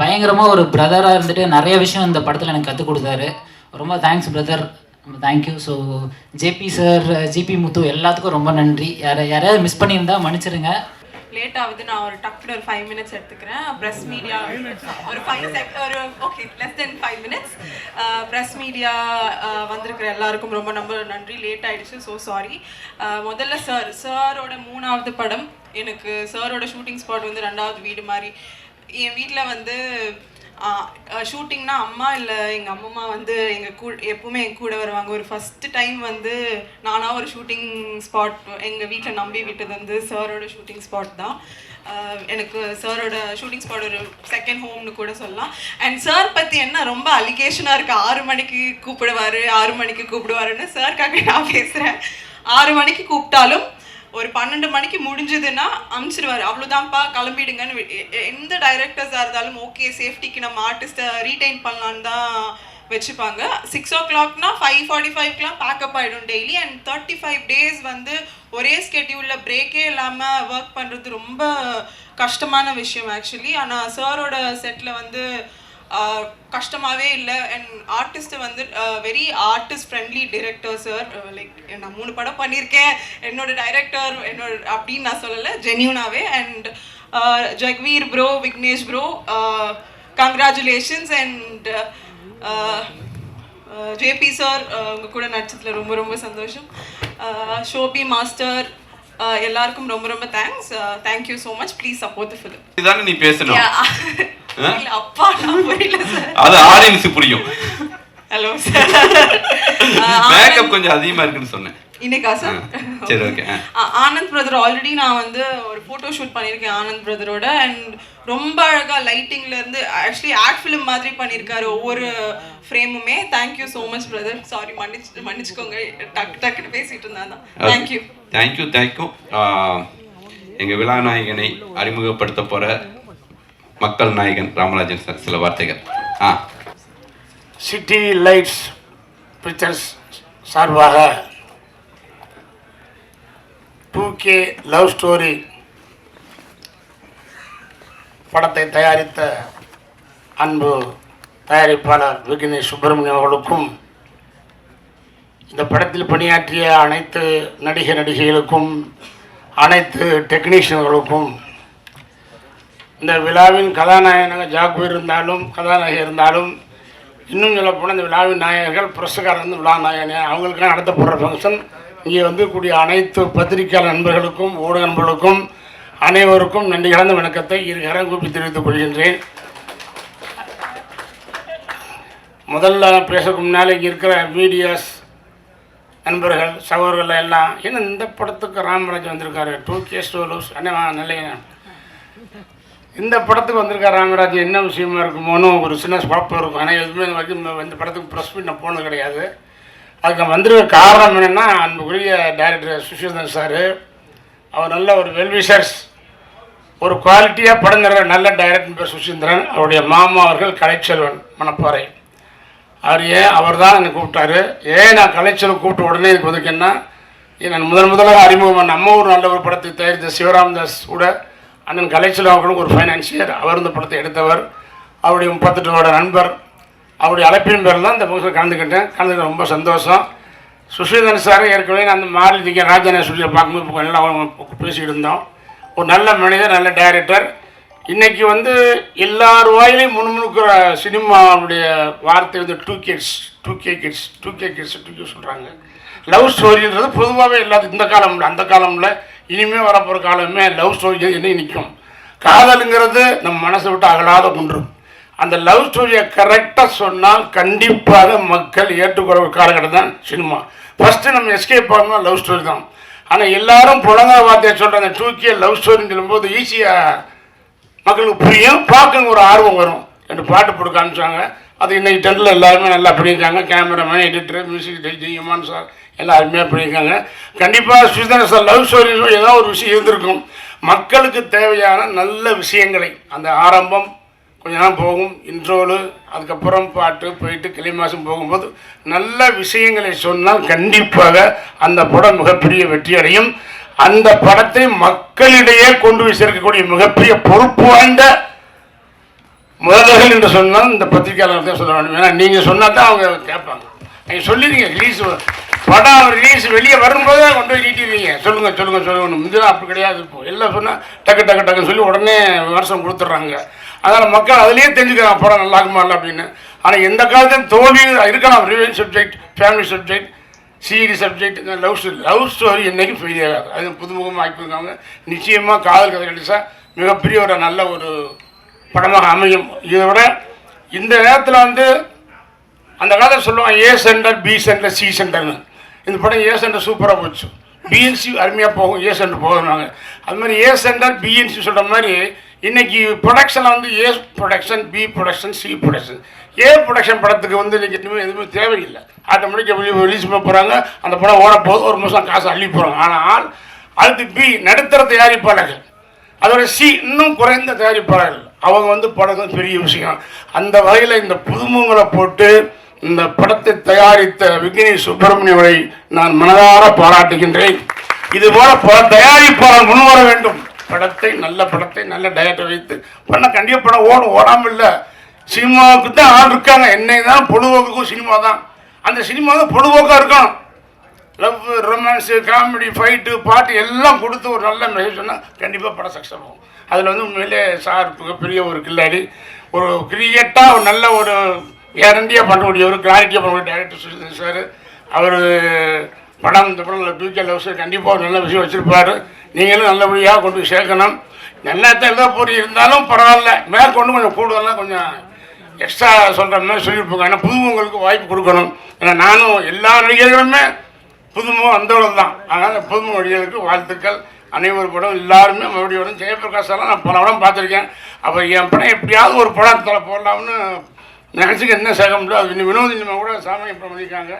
பயங்கரமாக ஒரு பிரதராக இருந்துட்டு நிறைய விஷயம் இந்த படத்தில் எனக்கு கற்றுக் கொடுத்தாரு. ரொம்ப தேங்க்ஸ் பிரதர், ரொம்ப thank you. So JP sir, GP Muthu எல்லாத்துக்கும் ரொம்ப நன்றி. யாரையாவது மிஸ் பண்ணியிருந்தா மன்னிச்சிருங்க. லேட் ஆகுது, நான் ஒரு டக்குனு ஒரு 5 minutes எடுத்துக்கிறேன். ப்ரெஸ் மீடியா ஒரு 5 less than 5 minutes. Press media வந்திருக்கிற எல்லாருக்கும் ரொம்ப நன்றி. லேட் ஆகிடுச்சு, ஸோ சாரி. முதல்ல சாரோட 3வது படம். எனக்கு சாரோட ஷூட்டிங் ஸ்பாட் வந்து 2வது வீடு மாதிரி. என் வீட்டில் வந்து ஷூட்டிங்னா அம்மா இல்லை எங்கள் அம்மம்மா வந்து எப்பவுமே என் கூட வருவாங்க. ஒரு ஃபஸ்ட்டு டைம் வந்து நானாக ஒரு ஷூட்டிங் ஸ்பாட் எங்கள் வீட்டில் நம்பி விட்டது வந்து சாரோட ஷூட்டிங் ஸ்பாட் தான். எனக்கு சாரோட ஷூட்டிங் ஸ்பாட் ஒரு செகண்ட் ஹோம்னு கூட சொல்லலாம். அண்ட் சார் பற்றி என்ன ரொம்ப அலிகேஷனாக இருக்குது. 6 மணிக்கு கூப்பிடுவார், 6 மணிக்கு கூப்பிடுவாருன்னு. சார்க்காக நான் பேசுகிறேன். 6 மணிக்கு கூப்பிட்டாலும் ஒரு 12 மணிக்கு முடிஞ்சதுன்னா அனுப்பிச்சிடுவார். அவ்வளோதான்ப்பா கிளம்பிடுங்கன்னு. எந்த டைரக்டர்ஸாக இருந்தாலும் ஓகே, சேஃப்டிக்கு நம்ம ஆர்டிஸ்ட்டை ரீடைன் பண்ணலான்னு தான் வச்சுப்பாங்க. 6 o'clockனா 5:45க்குலாம் பேக்கப் ஆகிடும் டெய்லி. அண்ட் 35 days வந்து ஒரே ஸ்கெட்யூலில் பிரேக்கே இல்லாமல் ஒர்க் பண்ணுறது ரொம்ப கஷ்டமான விஷயம் ஆக்சுவலி. ஆனால் சாரோட செட்டில் வந்து கஷ்டமாகவே இல்லை. அண்ட் ஆர்டிஸ்ட்டு வந்து very artist friendly director sir. Like நான் 3 படம் பண்ணியிருக்கேன், என்னோட டைரக்டர் அப்படின்னு நான் சொல்லலை, ஜென்யூனாகவே. And Jagaveer bro, Vignesh bro, congratulations. And JP sir உங்கள் கூட நடிச்சதில் ரொம்ப ரொம்ப சந்தோஷம். ஷோபி மாஸ்டர் எல்லாருக்கும் ரொம்ப ரொம்ப thanks. Thank you so much. Please support the film. இதுதானே நீ பேசணும். அப்பா நான் புரியல சார். அது ஆடியன்ஸ் புரியும். Hello sir. மேக்கப் கொஞ்சம் அதிகமா இருக்குன்னு சொன்னேன் இன்னைக்கா சார்? சரி ஓகே. ஆனந்த் பிரதர் ஆல்ரெடி நான் வந்து ஒரு ஃபோட்டோ ஷூட் பண்ணியிருக்கேன் ஆனந்த் பிரதரோட. அண்ட் ரொம்ப அழகாக லைட்டிங்லேருந்து ஆக்சுவலி ஆட் ஃபிலிம் மாதிரி பண்ணியிருக்காரு ஒவ்வொரு ஃப்ரேமுமே. Thank you so much brother. Sorry மன்னிச்சுக்கோங்க, டக்குன்னு பேசிட்டு இருந்தா தான். Thank you thank you thank you. எங்கள் விழா நாயகனை அறிமுகப்படுத்த போகிற மக்கள் நாயகன் ராமராஜன் சார் சில வார்த்தைகள். சிட்டி லைட்ஸ் பிக்சர்ஸ் சார்பாக 2K லவ் ஸ்டோரி படத்தை தயாரித்த அன்பு தயாரிப்பாளர் விக்னேஷ் சுப்பிரமணியம் அவர்களுக்கும், இந்த படத்தில் பணியாற்றிய அனைத்து நடிகைகளுக்கும், அனைத்து டெக்னீஷியன்களுக்கும், இந்த விழாவின் கதாநாயகனாக ஜாக்குவர் இருந்தாலும் கதாநாயகி இருந்தாலும், இன்னும் சொல்ல போனால் இந்த விழாவின் நாயகர்கள் பிரசுகாரர் வந்து விழா நாயகன் அவங்களுக்கெல்லாம் நடத்தப்படுற ஃபங்க்ஷன். இங்கே வந்து கூடிய அனைத்து பத்திரிகையாளர் நண்பர்களுக்கும் ஊடக நண்பர்களுக்கும் அனைவருக்கும் நன்றி கலந்த வணக்கத்தை இருகரம் கூப்பி தெரிவித்துக் கொள்கின்றேன். முதல்ல பேசுறதுக்கு முன்னால் இங்கே இருக்கிற மீடியாஸ் நண்பர்கள் சகோதரர்கள் எல்லாம் ஏன்னா இந்த படத்துக்கு ராமராஜ் வந்திருக்காரு. 2K ஸ்டோலூஸ் அண்ணா நல்ல இந்த படத்துக்கு வந்திருக்காரு ராமராஜ் என்ன விஷயமா இருக்குமோன்னு ஒரு சின்ன குழப்பம் இருக்கும். ஆனால் எதுவுமே இந்த படத்துக்கு ப்ரெஸ் மீட் நான் போனது கிடையாது. அதுக்கு வந்திருக்க காரணம் என்னென்னா அன்புக்குரிய டைரக்டர் சுஷீந்திரன் சார். அவர் நல்ல ஒரு வெல்விஷர்ஸ், ஒரு குவாலிட்டியாக படம் தர நல்ல டைரக்டர் பேர் சுஷீந்திரன். அவருடைய மாமா அவர்கள் கலைச்செல்வன் மணப்பாறை. அவர் தான் என்னை கூப்பிட்டாரு. நான் கலைச்செல்வன் கூப்பிட்ட உடனே இதுக்கு வந்துருக்கேன்னா நான் முதலாக அறிமுகம் நம்ம ஒரு நல்ல ஒரு படத்தை தயாரித்த சிவராமதாஸ் கூட அண்ணன் கலைச்செல்வன் அவர்களும் ஒரு ஃபைனான்சியர். அவர் இந்த படத்தை எடுத்தவர். அவருடைய 38 நண்பர். அவருடைய அழைப்பின் பேரில் தான் இந்த ஃபங்க்ஷன் கலந்துக்கிட்ட ரொம்ப சந்தோஷம். சுஷீந்திரன் சார் ஏற்கனவே நான் அந்த மாரதிக்க ராஜான சொல்லி பார்க்கும்போது எல்லாம் பேசிக்கிட்டு இருந்தோம். ஒரு நல்ல மனிதர், நல்ல டைரக்டர். இன்றைக்கி வந்து எல்லார் வாயிலையும் முன்முணுக்கிற சினிமாவுடைய வார்த்தை வந்து 2K கிட்ஸ் சொல்கிறாங்க. லவ் ஸ்டோரின்றது பொதுவாகவே எல்லாத்துக்கும் இந்த காலமில் அந்த காலமில் இனிமேல் வரப்போகிற காலமே லவ் ஸ்டோரி என்ன நிற்கும். காதலுங்கிறது நம்ம மனசை விட்டு அகலாத ஒன்று. அந்த லவ் ஸ்டோரியை கரெக்டாக சொன்னால் கண்டிப்பாக மக்கள் ஏற்றுக்கொள்ள ஒரு காலகட்டம் தான் சினிமா. ஃபஸ்ட்டு நம்ம எஸ்கேப் ஆகணும்னா லவ் ஸ்டோரி தான். ஆனால் எல்லாரும் புலங்க வார்த்தையை சொல்கிற அந்த 2K லவ் ஸ்டோரின்னு சொல்லும்போது ஈஸியாக மக்களுக்கு புரியும், பார்க்க ஒரு ஆர்வம் வரும். 2 பாட்டு போட்டு காமிச்சாங்க. அது இன்றைக்கி டென்னில் எல்லாருமே நல்லா பண்ணியிருக்காங்க. கேமராமேன், எடிட்டர், மியூசிக் டைமான் சார் எல்லாம் அருமையாக பண்ணியிருக்காங்க. கண்டிப்பாக சுஷீந்திரன் சார் லவ் ஸ்டோரி ஏதாவது ஒரு விஷயம் இருந்திருக்கும். மக்களுக்கு தேவையான நல்ல விஷயங்களை அந்த ஆரம்பம் கொஞ்ச நாள் போகும், இன்ட்ரோலு, அதுக்கப்புறம் பாட்டு போயிட்டு கிளிமாசம் போகும்போது நல்ல விஷயங்களை சொன்னால் கண்டிப்பாக அந்த படம் மிகப்பெரிய வெற்றி அடையும். அந்த படத்தை மக்களிடையே கொண்டு போய் சேர்க்கக்கூடிய மிகப்பெரிய பொறுப்பு வாய்ந்த முதல்வர்கள் என்று சொன்னால் இந்த பத்திரிகையாளர் தான் சொல்ல வேண்டும். ஏன்னா நீங்கள் சொன்னால் தான் அவங்க கேட்பாங்க. நீங்கள் சொல்லிடுங்க ரிலீஸ் படம் ரிலீஸ் வெளியே வரும்போது கொண்டு போய் நீட்டிடுவீங்க. சொல்லுங்கள் முந்தினா அப்படி கிடையாது. இப்போ எல்லாம் சொன்னால் டக்குன்னு சொல்லி உடனே விமர்சனம் கொடுத்துட்றாங்க. அதனால் மக்கள் அதுலேயே தெரிஞ்சுக்கிறாங்க படம் நல்லா இருக்குமா இல்லை அப்படின்னு. ஆனால் எந்த காலத்தையும் தோல்வி இருக்கலாம். Revenge subject, family subject, serious subject, love story என்றைக்கும் ஃபெயில் ஆகாது. அது புதுமுகமாக ஆக்கியிருக்காங்க. நிச்சயமாக காதல் கதை கிடைச்சா மிகப்பெரிய ஒரு நல்ல ஒரு படமாக அமையும். இதை விட இந்த நேரத்தில் வந்து அந்த காலத்தில் சொல்லுவாங்க A centre, B centre, C சென்டர்னு. இந்த படம் ஏ சென்டர் சூப்பராக போச்சு. பிஎன்சி அருமையாக போகும், ஏ சென்டர் போகிறாங்க. அது மாதிரி ஏ சென்டர், பிஎன்சி சொல்கிற மாதிரி இன்றைக்கி ப்ரொடக்ஷனில் வந்து A production, B production, C production. A production படத்துக்கு வந்து இன்றைக்கி எதுவுமே தேவையில்லை. ஆட்டோமேட்டிக்காக ரிலீஸ் பண்ண போகிறாங்க. அந்த படம் ஓடப்போகுது, ஒரு மாதம் காசு அள்ளி போகிறாங்க. ஆனால் அடுத்து பி நடுத்தர தயாரிப்பாளர்கள், அதோட சி இன்னும் குறைந்த தயாரிப்பாளர்கள், அவங்க வந்து படம் பெரிய விஷயம். அந்த வகையில் இந்த புதுமுகங்களை போட்டு இந்த படத்தை தயாரித்த விக்னேஷ் சுப்பிரமணியனை நான் மனதார பாராட்டுகின்றேன். இதுபோல பல தயாரிப்பாளர் முன்வர வேண்டும். நல்ல படத்தை நல்ல டைரக்டர் வைத்து பண்ண கண்டிப்பாக படம் ஓடாமல் இல்லை. சினிமாவுக்கு தான் ஆள் இருக்காங்க. என்னை தான் பொழுதுபோக்குக்கும் சினிமா தான். அந்த சினிமா தான் பொழுதுபோக்காக இருக்கும். லவ், ரொமான்ஸு, காமெடி, ஃபைட்டு, பாட்டு எல்லாம் கொடுத்து ஒரு நல்ல மெசேஜ் சொன்னால் கண்டிப்பாக படம் சக்ஸஸ் ஆகும். அதில் வந்து உண்மையிலே சார் மிகப்பெரிய ஒரு கில்லாடி, ஒரு கிரியேட்டாக ஒரு நல்ல ஒரு கேரண்டியாக பண்ணக்கூடிய ஒரு கிளாரிட்டியாக பண்ணக்கூடிய டைரக்டர் சுஷிதன் சார். அவர் படம் இந்த படம் 2K லவ்ஸ் கண்டிப்பாக ஒரு நல்ல விஷயம் வச்சுருப்பார். நீங்களும் நல்லபடியாக கொண்டு போய் சேர்க்கணும். நல்லா தான் எழுத போய் இருந்தாலும் பரவாயில்ல, மேற்கொண்டு கொஞ்சம் கூடுதலாக கொஞ்சம் எக்ஸ்ட்ரா சொல்கிற மாதிரி சொல்லியிருப்பாங்க. ஏன்னா புதுமுகங்களுக்கு வாய்ப்பு கொடுக்கணும். ஏன்னா நானும் எல்லா நடிகர்களுமே புதுமுகம் வந்தவர்கள் தான். அதனால் புதுமுக நடிகர்களுக்கு வாழ்த்துக்கள். அனைவரும் படம் எல்லாருமே மறுபடியும் வரும். ஜெயபிரகாஷெல்லாம் நான் பல படம் பார்த்துருக்கேன். அப்போ என் படம் எப்படியாவது ஒரு படத்தில் போடலாம்னு நினச்சிக்க என்ன சேர்க்க முடியும். அது வினோதினிமா கூட சாமி இப்போ பண்ணியிருக்காங்க.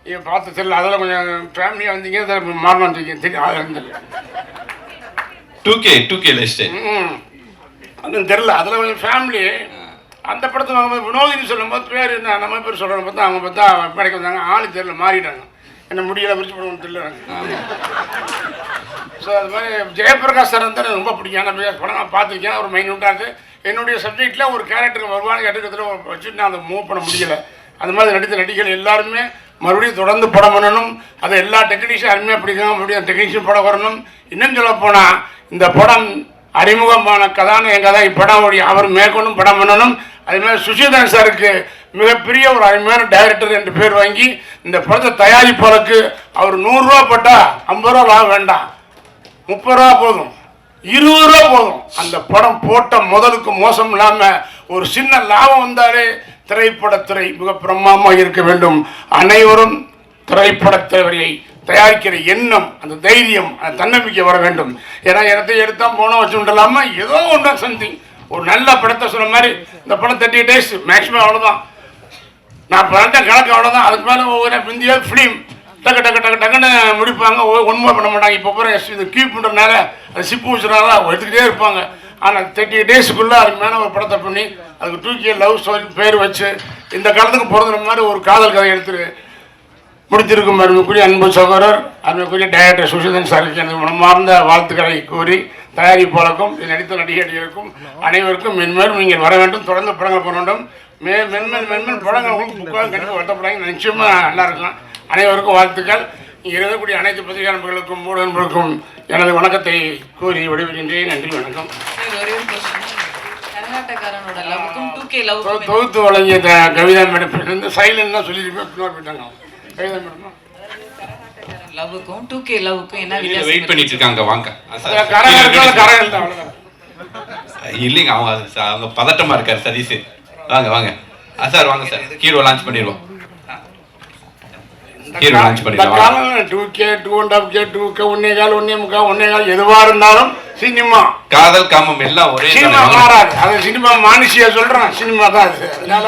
இதை பார்த்து தெரியல, அதில் கொஞ்சம் ஃபேமிலியாக வந்தீங்க, அதில் மாறணும் வந்தீங்க தெரியும். அது வந்து 2K லிஸ்ட்டு அது தெரில, அதில் கொஞ்சம் ஃபேமிலி. அந்த படத்தை வாங்கும்போது வினோதினி சொல்லும்போது பேர் என்ன நம்ம பேர் சொல்கிறோம் பார்த்தா அவங்க பார்த்தா படைக்க வந்தாங்க. ஆளு தெரியல, மாறிட்டாங்க. என்ன முடியலை விரிச்சு படம் தெரியல. ஸோ அது மாதிரி ஜெயபிரகாஷ் சார் வந்து எனக்கு ரொம்ப பிடிக்கும். நான் படம் நான் பார்த்துருக்கேன். ஒரு மைன்யூட்டாக என்னுடைய சப்ஜெக்டில் ஒரு கேரக்டருக்கு வருவான்னு எடுக்கிறதுல வச்சுட்டு நான் அதை மூவ் பண்ண முடியலை. அந்த மாதிரி நடித்த நடிகர்கள் எல்லாருமே மறுபடியும் தொடர்ந்து படம் பண்ணணும். அதை எல்லா டெக்னீஷியன் அருமையாக பிடிக்கும். மறுபடியும் டெக்னீஷியன் படம் வரணும். இன்னும் சொல்ல போனால் இந்த படம் அறிமுகமான கதாநாயகன் கதை இப்படம் அவர் மேற்கொண்டும் படம் பண்ணணும். அதுமாதிரி சுஷிதன் சாருக்கு மிகப்பெரிய ஒரு அருமையான டைரக்டர் என்று பேர் வாங்கி இந்த படத்தை தயாரிப்பதற்கு அவர் 100 ரூபா போட்டால் 50 ரூபா லாபம் வேண்டாம், 30 ரூபா போதும், 20 ரூபா போதும். அந்த படம் போட்ட முதலுக்கு மோசம் இல்லாமல் ஒரு சின்ன லாபம் வந்தாலே திரைப்படத்துறை மிக பிரமாதமாக இருக்க வேண்டும். அனைவரும் திரைப்படத்துறையை தயாரிக்கிற எண்ணம், அந்த தைரியம், அந்த தன்னம்பிக்கை வர வேண்டும். ஏன்னா இடத்தை எடுத்தால் போனால் வச்சு விடலாமல் ஏதோ ஒன்று சம்திங் ஒரு நல்ல படத்தை சொன்ன மாதிரி இந்த படம் 30 days மேக்ஸிமம் அவ்வளோதான். நான் படத்தை கணக்கு அவ்வளோதான். அதுக்கு மேலே ஒவ்வொரு இந்தியா ஃபிலிம் டக்கு டக்கு டக்கு டக்குன்னு முடிப்பாங்க. ஒன்றுமே பண்ண மாட்டாங்க. இப்போ அப்புறம் இது கீப் பண்ணுறதுனால அது சிப்பு வச்சுனால எடுத்துக்கிட்டே இருப்பாங்க. ஆனால் 30 daysக்குள்ளே அருமையான ஒரு படத்தை பண்ணி அதுக்கு 2K லவ் ஸ்டோரி பேர் வச்சு இந்த காலத்துக்கு பிறந்த மாதிரி ஒரு காதல் கதை எடுத்துரு முடித்திருக்கும் அருமைக்குரிய அன்பு சகோதரர் அருமைக்குரிய டைரக்டர் சுஷிதன் சாருக்கு எனக்கு மனமார்ந்த வாழ்த்துக்களை கூறி தயாரிப்பாளருக்கும் நடித்த நடிகர்களுக்கும் அனைவருக்கும் மென்மேலும் நீங்கள் வர வேண்டும். தொடர்ந்து படங்கள் பண்ண வேண்டும். மென்மேல் படங்கள் புக்காக கண்டிப்பாக வருத்தப்படாங்க. நிச்சயமாக நல்லா இருக்கும். அனைவருக்கும் வாழ்த்துக்கள். இங்கே இருக்கக்கூடிய அனைத்து பத்திரிகை நண்பர்களுக்கும் ஊடக நண்பர்களுக்கும் எனது வணக்கத்தை கூறி விடைபெறுகின்றேன். நன்றி, வணக்கம். கரகாட்டக்காரனோட லவ்வுக்கும் 2K லவ்வுக்கும் தொகுத்து வழங்கிய கவிதா மேடம் சைலண்ட் தான் சொல்லியிருப்பேன். பின்னாடி போயிட்டாங்க. கவிதா மேடம் லவ்வுக்கும் 2K லவ்வுக்கும் என்ன வித்தியாசம்? வெயிட் பண்ணிட்டு இருக்காங்க, வாங்க. கரகல் தான் அவ்வளோதான். இல்லைங்க, அவங்க பதட்டமா இருக்காரு சதீஷ். வாங்க வாங்க சார், வாங்க சார். ஹீரோ லான்ச் பண்ணிடுவோம். ஹீரோ லான்ச் பண்ணிடுவோம். 2K 2.5K 2K 1.25 1.25 எதுவா இருந்தாலும் சினிமா காதல் காமம் எல்லாம் ஒரே சினிமா மாறாது. அது சினிமா மானுஷியா சொல்றேன், சினிமா தான் அது. அதனால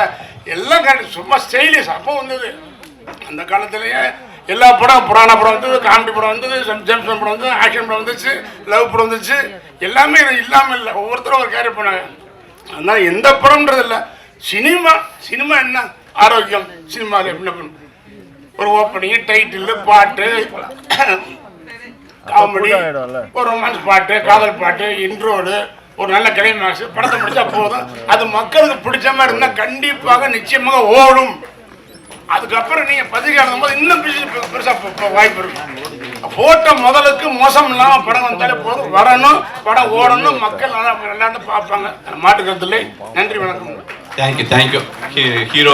எல்லாம் சும்மா ஸ்டைலிஷ். அப்போ வந்தது அந்த காலத்திலேயே எல்லா படம், புராண படம் வந்தது, காமெடி படம் வந்தது, ஜெம்சன் படம் வந்தது, ஆக்ஷன் படம் வந்துச்சு, லவ் படம் வந்துச்சு. எல்லாமே இல்லாமல் இல்லை, ஒவ்வொருத்தரும் ஒரு கேரி பண்ணாங்க. அதனால எந்த படம்ன்றது இல்லை. சினிமா சினிமா என்ன ஆரோக்கியம். சினிமாவில் என்ன பண்ணும், ஒரு ஓப்பனிங், டைட்டில், பாட்டு, காமெடி, ஒரு ரொமான்ஸ் பாட்டு, காதல் பாட்டு, இன்ட்ரோடு, ஒரு நல்ல கிளைமேக்ஸ், படத்தை முடிச்சா போதும். அது மக்களுக்கு பிடிச்ச மாதிரி இருந்தால் கண்டிப்பாக நிச்சயமாக ஓடும். அதுக்கப்புறம் நீங்கள் பத்திரிக்கை போது இன்னும் பெருசாக வாய்ப்பு இருக்கும். போட்ட முதலுக்கு மோசம் இல்லாமல் படம் வந்தாலே போதும். வரணும், படம் ஓடணும், மக்கள் நல்லா பார்ப்பாங்க. மாட்டுக்கிறது இல்லை. நன்றி, வணக்கம். தேங்க்யூ. ஹீரோ